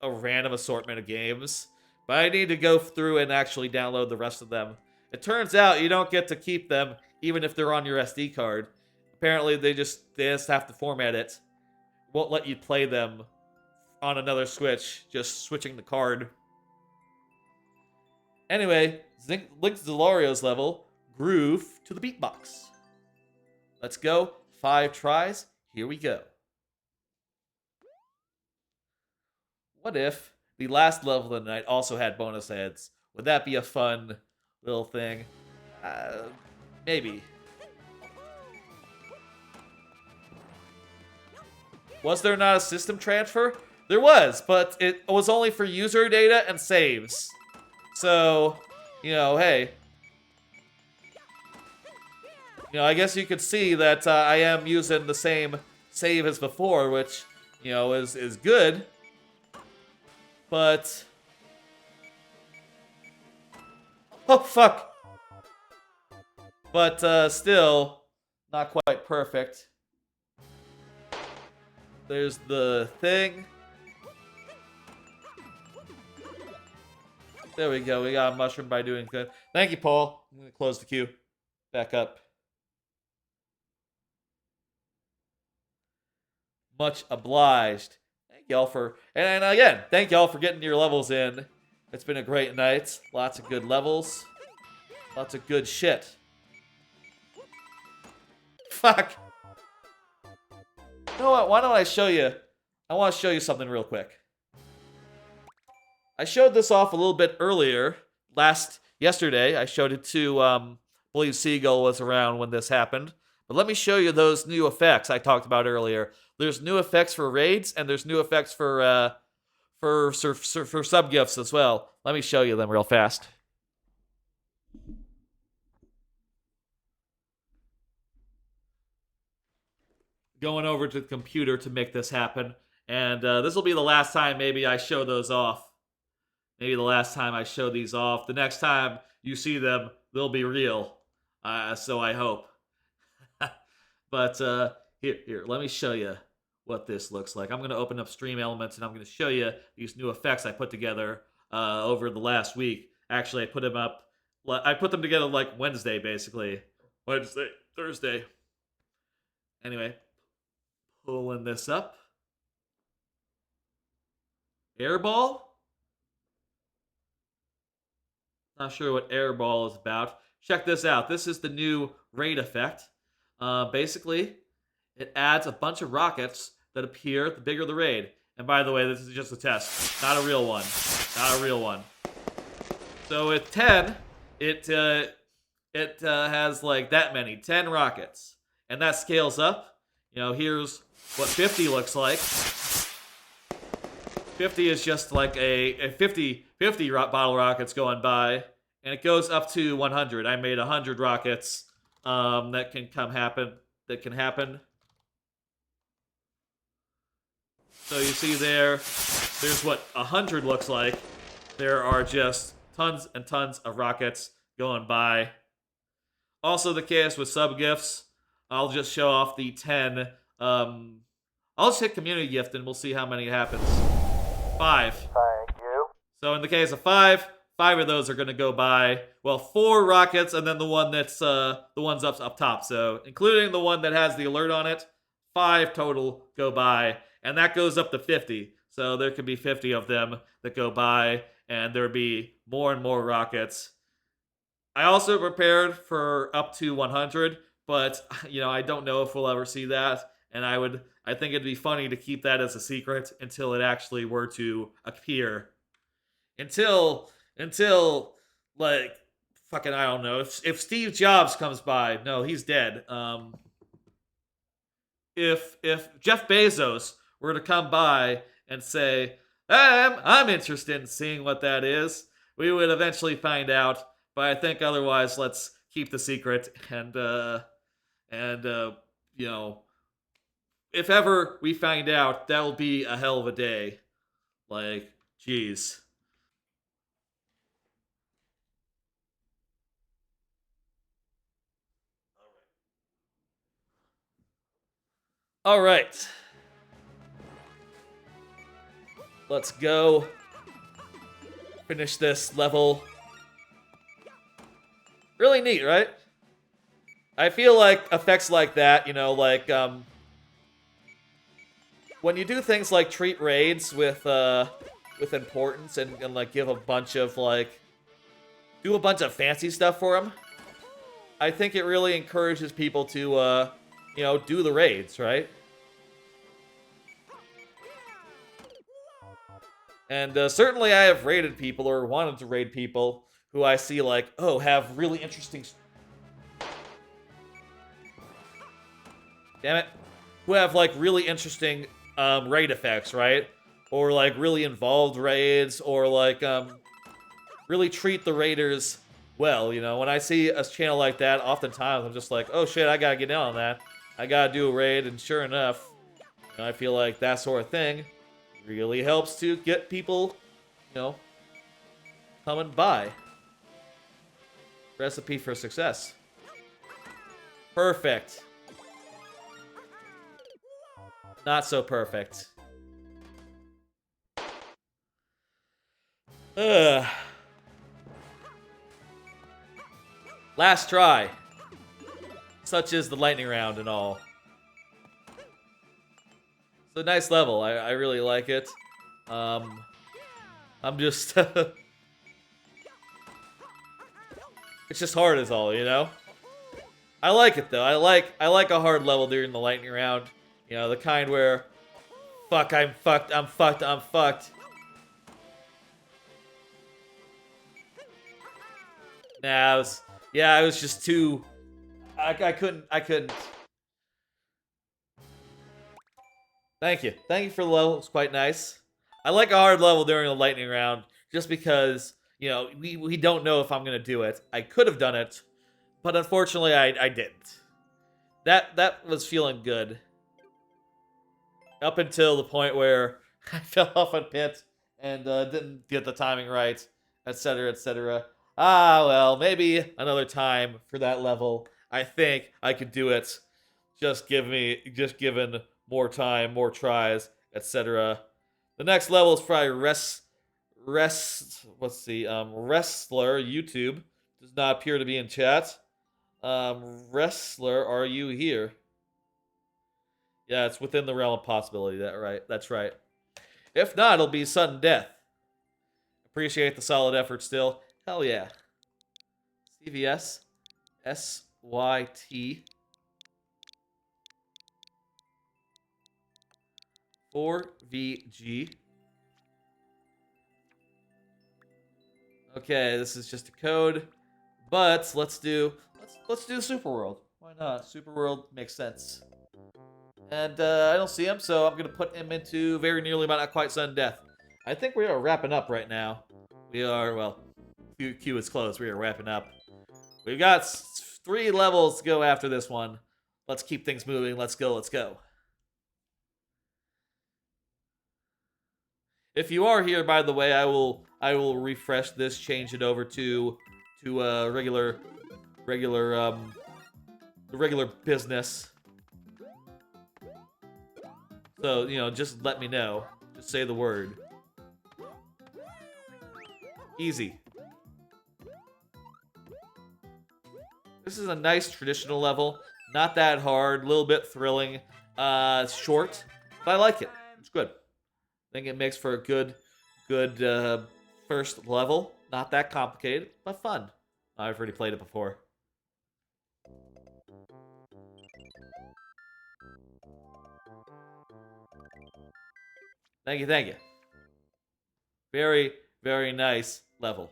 Speaker 1: a random assortment of games. But I need to go through and actually download the rest of them. It turns out you don't get to keep them even if they're on your SD card. Apparently they just have to format it. Won't let you play them on another Switch, just switching the card. Anyway, Link Zelario's level, Groove to the Beatbox. Let's go. 5 tries. Here we go. What if the last level of the night also had bonus heads? Would that be a fun little thing? Maybe. Was there not a system transfer? There was, but it was only for user data and saves. So, hey. I guess you could see that I am using the same save as before, which, is good. But... oh, fuck! But, still, not quite perfect. There's the thing. There we go. We got a mushroom by doing good. Thank you, Paul. I'm going to close the queue. Back up. Much obliged. Thank y'all for... and again, thank y'all for getting your levels in. It's been a great night. Lots of good levels. Lots of good shit. Fuck. You know what? Why don't I show you... I want to show you something real quick. I showed this off a little bit earlier. Yesterday, I showed it to... I believe Seagull was around when this happened. But let me show you those new effects I talked about earlier. There's new effects for raids, and there's new effects for sub-gifts as well. Let me show you them real fast. Going over to the computer to make this happen. And this will be the last time maybe I show those off. Maybe the last time I show these off. The next time you see them, they'll be real. So I hope. But here, let me show you what this looks like. I'm going to open up Stream Elements, and I'm going to show you these new effects I put together over the last week. Actually, I put them together like Wednesday, basically. Thursday. Anyway, pulling this up. Airball? Not sure what Airball is about. Check this out. This is the new raid effect. Basically, it adds a bunch of rockets that appear the bigger the raid. And by the way, this is just a test. Not a real one. Not a real one. So with 10, it has like that many. 10 rockets. And that scales up. Here's what 50 looks like. 50 is just like a 50 bottle rockets going by. And it goes up to 100. I made 100 rockets that can happen. So you see there's what 100 looks like. There are just tons and tons of rockets going by. Also the case with sub-gifts. I'll just show off the 10. I'll just hit community gift and we'll see how many happens. 5.
Speaker 2: Thank you.
Speaker 1: So in the case of 5 of those are going to go by. Well, 4 rockets and then the one that's the one's up top. So including the one that has the alert on it, 5 total go by, and that goes up to 50. So there could be 50 of them that go by, and there'd be more and more rockets. I also prepared for up to 100, but I don't know if we'll ever see that, and I think it'd be funny to keep that as a secret until it actually were to appear. Until like fucking I don't know, if Steve Jobs comes by, no, he's dead. If Jeff Bezos were to come by and say, I'm interested in seeing what that is, we would eventually find out. But I think otherwise, let's keep the secret and if ever we find out, that'll be a hell of a day. Like, jeez. All right. Let's go finish this level. Really neat, right? I feel like effects like that, when you do things like treat raids with importance and like give a bunch of do a bunch of fancy stuff for them, I think it really encourages people to do the raids, right? And certainly I have raided people or wanted to raid people who I see have really interesting... Damn it. Who have really interesting raid effects, right? or like really involved raids, or like really treat the raiders well. You know, when I see a channel like that, oftentimes I'm just like, oh shit, I gotta get down on that. I gotta do a raid, and sure enough, you know, I feel like that sort of thing really helps to get people, you know, coming by. Recipe for success. Perfect. Not so perfect. Ugh. Last try. Such is the lightning round and all. It's a nice level. I really like it. I'm just... it's just hard as all, you know? I like it though. I like a hard level during the lightning round. You know, the kind where fuck, I'm fucked, I'm fucked, I'm fucked. Nah, I was just too I couldn't. Thank you. Thank you for the level. It's quite nice. I like a hard level during the lightning round just because, you know, we don't know if I'm going to do it. I could have done it, but unfortunately I didn't. That was feeling good. Up until the point where I fell off a pit and didn't get the timing right, etc., etc. Ah, well, maybe another time for that level. I think I could do it. Just given more time, more tries, etc. The next level is probably Wrestler YouTube does not appear to be in chat. Wrestler, are you here? Yeah, it's within the realm of possibility. That's right. If not, it'll be sudden death. Appreciate the solid effort still. Hell yeah. CVS SYT 4VG. Okay, this is just a code, but let's do Super World. Why not? Super World makes sense. And I don't see him, so I'm gonna put him into very nearly but not quite sudden death. I think we are wrapping up right now. We are, well, Q is closed. We are wrapping up. We've got 3 levels to go after this one. Let's keep things moving. Let's go. Let's go. If you are here, by the way, I will refresh this, change it over to regular the regular business. So, you know, just let me know. Just say the word. Easy. This is a nice traditional level. Not that hard, a little bit thrilling. It's short, but I like it. It's good. I think it makes for a good first level. Not that complicated, but fun. I've already played it before. Thank you, thank you. Very, very nice level.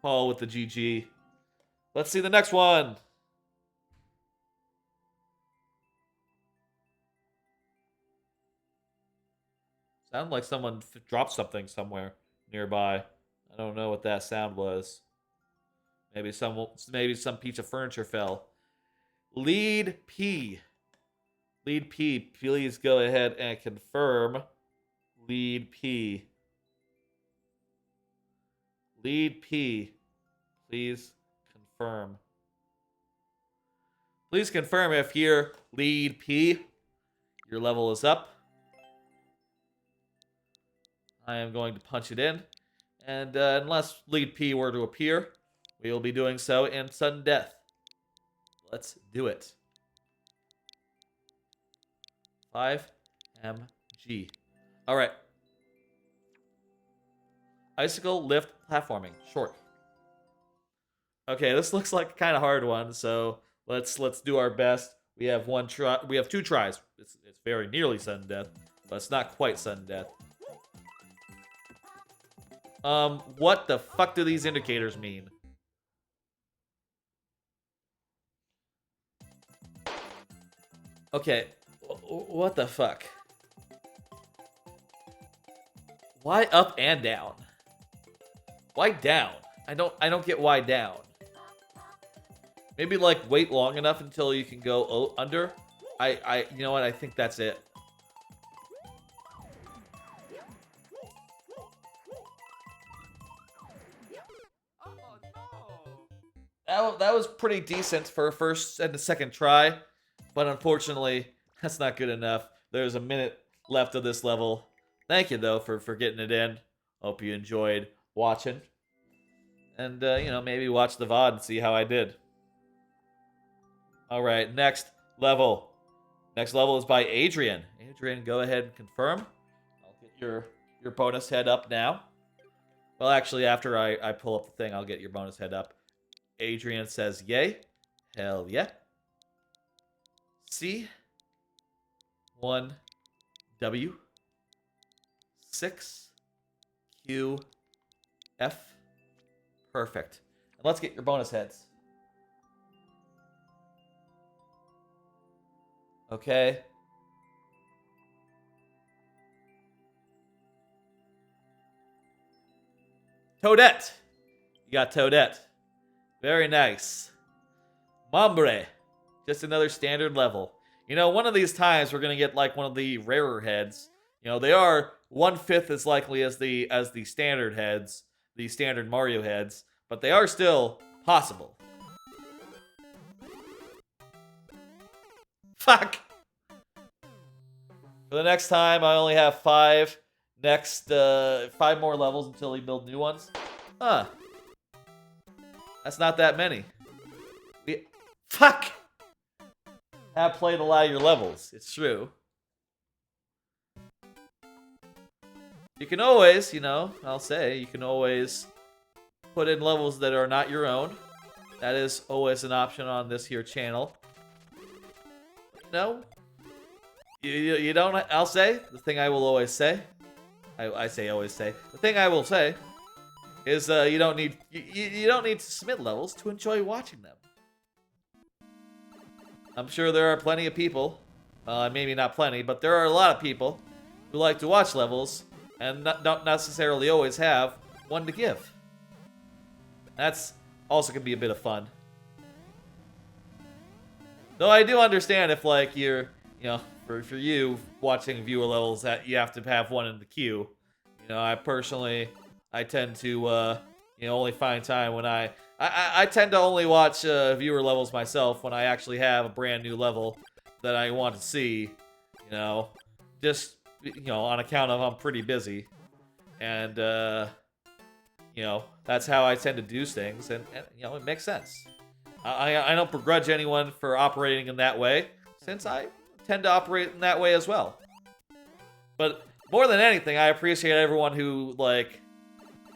Speaker 1: Paul with the GG. Let's see the next one. Sounded like someone dropped something somewhere nearby. I don't know what that sound was. Maybe some piece of furniture fell. Lead P. Lead P, please go ahead and confirm. Lead P. Lead P, please confirm. Please confirm if you're Lead P. Your level is up. I am going to punch it in. And unless Lead P were to appear, we will be doing so in sudden death. Let's do it. 5MG. Alright. Icicle lift platforming. Short. Okay, this looks like a kind of hard one, so let's do our best. We have 2 tries. It's very nearly sudden death, but it's not quite sudden death. What the fuck do these indicators mean? Okay, What the fuck? Why up and down? Why down? I don't get why down. Maybe like wait long enough until you can go under. You know what? I think that's it. That was pretty decent for a first and a second try, but unfortunately, that's not good enough. There's a minute left of this level. Thank you, though, for getting it in. Hope you enjoyed watching. And, you know, maybe watch the VOD and see how I did. Alright, next level. Next level is by Adrian. Adrian, go ahead and confirm. I'll get your bonus head up now. Well, actually, after I pull up the thing, I'll get your bonus head up. Adrian says, yay. Hell yeah. C. 1. W. 6. Q. F. Perfect. And let's get your bonus heads. Okay. Toadette. You got Toadette. Very nice. Mambre. Just another standard level. You know, one of these times we're going to get like one of the rarer heads. You know, they are 1/5 as likely as the standard heads, the standard Mario heads, but they are still possible. Fuck! For the next time, I only have 5. Next, 5 more levels until we build new ones. Huh. That's not that many. Fuck! Have played a lot of your levels. It's true. You can always, you know, I'll say, you can always put in levels that are not your own. That is always an option on this here channel. No. You don't, I'll say, the thing I will always say. I say always say. The thing I will say is you don't need to submit levels to enjoy watching them. I'm sure there are plenty of people, maybe not plenty, but there are a lot of people who like to watch levels and don't necessarily always have one to give. That's also can be a bit of fun. Though I do understand if like you're, you know, for you watching viewer levels that you have to have one in the queue. You know, I personally, I tend to, you know, only find time when I tend to only watch viewer levels myself when I actually have a brand new level that I want to see, you know, just, you know, on account of I'm pretty busy. And, you know, that's how I tend to do things, and you know, it makes sense. I don't begrudge anyone for operating in that way, since I tend to operate in that way as well. But more than anything, I appreciate everyone who, like,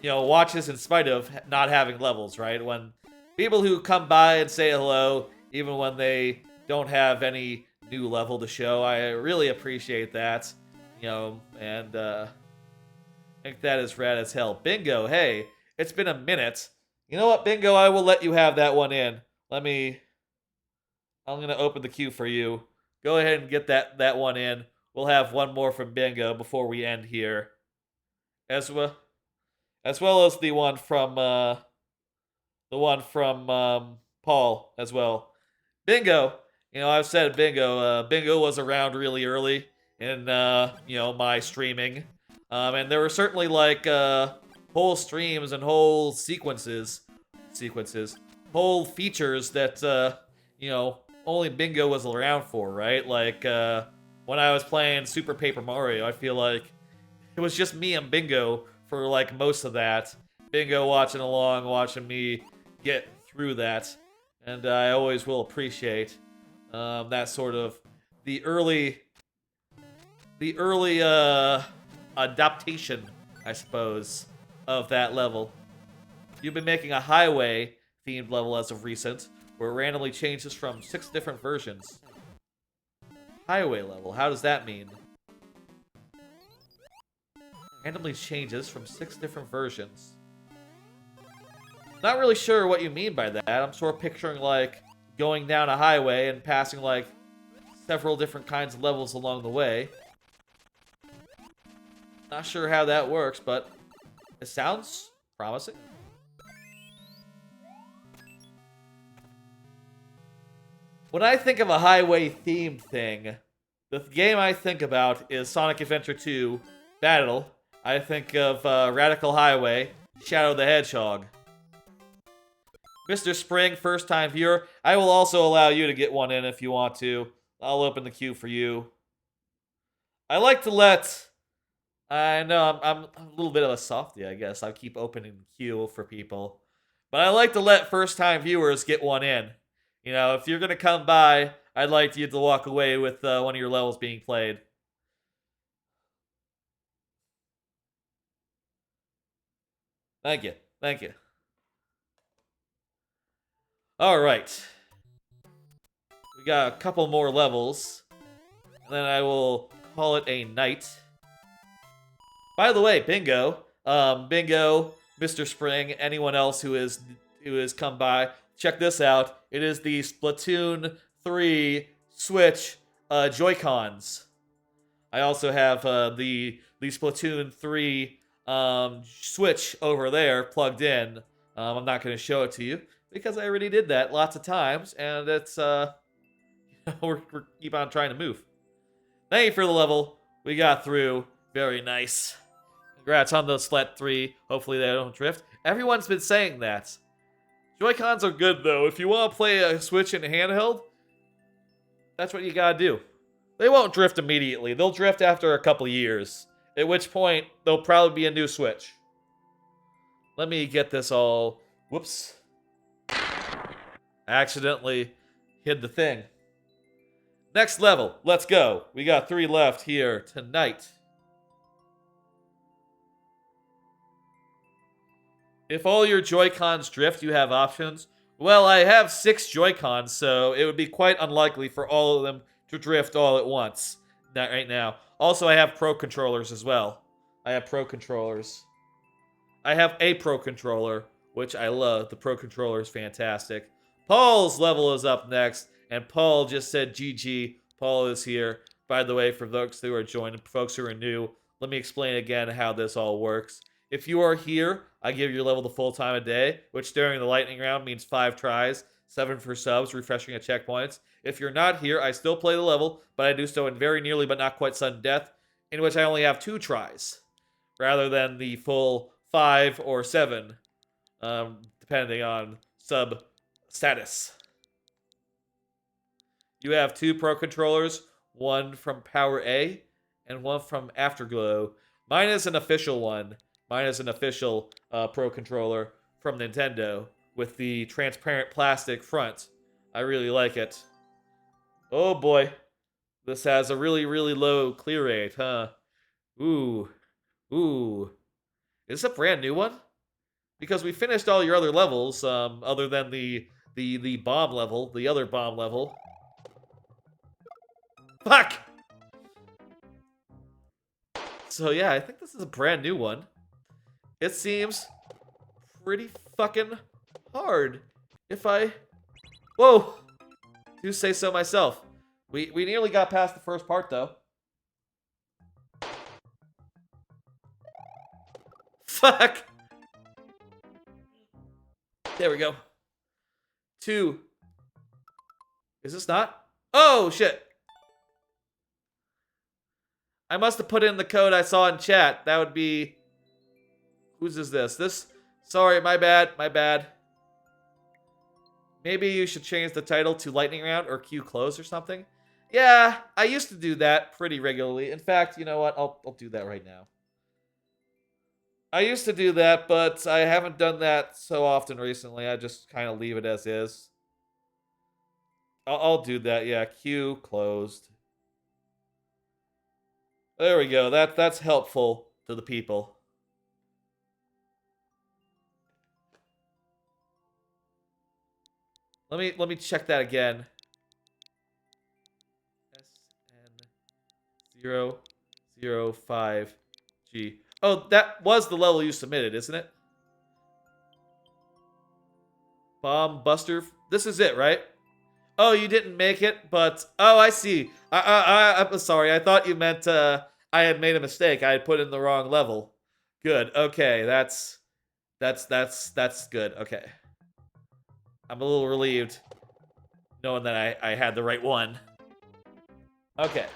Speaker 1: you know, watches in spite of not having levels, right? When people who come by and say hello, even when they don't have any new level to show, I really appreciate that. You know, and I think that is rad as hell. Bingo, hey, it's been a minute. You know what, Bingo, I will let you have that one in. I'm gonna open the queue for you. Go ahead and get that one in. We'll have one more from Bingo before we end here. As well as the one from Paul as well. Bingo, you know, I've said Bingo. Bingo was around really early in you know, my streaming, and there were certainly like whole streams and whole whole features that you know, only Bingo was around for, right? Like when I was playing Super Paper Mario, I feel like it was just me and Bingo for like most of that. Bingo watching along, watching me get through that, and I always will appreciate that sort of the early adaptation, I suppose, of that level. You've been making a highway themed level as of recent, where it randomly changes from 6 different versions. Highway level, how does that mean? Randomly changes from 6 different versions. Not really sure what you mean by that. I'm sort of picturing like going down a highway and passing like several different kinds of levels along the way. Not sure how that works, but it sounds promising. When I think of a highway-themed thing, the game I think about is Sonic Adventure 2 Battle. I think of Radical Highway, Shadow the Hedgehog. Mr. Spring, first-time viewer. I will also allow you to get one in if you want to. I'll open the queue for you. I like to let... I know I'm a little bit of a softie, I guess. I keep opening the queue for people. But I like to let first-time viewers get one in. You know, if you're going to come by, I'd like you to walk away with one of your levels being played. Thank you. Thank you. Alright. We got a couple more levels. And then I will call it a night. By the way, Bingo, Mr. Spring, anyone else who has come by, check this out. It is the Splatoon 3 Switch Joy-Cons. I also have the Splatoon 3 Switch over there plugged in. I'm not going to show it to you because I already did that lots of times, and it's we're keep on trying to move. Thank you for the level. We got through. Very nice. Congrats on the Splat 3. Hopefully they don't drift. Everyone's been saying that. Joy-Cons are good, though. If you want to play a Switch in handheld, that's what you gotta do. They won't drift immediately. They'll drift after a couple years. At which point, there'll probably be a new Switch. Let me get this all... Whoops. I accidentally hid the thing. Next level. Let's go. We got 3 left here tonight. If all your Joy-Cons drift, you have options. Well, I have 6 Joy-Cons, so it would be quite unlikely for all of them to drift all at once. Not right now. Also, I have Pro Controllers as well. I have Pro Controllers. I have a Pro Controller, which I love. The Pro Controller is fantastic. Paul's level is up next, and Paul just said GG. Paul is here. By the way, for those who are joining, folks who are new, let me explain again how this all works. If you are here, I give your level the full time of day, which during the lightning round means 5 tries, 7 for subs, refreshing at checkpoints. If you're not here, I still play the level, but I do so in very nearly but not quite sudden death, in which I only have 2 tries, rather than the full 5 or 7, depending on sub status. You have 2 Pro Controllers, one from Power A and one from Afterglow. Mine is an official one. Mine is an official Pro Controller from Nintendo with the transparent plastic front. I really like it. Oh boy. This has a really, really low clear rate, huh? Ooh. Ooh. Is this a brand new one? Because we finished all your other levels, other than the bomb level, the other bomb level. Fuck! So yeah, I think this is a brand new one. It seems pretty fucking hard. If I... Whoa! Do say so myself. We nearly got past the first part, though. Fuck! There we go. 2. Is this not? Oh, shit! I must have put in the code I saw in chat. That would be... Whose is this? This... Sorry, my bad, my bad. Maybe you should change the title to Lightning Round or Q Close or something. Yeah, I used to do that pretty regularly. In fact, you know what? I'll do that right now. I used to do that, but I haven't done that so often recently. I just kind of leave it as is. I'll do that, yeah. Q closed. There we go. That's helpful to the people. Let me check that again. SN005G. Oh, that was the level you submitted, isn't it? Bomb Buster. This is it, right? Oh, you didn't make it, but oh, I see. I'm sorry. I thought you meant I had made a mistake. I had put in the wrong level. Good. Okay, that's good. Okay, I'm a little relieved knowing that I had the right one. Okay.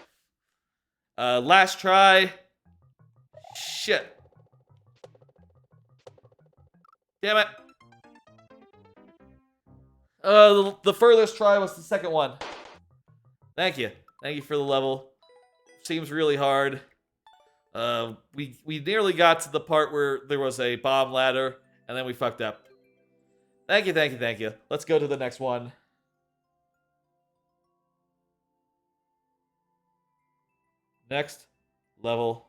Speaker 1: Last try. Shit. Damn it. The furthest try was the second one. Thank you. Thank you for the level. Seems really hard. We nearly got to the part where there was a bomb ladder, and then we fucked up. Thank you, thank you, thank you. Let's go to the next one. Next level.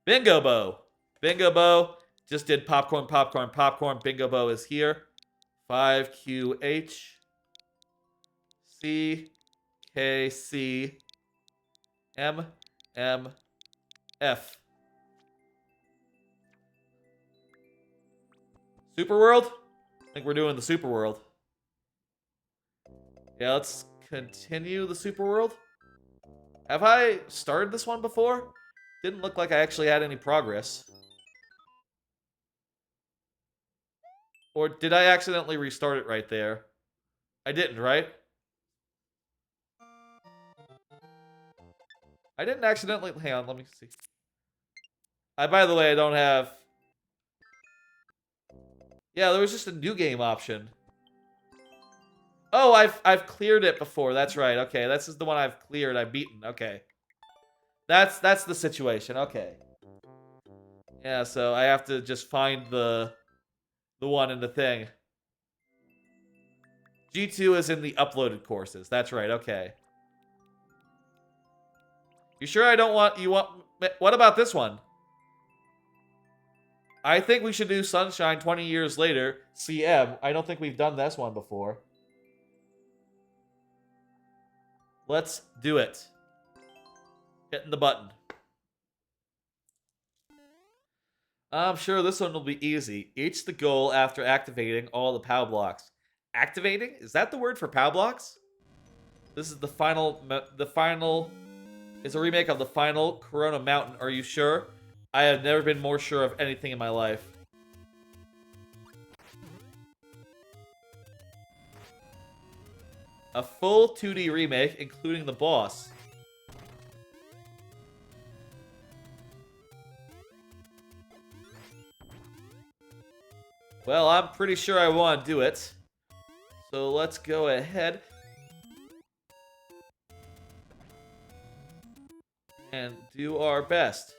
Speaker 1: Bingo Bow. Bingo Bow. Just did popcorn, popcorn, popcorn. Bingo Bow is here. 5QH CKC MMF. Super World? I think we're doing the Super World. Yeah, let's continue the Super World. Have I started this one before? Didn't look like I actually had any progress. Or did I accidentally restart it right there? I didn't, right? I didn't accidentally... Hang on, let me see. By the way, I don't have... Yeah, there was just a new game option. Oh, I've cleared it before. That's right. Okay, this is the one I've cleared. I've beaten. Okay. That's the situation. Okay. Yeah, so I have to just find the one in the thing. G2 is in the uploaded courses. That's right. Okay. You sure I don't want... You want... What about this one? I think we should do Sunshine 20 years later. CM. I don't think we've done this one before. Let's do it. Hitting the button. I'm sure this one will be easy. Each the goal after activating all the POW blocks. Activating? Is that the word for POW blocks? This is the final... The final... is a remake of the final Corona Mountain. Are you sure? I have never been more sure of anything in my life. A full 2D remake, including the boss. Well, I'm pretty sure I want to do it. So let's go ahead and do our best.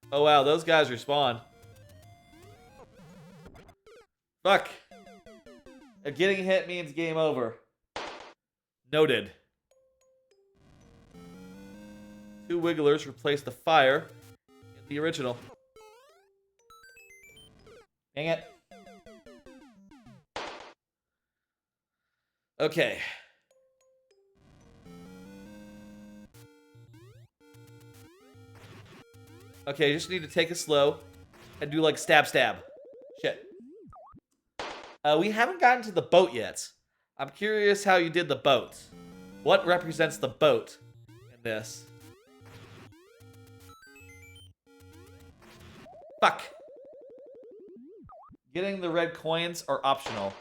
Speaker 1: Oh wow, those guys respawn. Fuck. Getting hit means game over. Noted. 2 wigglers replace the fire in the original. Dang it. Okay. Okay, just need to take it slow and do like stab stab. Shit. We haven't gotten to the boat yet. I'm curious how you did the boat. What represents the boat in this? Fuck. Getting the red coins are optional.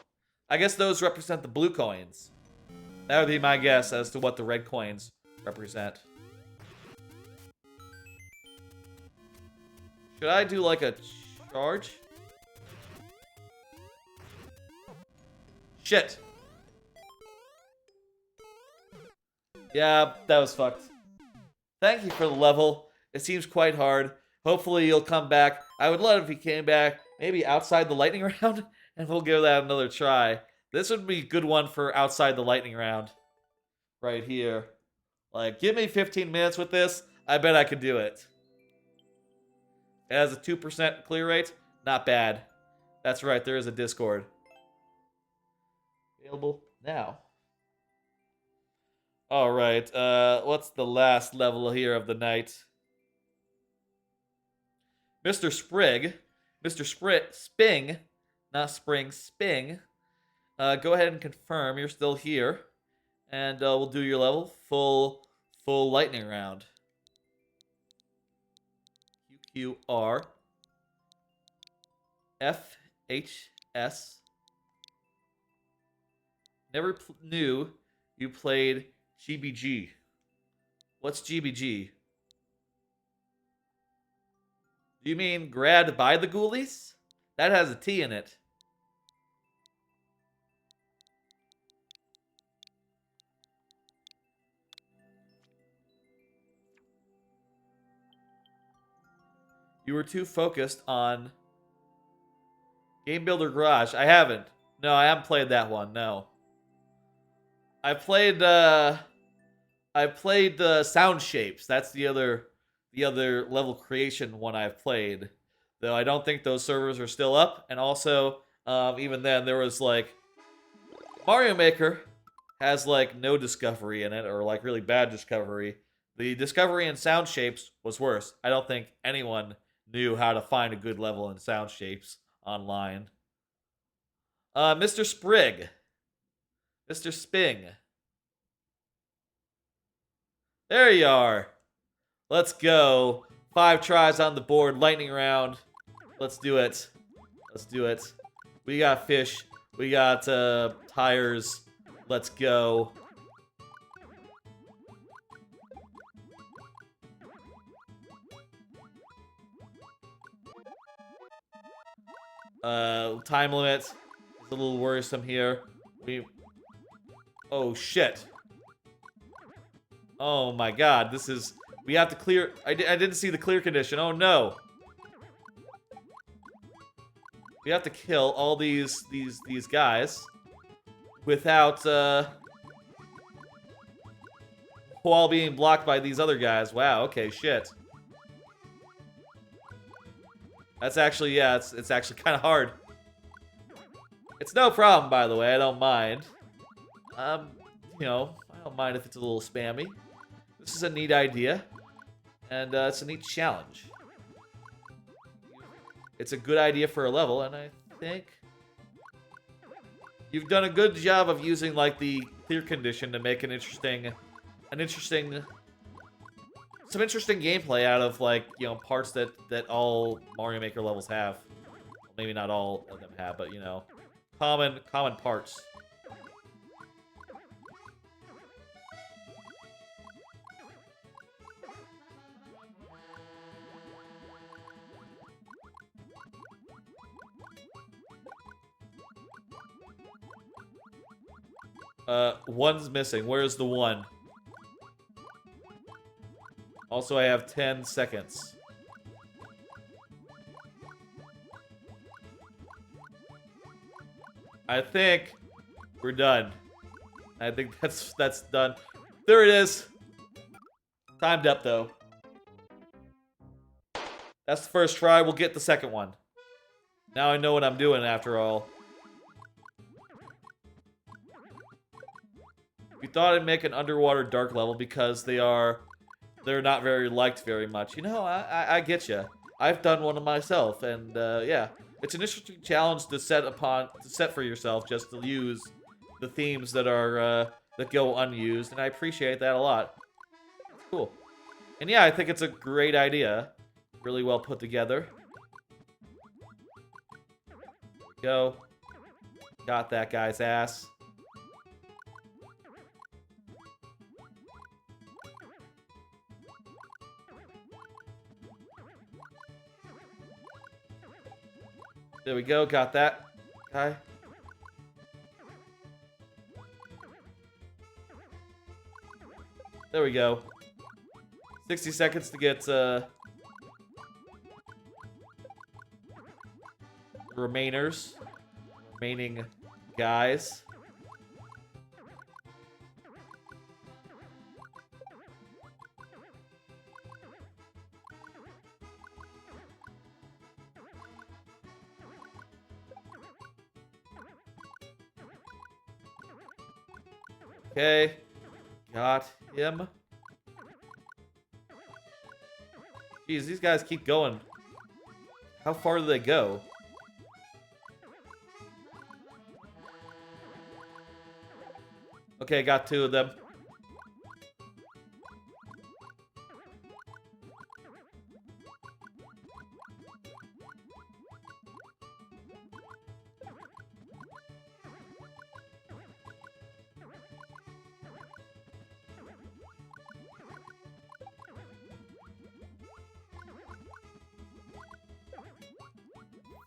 Speaker 1: I guess those represent the blue coins. That would be my guess as to what the red coins represent. Should I do like a charge? Shit. Yeah, that was fucked. Thank you for the level. It seems quite hard. Hopefully you'll come back. I would love if you came back, maybe outside the lightning round, and we'll give that another try. This would be a good one for outside the lightning round. Right here. Like, give me 15 minutes with this. I bet I could do it. It has a 2% clear rate. Not bad. That's right, there is a Discord. Available now. Alright, what's the last level here of the night? Mr. Sprig, Sping, not Spring, Sping. Go ahead and confirm you're still here, and we'll do your level full lightning round. QQR FHS. Never knew you played GBG. What's GBG? Do you mean grabbed by the ghoulies? That has a T in it. You were too focused on Game Builder Garage. I haven't. No, I haven't played that one. No. I played Sound Shapes. That's the other level creation one I've played. Though I don't think those servers are still up. And also, even then, there was like Mario Maker has like no discovery in it, or like really bad discovery. The discovery in Sound Shapes was worse. I don't think anyone knew how to find a good level in Sound Shapes online. Mr. Sprig. Mr. Sping. There you are. Let's go. 5 tries on the board. Lightning round. Let's do it. Let's do it. We got fish. We got tires. Let's go. Time limit is a little worrisome here. Oh shit. Oh my god, this is... We have to clear... I didn't see the clear condition. Oh no. We have to kill all these guys without while being blocked by these other guys. Wow, okay, shit. That's actually, yeah, it's actually kind of hard. It's no problem, by the way. I don't mind. You know, I don't mind if it's a little spammy. This is a neat idea, and it's a neat challenge. It's a good idea for a level, and I think you've done a good job of using like the clear condition to make some interesting gameplay out of like, you know, parts that all Mario Maker levels have. Well, maybe not all of them have, but you know, common parts. One's missing. Where's the one? Also, I have 10 seconds. I think we're done. I think that's done. There it is. Timed up, though. That's the first try. We'll get the second one. Now I know what I'm doing after all. We thought I'd make an underwater dark level because they're not very liked very much. You know, I get you. I've done one of myself, and yeah, it's an interesting challenge to set for yourself, just to use the themes that are that go unused, and I appreciate that a lot. Cool. And yeah, I think it's a great idea. Really well put together. There we go. Got that guy's ass. There we go, got that guy. There we go. 60 seconds to get remaining guys. Okay, got him. Jeez, these guys keep going. How far do they go? Okay, got 2 of them.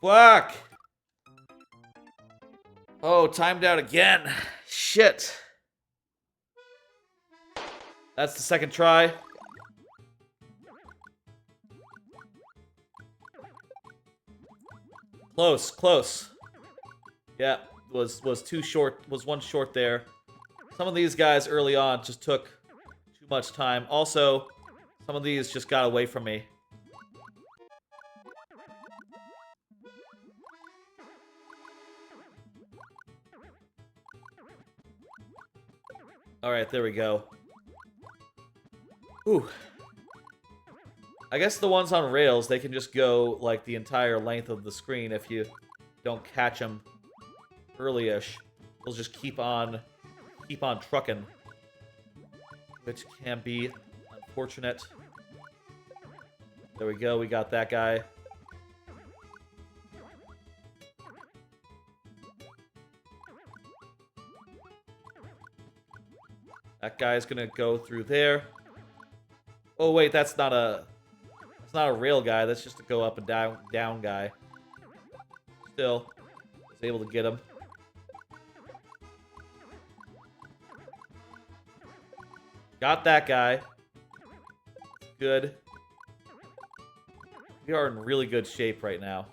Speaker 1: Fuck! Oh, timed out again. Shit. That's the second try. Close, close. Yeah, was too short. Was one short there. Some of these guys early on just took too much time. Also, some of these just got away from me. Alright, there we go. Ooh. I guess the ones on rails, they can just go, like, the entire length of the screen if you don't catch them early-ish. They'll just keep on trucking. Which can be unfortunate. There we go, we got that guy. That guy's gonna go through there. Oh wait, that's not a rail guy. That's just a go up and down guy. Still, was able to get him. Got that guy. Good. We are in really good shape right now.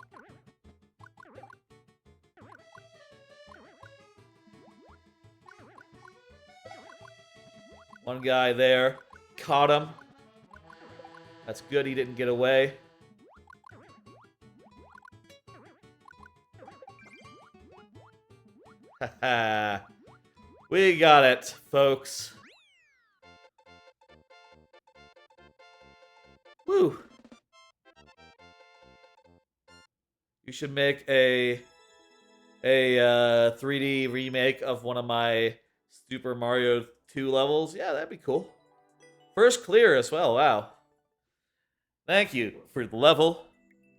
Speaker 1: One guy there. Caught him. That's good, he didn't get away. Haha. We got it, folks. Woo. You should make a 3D remake of one of my Super Mario 2 levels. Yeah, that'd be cool. First clear as well, wow. Thank you for the level.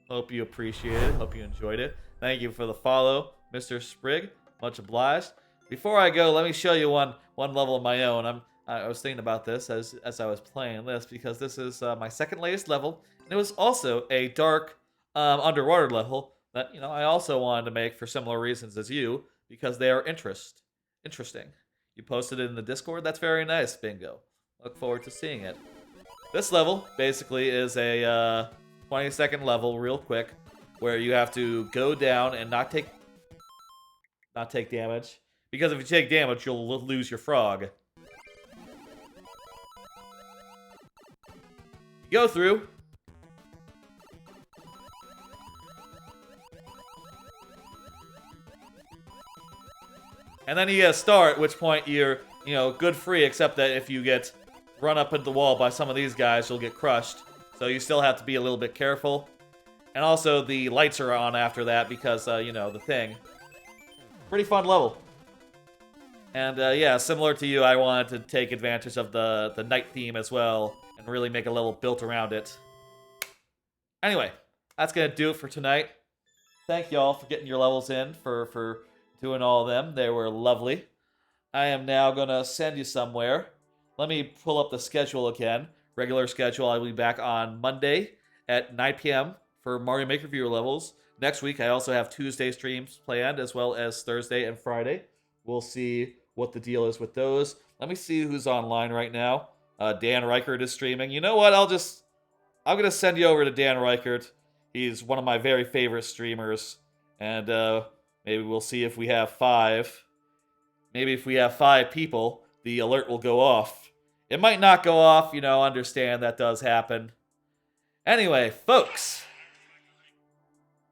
Speaker 1: Hope you appreciate it. Hope you enjoyed it. Thank you for the follow, Mr. Sprigg. Much obliged. Before I go, let me show you one level of my own. I was thinking about this as I was playing this because this is my second latest level, and it was also a dark underwater level that I also wanted to make for similar reasons as you because they are interesting. You posted it in the Discord. That's very nice, Bingo. Look forward to seeing it. This level basically is a 20-second level, real quick, where you have to go down and not take damage, because if you take damage, you'll lose your frog. You go through. And then you get a star, at which point you're, good free, except that if you get run up into the wall by some of these guys, you'll get crushed. So you still have to be a little bit careful. And also, the lights are on after that because, the thing. Pretty fun level. And, yeah, similar to you, I wanted to take advantage of the night theme as well and really make a level built around it. Anyway, that's going to do it for tonight. Thank y'all for getting your levels in, for doing all of them. They were lovely. I am now going to send you somewhere. Let me pull up the schedule again. Regular schedule, I will be back on Monday at 9 p.m. for Mario Maker Viewer levels. Next week, I also have Tuesday streams planned, as well as Thursday and Friday. We'll see what the deal is with those. Let me see who's online right now. Dan Reichert is streaming. You know what? I'm going to send you over to Dan Reichert. He's one of my very favorite streamers. And maybe we'll see if we have 5. Maybe if we have 5 people, the alert will go off. It might not go off, understand that does happen. Anyway, folks.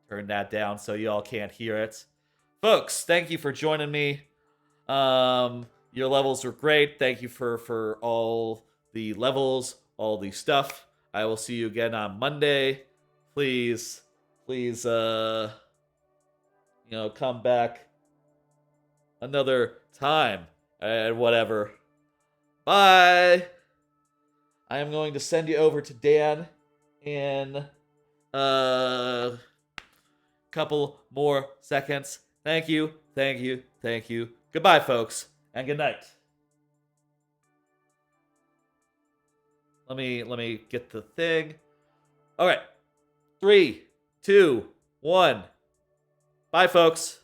Speaker 1: Turn that down so y'all can't hear it. Folks, thank you for joining me. Your levels were great. Thank you for all the levels, all the stuff. I will see you again on Monday. Please Please, come back another time and whatever. Bye. I am going to send you over to Dan in a couple more seconds. Thank you, thank you, thank you. Goodbye, folks, and good night. Let me get the thing. All right, 3, 2, 1. Bye, folks.